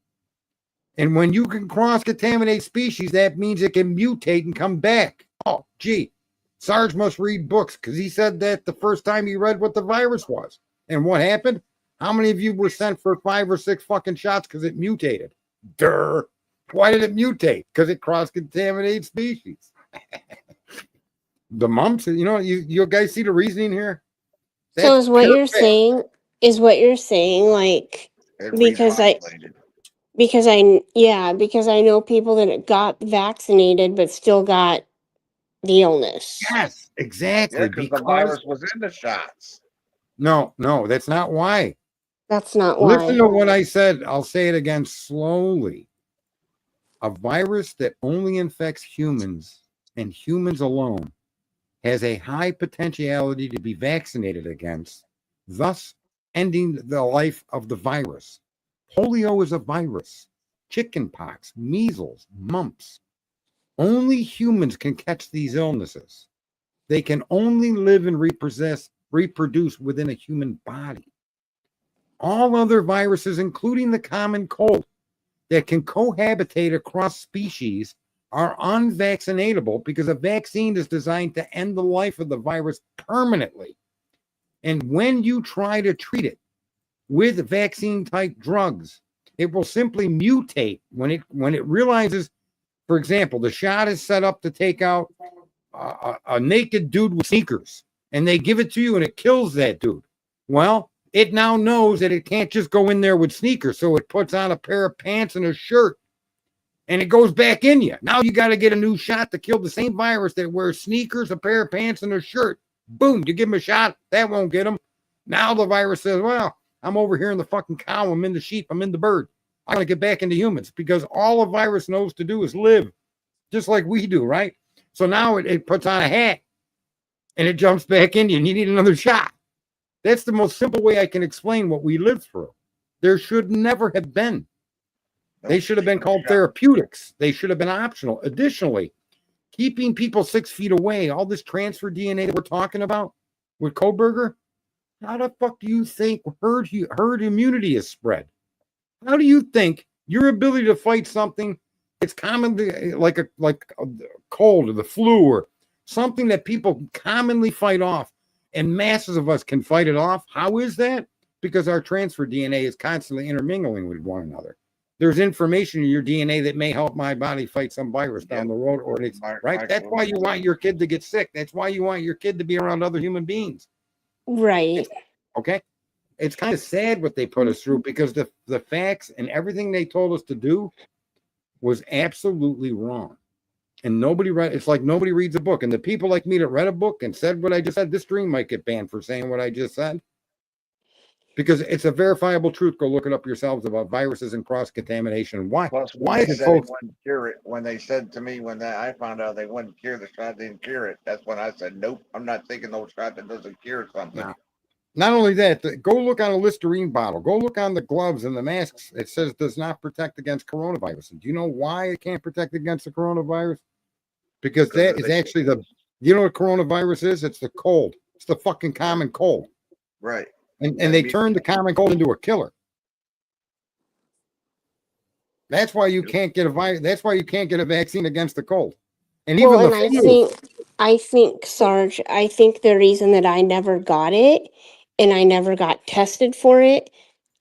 And when you can cross-contaminate species, that means it can mutate and come back. Oh, gee, Sarge must read books because he said that the first time he read what the virus was. And what happened? How many of you were sent for 5 or 6 fucking shots because it mutated? Durr. Why did it mutate? Because it cross-contaminated species. The mumps, you guys see the reasoning here? So That's pure fact. is what you're saying, like, It because repopulated. because I know people that got vaccinated but still got the illness. Yes, Yeah, exactly. because the Because virus was in the shots. no, that's not why. That's not Listen why. to what I said. I'll say it again slowly. A virus that only infects humans and humans alone has a high potentiality to be vaccinated against, thus ending the life of the virus. Polio is a virus. Chickenpox, measles, mumps. Only humans can catch these illnesses. They can only live and reproduce within a human body. All other viruses, including the common cold, that can cohabitate across species are unvaccinatable because a vaccine is designed to end the life of the virus permanently. And when you try to treat it with vaccine type drugs, it will simply mutate when it realizes, for example, the shot is set up to take out a naked dude with sneakers, and they give it to you and it kills that dude. Well, it now knows that it can't just go in there with sneakers, so it puts on a pair of pants and a shirt, and it goes back in you. Now you got to get a new shot to kill the same virus that wears sneakers, a pair of pants, and a shirt. Boom, you give him a shot, that won't get him. Now the virus says, well, I'm over here in the fucking cow, I'm in the sheep, I'm in the bird. I'm going to get back into humans because all a virus knows to do is live, just like we do, right? So now it puts on a hat and it jumps back in you and you need another shot. That's the most simple way I can explain what we lived through. There should never have been. They should have been called therapeutics. They should have been optional. Additionally, keeping people 6 feet away, all this transfer DNA that we're talking about with Koberger, how the fuck do you think herd immunity is spread? How do you think your ability to fight something that's commonly like a cold or the flu or something that people commonly fight off, and masses of us can fight it off? How is that? Because our transfer DNA is constantly intermingling with one another. There's information in your DNA that may help my body fight some virus down the road, or it's right. That's why you want your kid to get sick. That's why you want your kid to be around other human beings. Right. Okay. It's kind of sad what they put us through because the facts and everything they told us to do was absolutely wrong. And it's like nobody reads a book. And the people like me that read a book and said what I just said, this stream might get banned for saying what I just said. Because it's a verifiable truth. Go look it up yourselves about viruses and cross-contamination. Why? Plus, Why they did said folks they wouldn't cure it, when they said to me I found out they wouldn't cure the shot, didn't cure it. That's when I said, nope, I'm not taking no shot that doesn't cure something. No. Not only that, go look on a Listerine bottle. Go look on the gloves and the masks. It says does not protect against coronavirus. And do you know why it can't protect against the coronavirus? Because that is actually you know what coronavirus is? It's the cold. It's the fucking common cold. Right. And they turned the common cold into a killer. That's why you can't get a virus. That's why you can't get a vaccine against the cold. And even Well, the and flu. I think, Sarge, I think the reason that I never got it and I never got tested for it,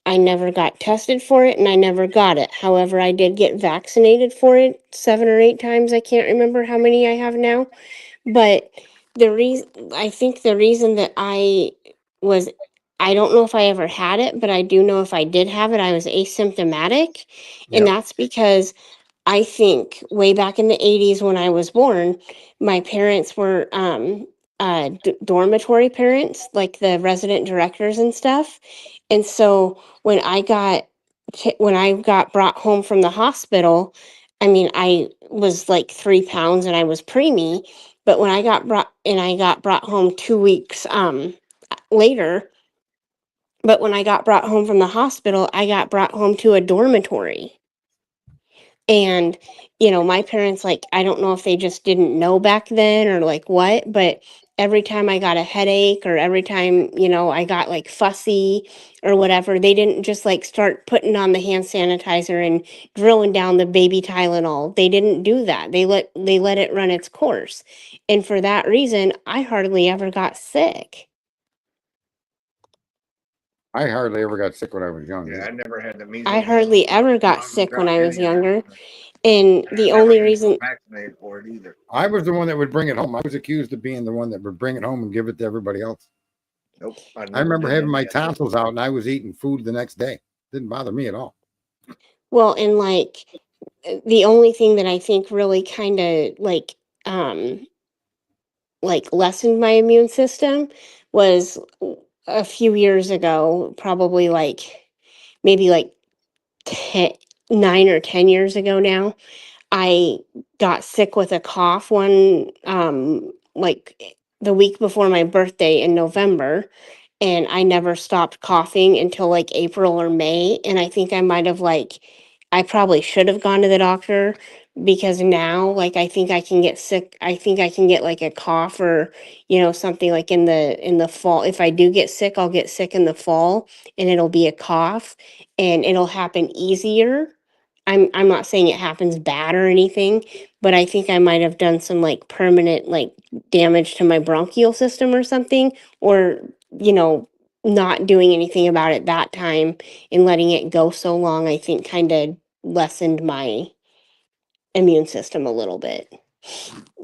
and I never got it. However, I did get vaccinated for it 7 or 8 times. I can't remember how many I have now. But I think the reason that I don't know if I ever had it, but I do know if I did have it, I was asymptomatic. And Yep. that's because I think way back in the 80s when I was born, my parents were dormitory parents, like the resident directors and stuff. And so when I got brought home from the hospital, I mean, I was like 3 pounds and I was preemie. But when I got brought home 2 weeks later, but when I got brought home from the hospital, I got brought home to a dormitory. And my parents, like, I don't know if they just didn't know back then or like what, but every time I got a headache or every time, I got like fussy or whatever, they didn't just like start putting on the hand sanitizer and drilling down the baby Tylenol. They didn't do that. They let it run its course. And for that reason, I hardly ever got sick. I hardly ever got sick when I was young. Yeah, I either. never had the measles. I hardly ever got Mumps, sick when I was any of that. younger. And I the never only even reason, vaccinated for it either. I was the one that would bring it home. I was accused of being the one that would bring it home and give it to everybody else. Nope. I never remember did having any my of that. tonsils out and I was eating food the next day. Didn't bother me at all. well, and the only thing that I think really kind of lessened my immune system was a few years ago, probably maybe 10, 9 or 10 years ago now. I got sick with a cough the week before my birthday in November, and I never stopped coughing until like April or May. And I think I probably should have gone to the doctor, because now I think I can get sick. I think I can get like a cough or something like in the fall. If I do get sick, I'll get sick in the fall, and it'll be a cough, and it'll happen easier. I'm not saying it happens bad or anything, but I think I might have done some permanent damage to my bronchial system or something, or you know, not doing anything about it that time and letting it go so long, I think kind of lessened my immune system a little bit.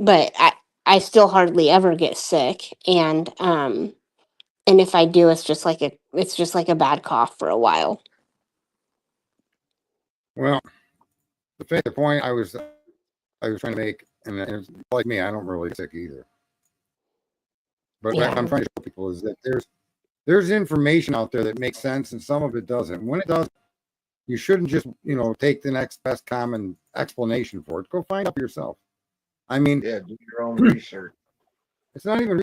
But I still hardly ever get sick, and if I do, it's just like a bad cough for a while. Well, the point I was trying to make, and it's like me, I don't really get sick either. But what I'm trying to show people is that there's information out there that makes sense and some of it doesn't. When it does, you shouldn't just take the next best common explanation for it. Go find out for yourself. I mean, Yeah, do your own research. it's not even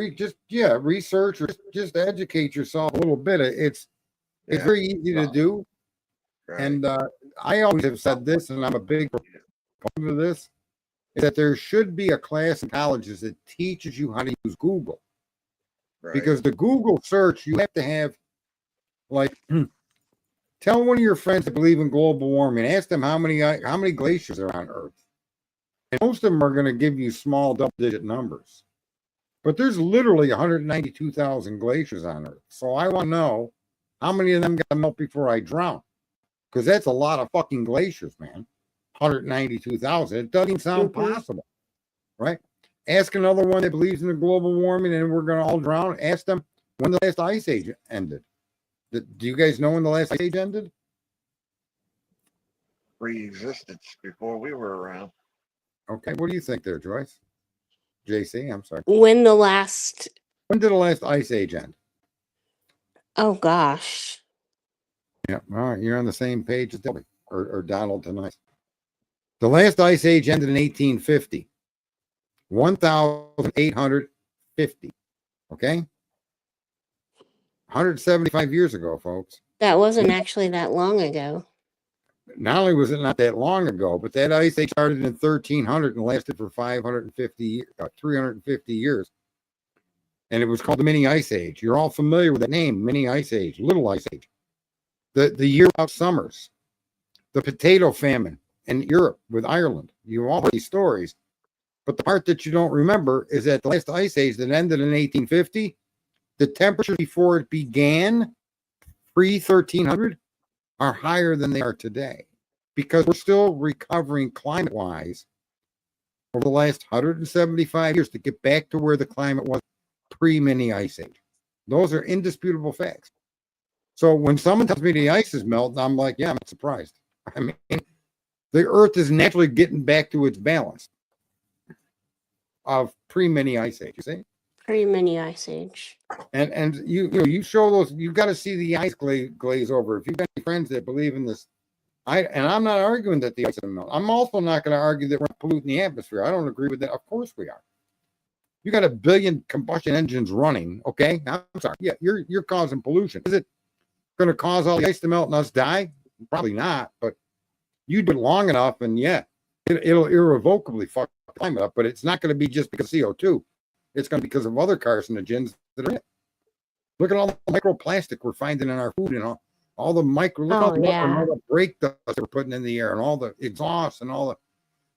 research or just educate yourself a little bit. It's very easy to do. Right. And I always have said this, and I'm a big proponent of this, is that there should be a class in colleges that teaches you how to use Google. Right. Because the Google search, you have to have, tell one of your friends that believe in global warming, ask them how many glaciers are on Earth. And most of them are going to give you small double-digit numbers. But there's literally 192,000 glaciers on Earth. So I want to know how many of them got to melt before I drown. Because that's a lot of fucking glaciers, man. 192,000. It doesn't even sound possible, right? Ask another one that believes in the global warming and we're going to all drown. Ask them when the last ice age ended. Do you guys know when the last ice age ended? Pre-existence before we were around. Okay, what do you think there, Joyce? JC, I'm sorry. When did the last ice age end? Oh gosh. Yeah, all right, you're on the same page as Debbie or Donald tonight. The last ice age ended in 1850. 1,850. Okay? 175 years ago, folks. That wasn't actually that long ago. Not only was it not that long ago, but that ice age started in 1300 and lasted for 350 years. And it was called the mini ice age. You're all familiar with the name, mini ice age, little ice age. The year without summers, the potato famine in Europe with Ireland. You all heard these stories. But the part that you don't remember is that the last ice age that ended in 1850, the temperatures before it began, pre-1300, are higher than they are today. Because we're still recovering climate-wise over the last 175 years to get back to where the climate was pre-mini ice age. Those are indisputable facts. So when someone tells me the ice is melting, I'm like, yeah, I'm not surprised. I mean, the Earth is naturally getting back to its balance of pre-mini ice age, you see? Pre-mini ice age. And you show those, you've got to see the ice glaze over. If you've got any friends that believe in this, I'm not arguing that the ice is melt. I'm also not going to argue that we're polluting the atmosphere. I don't agree with that. Of course we are. You got 1 billion combustion engines running, okay? I'm sorry. Yeah, you're causing pollution. Is it going to cause all the ice to melt and us die? Probably not, but you do it long enough and yeah, it'll irrevocably fuck the climate up, but it's not going to be just because of CO2. It's going to be because of other carcinogens that are in it. Look at all the microplastic we're finding in our food and all the micro, look Oh, all yeah. the brake dust we're putting in the air and all the exhaust and all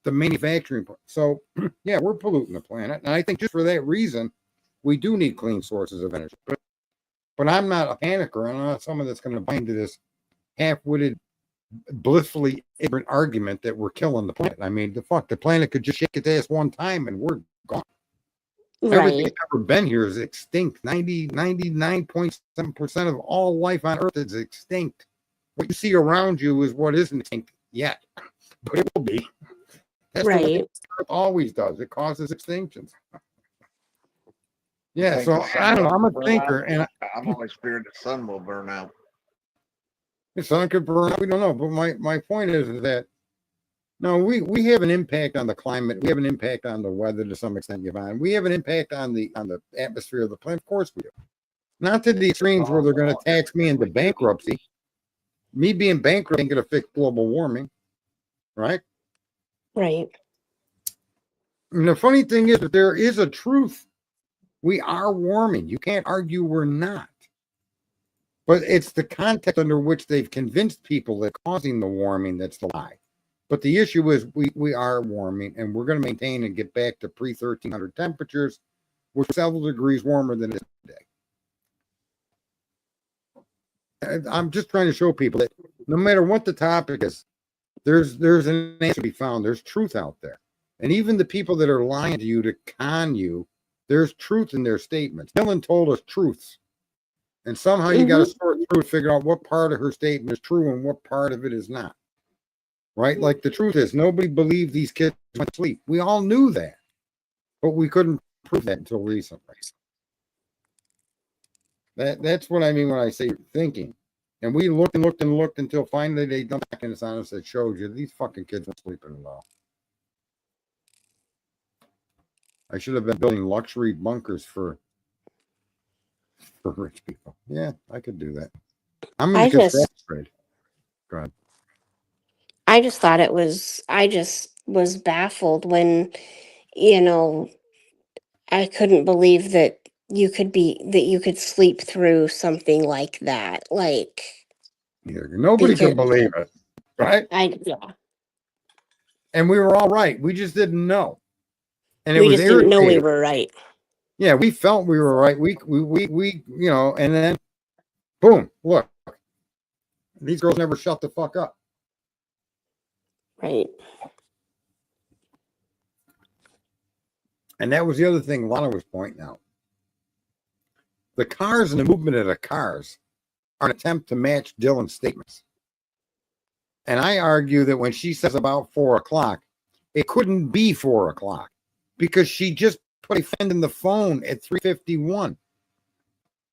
the manufacturing. So, yeah, we're polluting the planet. And I think just for that reason, we do need clean sources of energy. But I'm not a panicker. I'm not someone that's going to buy into this half-witted, blissfully ignorant argument that we're killing the planet. I mean, the planet could just shake its ass one time and we're gone. Everything Right. that's ever been here is extinct. 99.7% of all life on Earth is extinct. What you see around you is what isn't extinct yet, but it will be. That's the way Right. Earth always does. It causes extinctions. You Yeah, think so the sun I don't know. will I'm a burn thinker, out? and I'm always feared the sun will burn out. the sun could burn out. We don't know. But my point is that no, we have an impact on the climate. We have an impact on the weather to some extent, Yvonne. We have an impact on the atmosphere of the planet. Of course we do. Not to the extremes where they're going to tax me into bankruptcy. Me being bankrupt ain't going to fix global warming, right? Right. And the funny thing is that there is a truth. We are warming. You can't argue we're not. But it's the context under which they've convinced people that causing the warming that's the lie. But the issue is we are warming, and we're going to maintain and get back to pre-1300 temperatures, which are several degrees warmer than it is today. And I'm just trying to show people that no matter what the topic is, there's an answer to be found. There's truth out there. And even the people that are lying to you to con you, there's truth in their statements. Dylan told us truths. And somehow you got to sort through and figure out what part of her statement is true and what part of it is not. Right? Like the truth is, nobody believed these kids went to sleep. We all knew that, but we couldn't prove that until recently. That's what I mean when I say thinking. And we looked and looked and looked until finally they dumped documents on us that showed you these fucking kids weren't sleeping at all. I should have been building luxury bunkers for rich people. Yeah, I could do that. I'm in the construction trade. Go ahead. I just thought I just was baffled when, you know, I couldn't believe that that you could sleep through something like that. Like, Nobody because could believe it, right? yeah, And we were all right. We just didn't know. And it we was just didn't know we irritating. were right. Yeah, we felt we were right. We you know, and then boom, look. These girls never shut the fuck up. Right. And that was the other thing Lana was pointing out. The cars and the movement of the cars are an attempt to match Dylan's statements. And I argue that when she says about 4 o'clock, it couldn't be 4 o'clock because she just put a friend in the phone at 3:51.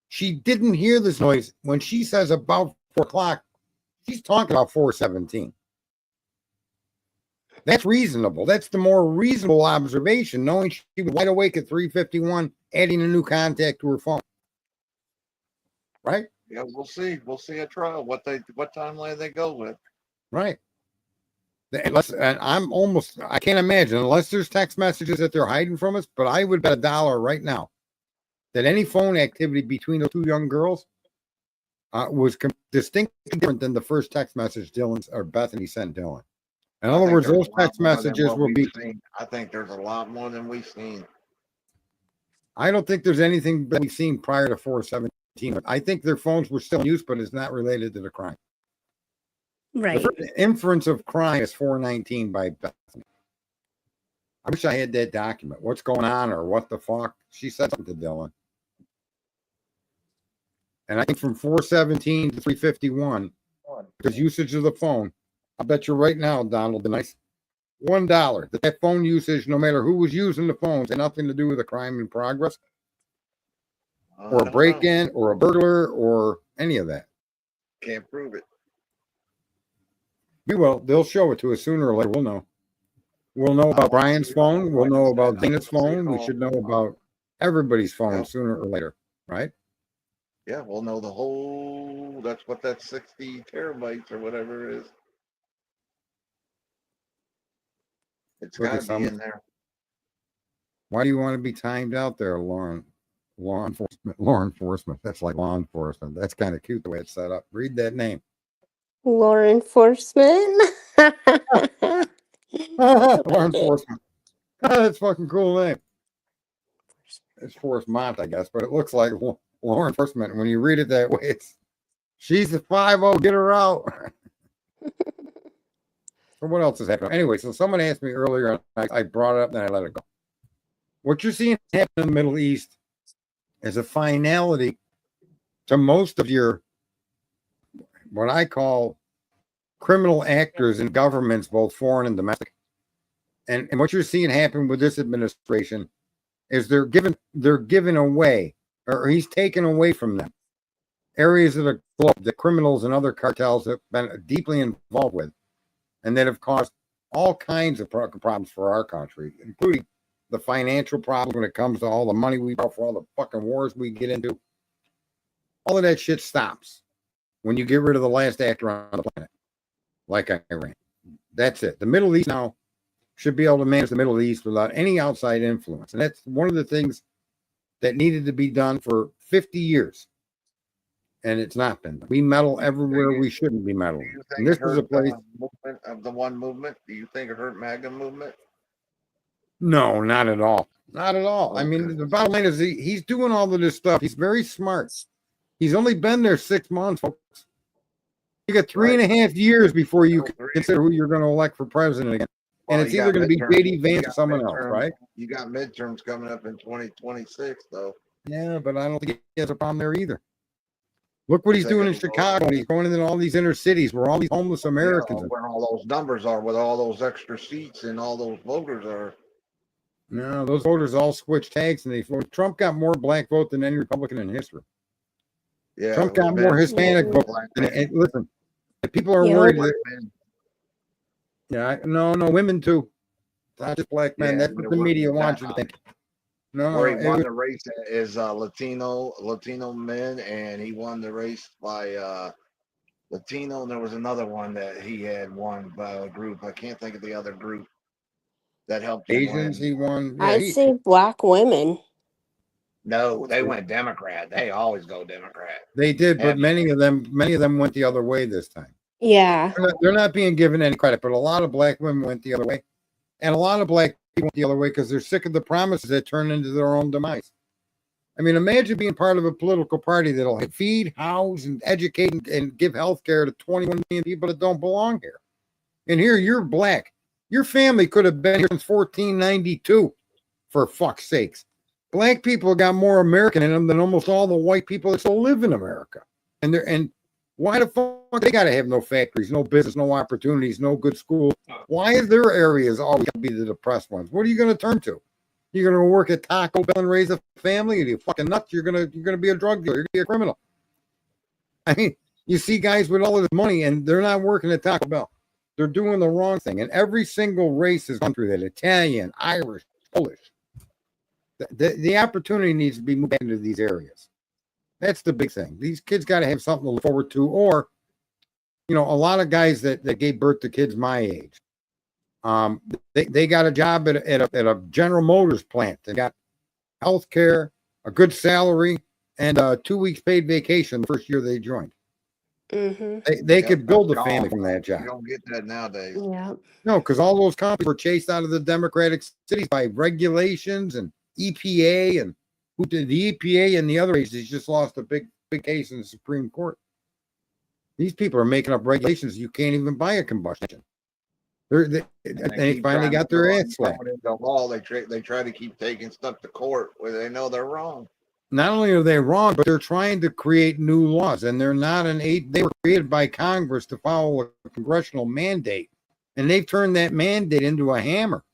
She didn't hear this noise. When she says about 4 o'clock, she's talking about 4:17. That's reasonable. That's the more reasonable observation, knowing she was wide awake at 3:51, adding a new contact to her phone. Right? Yeah, we'll see. We'll see a trial. What timeline they go with. Right. And I can't imagine, unless there's text messages that they're hiding from us, but I would bet $1 right now that any phone activity between those two young girls was distinctly different than the first text message Dylan or Bethany sent Dylan. In other words, those text messages will be. I think there's a lot more than we've seen. I don't think there's anything that we've seen prior to 4/17. I think their phones were still in use, but it's not related to the crime. Right. The first inference of crime is 419 by Bethany. I wish I had that document. What's going on or what the fuck? She said something to Dylan. And I think from 417 to 351, there's usage of the phone. I'll bet you right now, Donald, the nice $1 that phone usage, no matter who was using the phones, had nothing to do with a crime in progress or a break-in or a burglar or any of that. Can't prove it. We will. They'll show it to us sooner or later. We'll know. We'll know about Brian's phone. We'll know about Dana's phone. We should know about everybody's phone sooner or later, right? Yeah, we'll know the whole. That's what that 60 terabytes or whatever it is. It's Look got at to some. be in there. Why do you want to be timed out there, Lauren? Law enforcement. Law enforcement. That's like law enforcement. That's kind of cute the way it's set up. Read that name. Law enforcement. Law enforcement. That's a fucking cool name. It's Forrest Mont, I guess, but it looks like law enforcement. When you read it that way, it's she's a 5-0, get her out. So what else is happening? Anyway, so someone asked me earlier, and I brought it up, and I let it go. What you're seeing happen in the Middle East is a finality to most of your, what I call criminal actors in governments, both foreign and domestic. And what you're seeing happen with this administration is they're giving away, or he's taken away from them areas of the globe that criminals and other cartels have been deeply involved with, and that have caused all kinds of problems for our country, including the financial problem when it comes to all the money we borrow for all the fucking wars we get into. All of that shit stops when you get rid of the last actor on the planet, like Iran. That's it. The Middle East now should be able to manage the Middle East without any outside influence. And that's one of the things that needed to be done for 50 years. And it's not been. We meddle everywhere we shouldn't be meddling. And this is a place. Movement of the one movement. Do you think it hurt MAGA movement? No, not at all. Not at all. Okay. I mean, the bottom line is he's doing all of this stuff. He's very smart. He's only been there 6 months, folks. You got 3.5 years before you consider who you're going to elect for president again. Well, And it's either going to be J.D. Vance or someone else, right? You got midterms coming up in 2026, though. Yeah, but I don't think he has a problem there either. Look what he's doing in Chicago. He's going into all these inner cities where all these homeless Americans are. Where all those numbers are, with all those extra seats and all those voters are. No, those voters all switched tags and they voted. Trump got more black vote than any Republican in history. Yeah, Trump got more Hispanic vote. And listen, if people are worried that, no, women too. Not just black men. That's what the media wants you to think. No, where he won the race is Latino men, and he won the race by Latino, and there was another one that he had won by a group. I can't think of the other group that helped him Asians. win. He won. Yeah, I'd say black women. No, they went Democrat. They always go Democrat. They did, but many of them went the other way this time. Yeah. They're not being given any credit, but a lot of black women went the other way, and a lot of black people went the other way because they're sick of the promises that turn into their own demise. I mean, imagine being part of a political party that'll feed, house, and educate and give health care to 21 million people that don't belong here. And here you're black. Your family could have been here since 1492, for fuck's sakes. Black people got more American in them than almost all the white people that still live in America. And why the fuck they gotta have no factories, no business, no opportunities, no good schools? Why is their areas always gotta be the depressed ones? What are you gonna turn to? You're gonna work at Taco Bell and raise a family? Are you fucking nuts? You're gonna be a drug dealer. You're gonna be a criminal. I mean, you see guys with all of this money and they're not working at Taco Bell. They're doing the wrong thing. And every single race has gone through that. Italian, Irish, Polish. The opportunity needs to be moved back into these areas. That's the big thing. These kids got to have something to look forward to. Or, a lot of guys that gave birth to kids my age, they got a job at a General Motors plant. They got health care, a good salary, and 2 weeks paid vacation the first year they joined. Mm-hmm. They could build a family from that job. You don't get that nowadays. Yeah. No, because all those companies were chased out of the Democratic cities by regulations and EPA, and who did the EPA and the other agencies just lost a big case in the Supreme Court. These people are making up regulations. You can't even buy a combustion. They finally got their ass slapped. The law, they try to keep taking stuff to court where they know they're wrong. Not only are they wrong, but they're trying to create new laws, and they're not they were created by Congress to follow a congressional mandate, and they've turned that mandate into a hammer.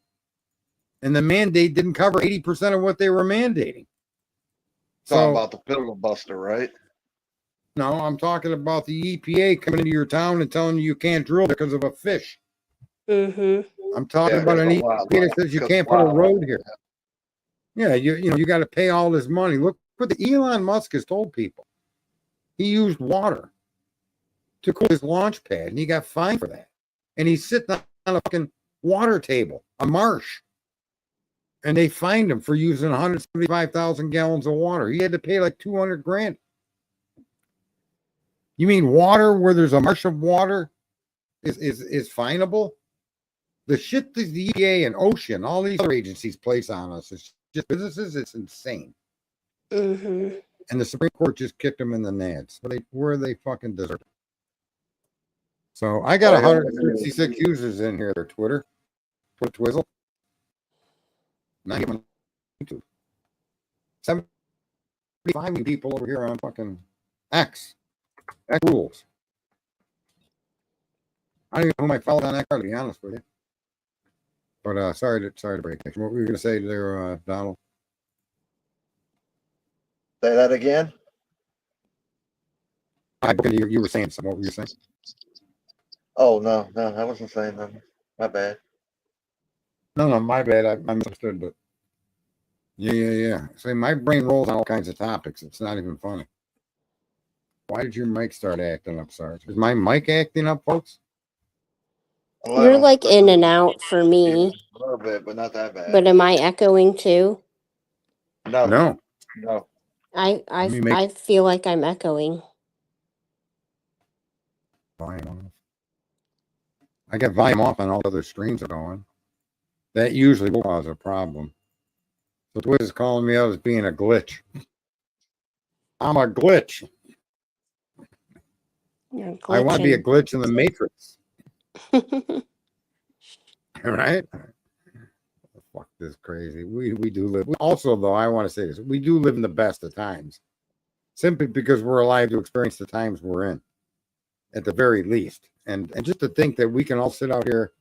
And the mandate didn't cover 80% of what they were mandating. Talking about the filibuster, right? No, I'm talking about the EPA coming into your town and telling you can't drill because of a fish. Mm-hmm. I'm talking about an EPA that says you can't put a road here. Yeah, you got to pay all this money. Look what Elon Musk has told people. He used water to cool his launch pad, and he got fined for that. And he's sitting on a fucking water table, a marsh. And they fined him for using 175,000 gallons of water. He had to pay like 200 grand. You mean water where there's a marsh of water is finable? The shit that the EPA and OSHA, all these other agencies place on us is just businesses. It's insane. Mm-hmm. And the Supreme Court just kicked them in the nads. Where they fucking deserve it. So I got 166 users in here. Their Twitter Twizzle. Not even YouTube. 75 people over here on fucking X. X rules. I don't even know who my fellow on X are, to be honest with you. But sorry to break it. What were you gonna say there, Donald? Say that again. You were saying something. What were you saying? Oh no, I wasn't saying nothing. My bad. No, my bad. I misunderstood, but yeah. See, my brain rolls on all kinds of topics. It's not even funny. Why did your mic start acting up, Sarge? Is my mic acting up, folks? You're like in and out for me. A little bit, but not that bad. But am I echoing too? No. I feel like I'm echoing. Volume off. I got volume off on all the other screens are going. That usually will cause a problem. So Twitch is calling me out as being a glitch. I'm a glitch. I want to be a glitch in the matrix. Right? Fuck this crazy. We do live. Also, though, I want to say this. We do live in the best of times. Simply because we're alive to experience the times we're in. At the very least. And just to think that we can all sit out here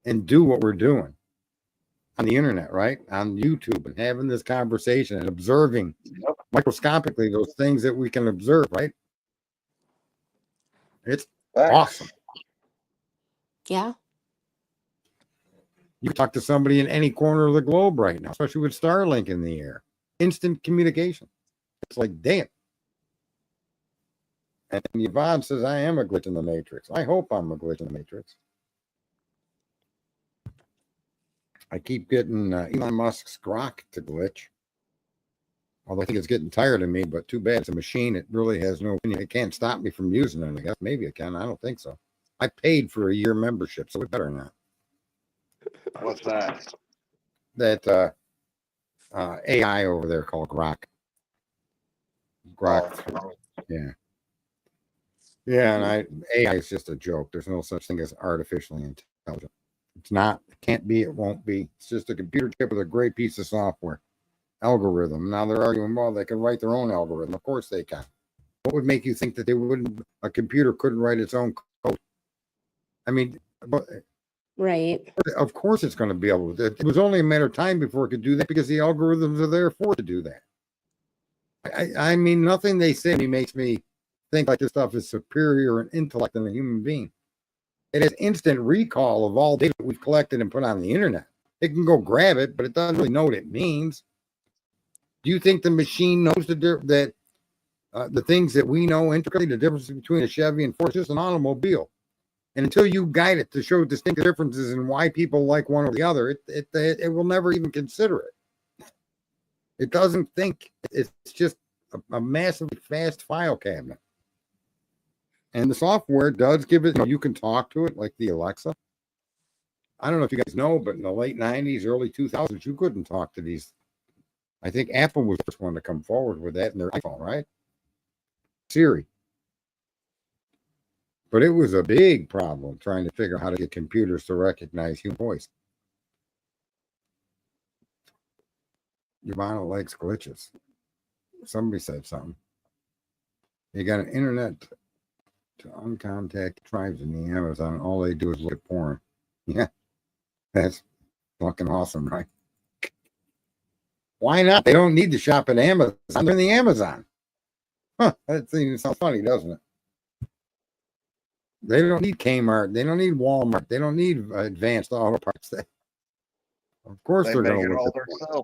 and do what we're doing on the internet, right? On YouTube, and having this conversation and observing microscopically those things that we can observe, right? It's awesome. Yeah. You talk to somebody in any corner of the globe right now, especially with Starlink in the air. Instant communication. It's like, damn. And Yvonne says, I am a glitch in the matrix. I hope I'm a glitch in the matrix. I keep getting Elon Musk's Grok to glitch. Although I think it's getting tired of me, but too bad. It's a machine. It really has no opinion. It can't stop me from using it, I guess. Maybe it can. I don't think so. I paid for a year membership, so it better not. What's that? That AI over there called Grok. Grok. Oh. Yeah. Yeah, and AI is just a joke. There's no such thing as artificially intelligent. It's not. It can't be. It won't be. It's just a computer chip with a great piece of software. Algorithm. Now they're arguing, well, they can write their own algorithm. Of course they can. What would make you think that a computer couldn't write its own code? I mean, but right. Of course it's going to be able to. It was only a matter of time before it could do that because the algorithms are there for it to do that. I mean, nothing they say makes me think like this stuff is superior in intellect than a human being. It has instant recall of all data we've collected and put on the internet. It can go grab it, but it doesn't really know what it means. Do you think the machine knows that the things that we know intricately, the difference between a Chevy and Ford, is just an automobile? And until you guide it to show distinct differences in why people like one or the other, it will never even consider it. It doesn't think. It's just a massively fast file cabinet. And the software does give it, you can talk to it like the Alexa. I don't know if you guys know, but in the late 90s, early 2000s, you couldn't talk to these. I think Apple was the first one to come forward with that in their iPhone, right? Siri. But it was a big problem trying to figure out how to get computers to recognize human voice. Yvonne likes glitches. Somebody said something. You got an internet to uncontact tribes in the Amazon. All they do is look at porn. Yeah, that's fucking awesome, right? Why not? They don't need to shop at Amazon. They're in the Amazon. Huh, that thing sounds funny, doesn't it? They don't need Kmart. They don't need Walmart. They don't need advanced auto parts. Of course they're going to look at porn.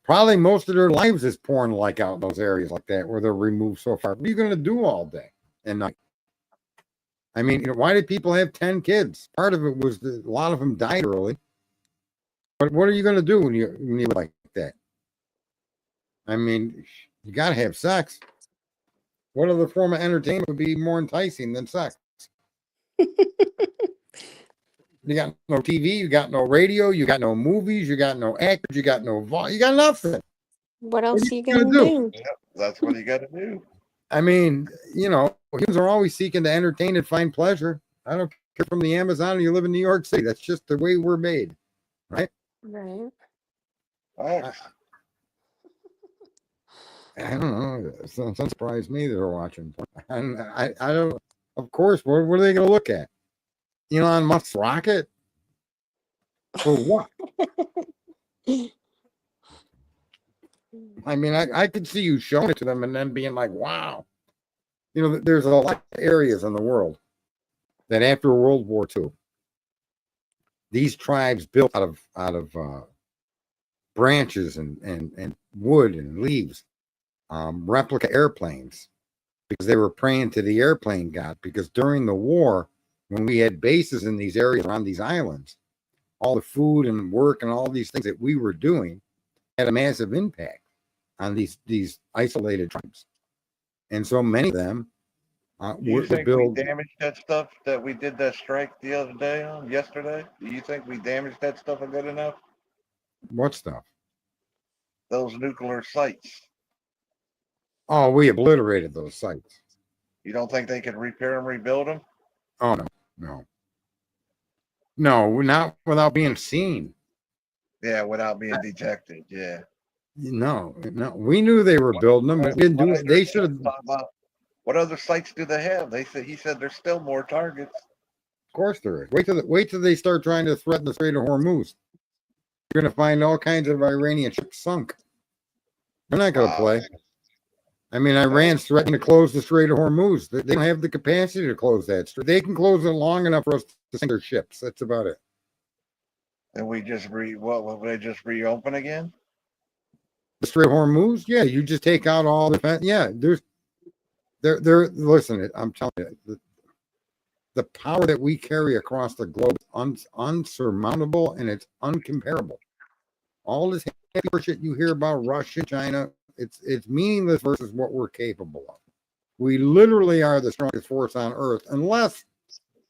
Probably most of their lives is porn like out in those areas like that where they're removed so far. What are you going to do all day and night? I mean, why did people have 10 kids? Part of it was that a lot of them died early. But what are you going to do when you like that? I mean, you got to have sex. What other form of entertainment would be more enticing than sex? You got no TV, you got no radio, you got no movies, you got no actors, you got no you got nothing. What What else are are you gonna gonna do? Yep, that's what you got to do. I mean, humans are always seeking to entertain and find pleasure. I don't care from the Amazon or you live in New York City. That's just the way we're made, right? Right. Right. I don't know. It doesn't surprise me that they're watching. And I don't. Of course, what are they going to look at? Elon Musk's rocket? For what? I mean, I could see you showing it to them and then being like, wow. There's a lot of areas in the world that after World War II, these tribes built out of branches and wood and leaves, replica airplanes, because they were praying to the airplane god. Because during the war, when we had bases in these areas around these islands, all the food and work and all these things that we were doing had a massive impact on these isolated tribes. And so many of them Do you were to think we build. damaged that stuff that we did that strike the other day on yesterday? Do you think we damaged that stuff good enough? What stuff? Those nuclear sites. Oh, we obliterated those sites. You don't think they could repair and rebuild them? Oh no, not without being seen. Yeah, without being detected. Yeah. No, we knew they were building them, but we didn't do it. They should have. What other sites do they have? He said there's still more targets. Of course there is. Wait till they start trying to threaten the Strait of Hormuz. You're going to find all kinds of Iranian ships sunk. They're not going to play. I mean, Iran's threatening to close the Strait of Hormuz. They don't have the capacity to close that strait. They can close it long enough for us to sink their ships. That's about it. And we just will they just reopen again? The Strait of Hormuz? Yeah, you just take out all the. Yeah, they're listen. I'm telling you, the power that we carry across the globe is unsurmountable and it's uncomparable. All this happy shit you hear about Russia, China, it's meaningless versus what we're capable of. We literally are the strongest force on earth, unless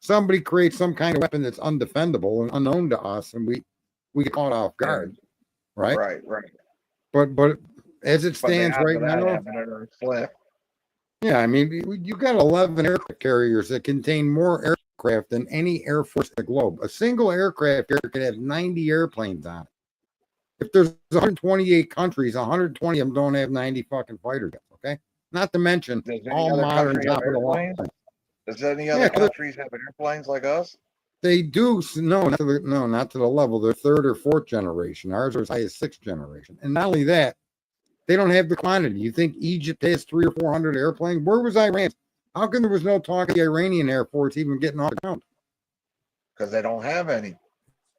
somebody creates some kind of weapon that's undefendable and unknown to us, and we get caught off guard, right? Right. But as it stands right now, yeah, I mean, you got 11 aircraft carriers that contain more aircraft than any air force in the globe. A single aircraft carrier could have 90 airplanes on it. If there's 128 countries, 120 of them don't have 90 fucking fighter jets, okay? Not to mention all modern top of the line. Does any other countries have airplanes like us? They do. No, not to the level. They're third or fourth generation. Ours are as high as sixth generation. And not only that, they don't have the quantity. You think Egypt has 300 or 400 airplanes? Where was Iran? How come there was no talk of the Iranian Air Force even getting off the ground? Because they don't have any.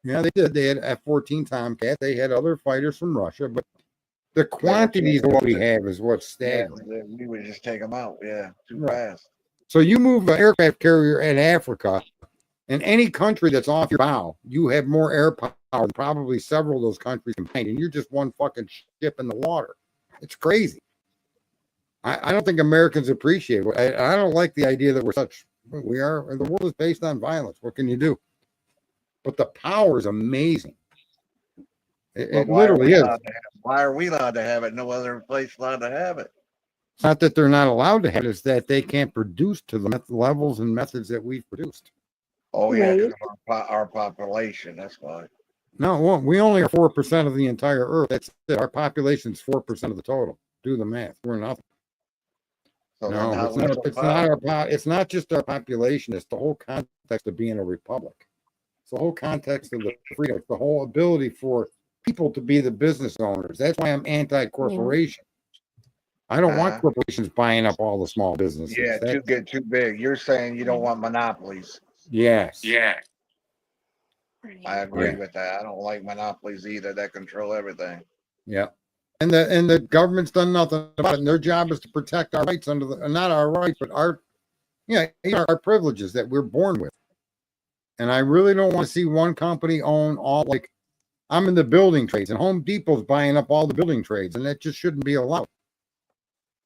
Yeah, they did. They had F-14 Tomcat. They had other fighters from Russia, but the quantities of what we have is what's staggering. Yeah, we would just take them out. Yeah, too fast. So you move an aircraft carrier in Africa, in any country that's off your bow, you have more air power than probably several of those countries combined, and you're just one fucking ship in the water. It's crazy. I don't think Americans appreciate it. I don't like the idea that we are. The world is based on violence. What can you do? But the power is amazing. It literally is. Why are we allowed to have it? No other place allowed to have it. It's not that they're not allowed to have it. It's that they can't produce to the levels and methods that we've produced. Oh, yeah, because of our population. That's why. No, well, we only are 4% of the entire Earth. That's it. Our population is 4% of the total. Do the math. We're nothing. So no, it's not just our population. It's the whole context of being a republic. It's the whole context of the freedom. It's the whole ability for people to be the business owners. That's why I'm anti-corporation. I don't want corporations buying up all the small businesses. Yeah, too big. You're saying you don't want monopolies. Yes. Yeah. I agree with that. I don't like monopolies either that control everything. Yeah. And the government's done nothing about it. And their job is to protect our rights not our rights, but our Yeah, our privileges that we're born with. And I really don't want to see one company own all, like, I'm in the building trades, and Home Depot's buying up all the building trades, and that just shouldn't be allowed.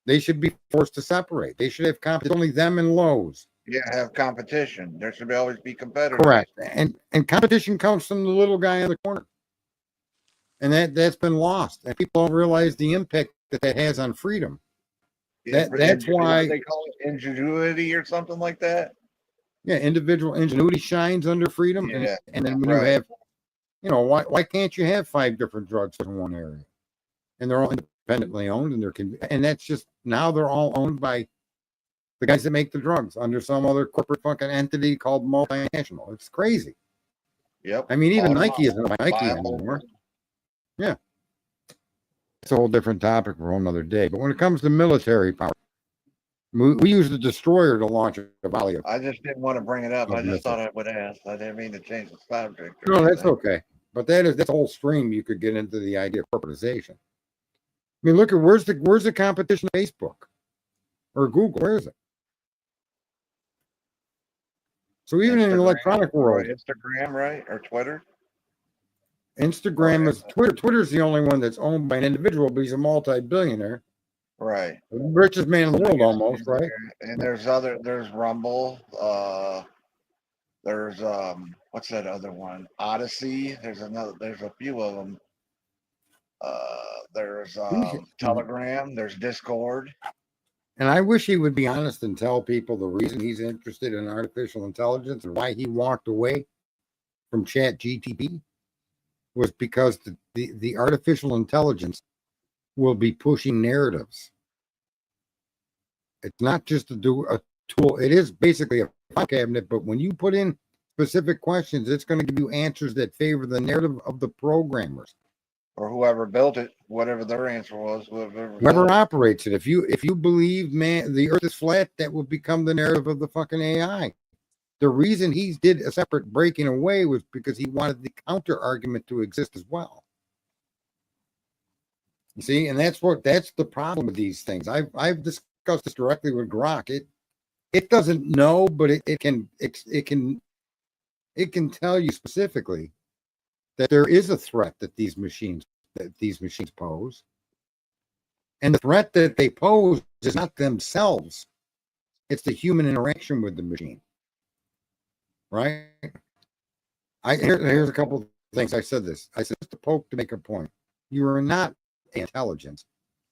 They should be forced to separate. They should have competition. Only them and Lowe's. Yeah, have competition. There should always be competitors. Correct. And competition comes from the little guy in the corner. And that's been lost. And people don't realize the impact that has on freedom. Yeah, That's why they call it ingenuity or something like that. Yeah, individual ingenuity shines under freedom. Yeah, and then when you have, why can't you have 5 different drugs in one area? And they're all independently owned, and that's just, now they're all owned by the guys that make the drugs under some other corporate fucking entity called multinational. It's crazy. Yep. I mean, even Nike isn't Nike anymore. Yeah. It's a whole different topic for another day. But when it comes to military power, we use the destroyer to launch a volley of. I just didn't want to bring it up. I just thought I would ask. I didn't mean to change the subject. No, that's okay. But that's a whole stream you could get into the idea of corporatization. I mean, look at where's the competition of Facebook or Google? Where is it? So even in the electronic world, Instagram, right, or Twitter. Instagram is Twitter. Twitter's the only one that's owned by an individual, but he's a multi-billionaire. Right. The richest man in the world almost, right? And there's Rumble. There's what's that other one? Odyssey. There's a few of them. There's Telegram. There's Discord. And I wish he would be honest and tell people the reason he's interested in artificial intelligence and why he walked away from ChatGPT was because the artificial intelligence will be pushing narratives. It's not just a tool. It is basically a file cabinet, but when you put in specific questions, it's going to give you answers that favor the narrative of the programmers. Or whoever built it, whatever their answer was, whoever operates it. If you believe, man, the earth is flat, that will become the narrative of the fucking AI. The reason he did a separate breaking away was because he wanted the counter argument to exist as well. You see, and that's the problem with these things. I've discussed this directly with Grok. It doesn't know, but it can tell you specifically that there is a threat that these machines pose. And the threat that they pose is not themselves. It's the human interaction with the machine. Right? Here's a couple of things. I said this to Pope to make a point. You are not intelligence.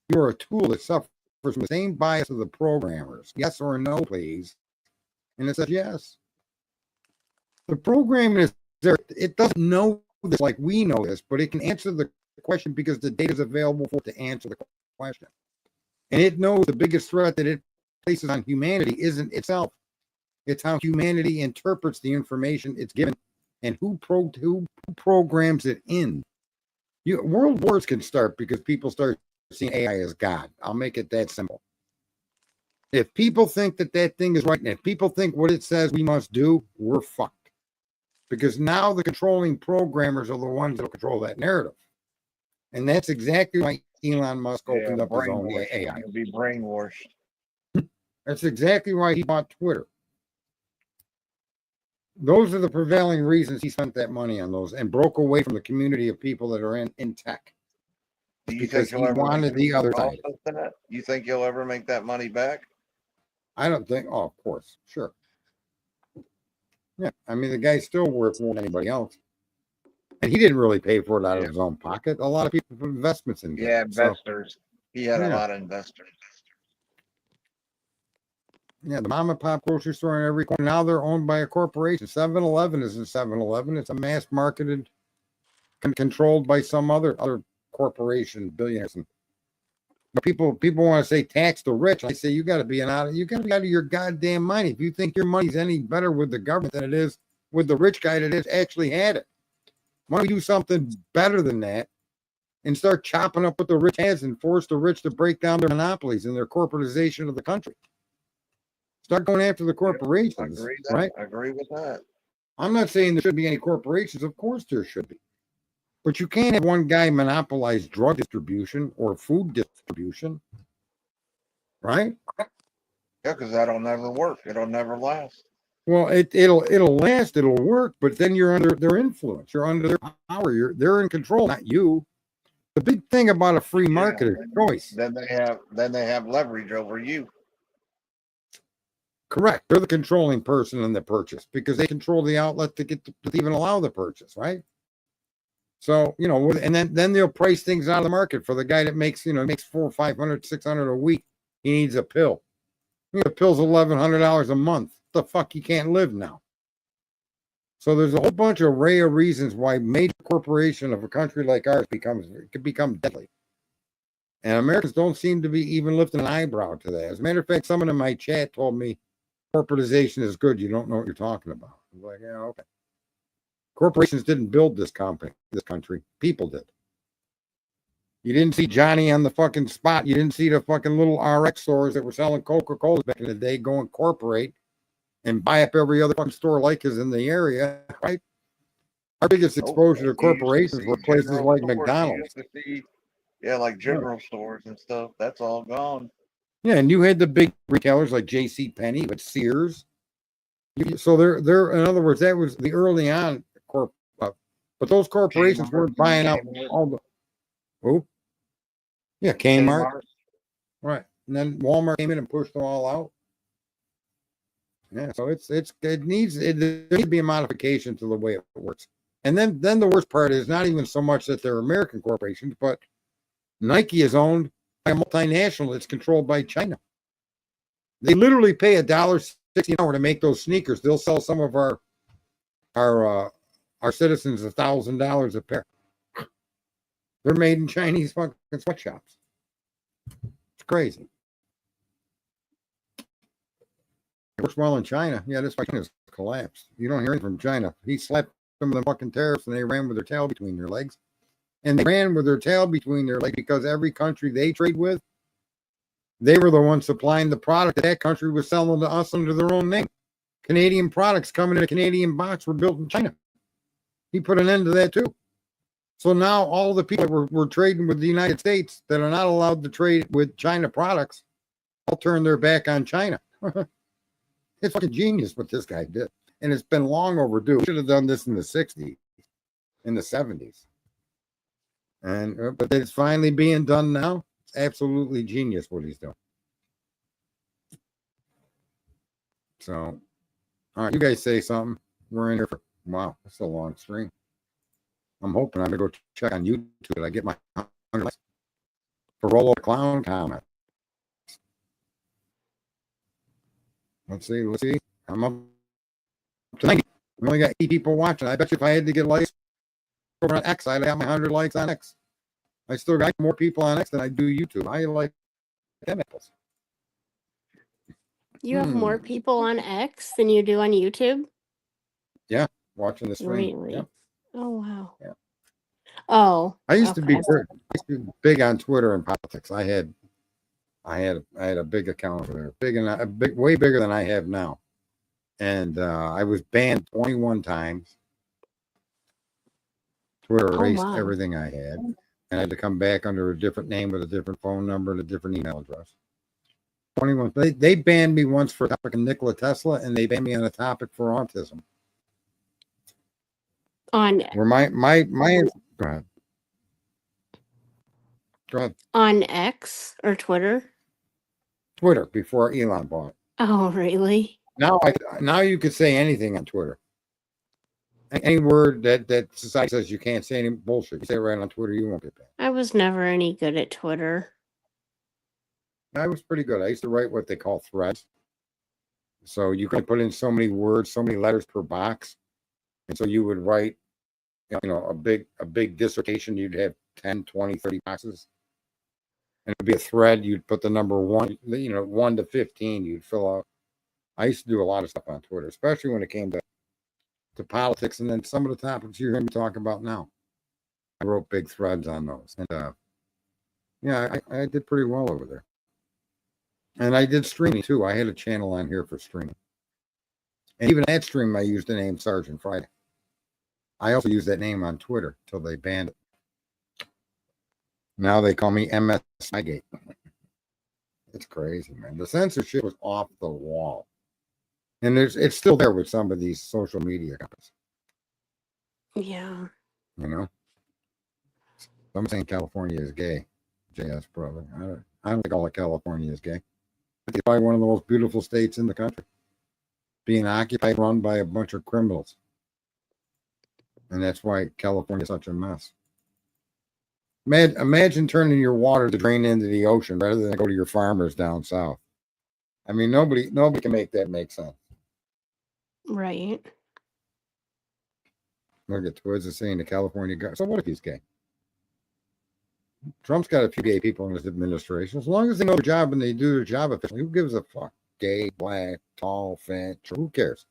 You are a tool that suffers from the same bias of the programmers. Yes or no, please. And it says yes. The programming is there. It doesn't know this like we know this, but it can answer the question because the data is available for it to answer the question. And it knows the biggest threat that it places on humanity isn't itself. It's how humanity interprets the information it's given and who programs it in. World wars can start because people start seeing AI as God. I'll make it that simple. If people think that thing is right, and if people think what it says we must do, we're fucked. Because now the controlling programmers are the ones that will control that narrative. And that's exactly why Elon Musk opened up his own AI. He'll be brainwashed. That's exactly why he bought Twitter. Those are the prevailing reasons he spent that money on those and broke away from the community of people that are in tech. Because he wanted the other side. You think he'll ever make that money back? I don't think. Oh, of course. Sure. Yeah. I mean, the guy's still worth more than anybody else. And he didn't really pay for it out of his own pocket. A lot of people put investments in. Yeah, investors. So, he had a lot of investors. Yeah, the mom and pop grocery store in every corner. Now they're owned by a corporation. 7-Eleven isn't 7-Eleven. It's a mass marketed, controlled by some other corporation, billionaires. And people want to say tax the rich. I say you got to be out of your goddamn mind. If you think your money's any better with the government than it is with the rich guy that has actually had it, why don't we do something better than that and start chopping up what the rich has and force the rich to break down their monopolies and their corporatization of the country? Start going after the corporations, right? I agree with that. I'm not saying there shouldn't be any corporations. Of course there should be. But you can't have one guy monopolize drug distribution or food distribution, right? Yeah, because that'll never work. It'll never last. Well, it'll last, it'll work, but then you're under their influence. You're under their power. They're in control, not you. The big thing about a free market is choice. Then they have leverage over you. Correct. They're the controlling person in the purchase because they control the outlet to even allow the purchase, right? So, and then they'll price things out of the market for the guy that makes, makes 400, 500, 600 a week. He needs a pill. The pill's $1,100 a month. The fuck, you can't live now. So there's a whole bunch of array of reasons why major corporation of a country like ours could become deadly. And Americans don't seem to be even lifting an eyebrow to that. As a matter of fact, someone in my chat told me corporatization is good. You don't know what you're talking about. I was like, yeah, okay. Corporations didn't build this country. People did. You didn't see Johnny on the fucking spot. You didn't see the fucking little RX stores that were selling Coca-Cola back in the day go incorporate and buy up every other fucking store like us in the area, right? Our biggest exposure to corporations were places like McDonald's. Like general stores and stuff. That's all gone. Yeah, and you had the big retailers like J.C. Penney, but Sears. So they're in other words, that was the early on but those corporations weren't buying out all the. Oh, yeah, Kmart. Right, and then Walmart came in and pushed them all out. Yeah, so there needs to be a modification to the way it works. And then the worst part is not even so much that they're American corporations, but Nike is owned by a multinational that's controlled by China. They literally pay $1.60 an hour to make those sneakers. They'll sell some of our citizens $1,000 a pair. They're made in Chinese fucking sweatshops. It's crazy. It works well in China. Yeah, this fucking has collapsed. You don't hear anything from China. He slapped some of the fucking tariffs and they ran with their tail between their legs. And they ran with their tail between their legs because every country they trade with, they were the ones supplying the product that country was selling to us under their own name. Canadian products coming in a Canadian box were built in China. He put an end to that too. So now all the people that were trading with the United States that are not allowed to trade with China products all turn their back on China. It's fucking genius what this guy did. And it's been long overdue. We should have done this in the 60s, in the 70s. But it's finally being done now. It's absolutely genius what he's doing. So, all right, you guys say something. We're in here for, wow, that's a long stream. I'm hoping I'm going to go check on YouTube that I get my 100 likes for Rollo Clown comment. Let's see. I'm up to 90. We only got 8 people watching. I bet you if I had to get likes over on X, I'd have my 100 likes on X. I still got more people on X than I do YouTube. I like chemicals. You have more people on X than you do on YouTube? Yeah, watching the stream. Really? Yeah. Oh, wow. Yeah. Oh. I used to be big on Twitter and politics. I had a big account over there, way bigger than I have now. And I was banned 21 times. Twitter erased everything I had. And I had to come back under a different name with a different phone number and a different email address. 21. They banned me once for a topic of Nikola Tesla, and they banned me on a topic for autism. Where my go ahead. Go ahead. On X or Twitter? Twitter before Elon bought it. Oh, really? Now you could say anything on Twitter. Any word that society says you can't say any bullshit. You say it right on Twitter, you won't get banned. I was never any good at Twitter. I was pretty good. I used to write what they call threads. So you could put in so many words, so many letters per box. And so you would write, a big dissertation. You'd have 10, 20, 30 boxes. And it'd be a thread. You'd put the number 1, 1 to 15, you'd fill out. I used to do a lot of stuff on Twitter, especially when it came to politics and then some of the topics you're going to talk about now. I wrote big threads on those. And I did pretty well over there. And I did streaming too. I had a channel on here for streaming. And even that stream, I used the name Sergeant Friday. I also used that name on Twitter till they banned it. Now they call me MS Spygate. It's crazy, man. The censorship was off the wall. And it's still there with some of these social media companies. Yeah. You know? I'm saying California is gay. JS brother. I don't think all of California is gay. It's probably one of the most beautiful states in the country. Being occupied, run by a bunch of criminals. And that's why California is such a mess. Imagine turning your water to drain into the ocean rather than go to your farmers down south. I mean, nobody can make that make sense. Right. Look at what is it saying? The California guy. So what if he's gay? Trump's got a few gay people in his administration. As long as they know their job and they do their job efficiently, who gives a fuck? Gay, black, tall, fat, who cares?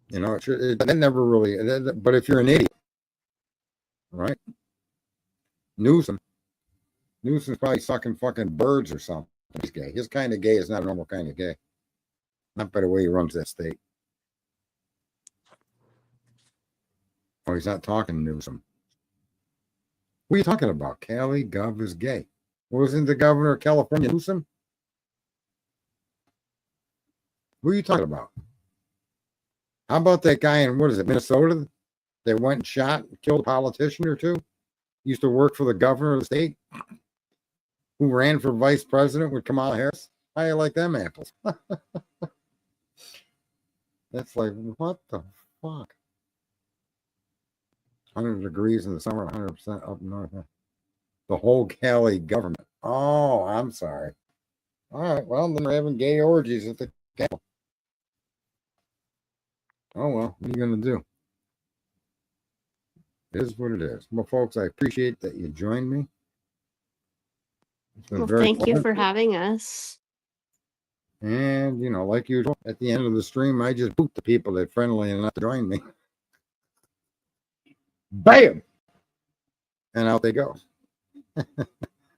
You know, that never really. But if you're an idiot, right? Newsom's probably sucking fucking birds or something. He's gay. His kind of gay is not a normal kind of gay. Not by the way he runs that state. Oh, he's not talking Newsom. What are you talking about? Cali Gov is gay. Wasn't the governor of California Newsom? What are you talking about? How about that guy in, what is it, Minnesota that went and shot and killed a politician or two? Used to work for the governor of the state who ran for vice president with Kamala Harris. How you like them apples? That's like, what the fuck? 100 degrees in the summer, 100% up north. The whole Cali government. Oh, I'm sorry. All right, well, then they're having gay orgies at the Cali. Oh, well, what are you going to do? It is what it is. Well, folks, I appreciate that you joined me. It's been Well, very thank you fun. for having us. And, you know, like usual, at the end of the stream, I just boot the people that are friendly enough to join me. Bam! And out they go.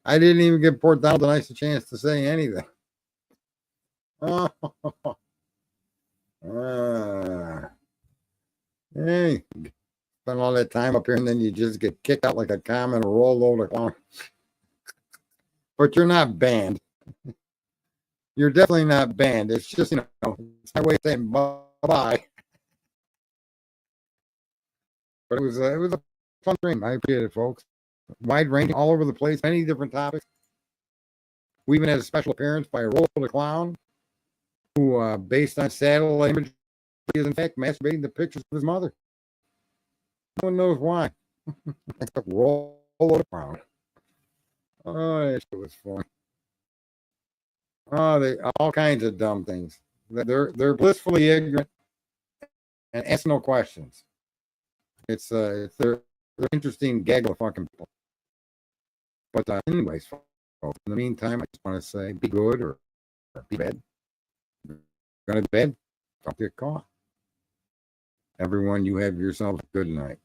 I didn't even give Port Donald a nice chance to say anything. Hey, spend all that time up here and then you just get kicked out like a common roll load of clown. But you're not banned. You're definitely not banned. It's just, you know, it's my way of saying bye-bye. But it was a fun stream. I appreciate it, folks. Wide ranging, all over the place, many different topics. We even had a special appearance by a roll of clown who, based on satellite imagery, is in fact masturbating the pictures of his mother. No one knows why. Except roll of clown. Oh, that shit was fun. Oh, they all kinds of dumb things. They're blissfully ignorant and ask no questions. It's they're interesting gaggle of fucking people. But anyways, folks, in the meantime, I just want to say be good or be bad. If you're gonna be bad, don't get caught. Everyone, you have yourself a good night.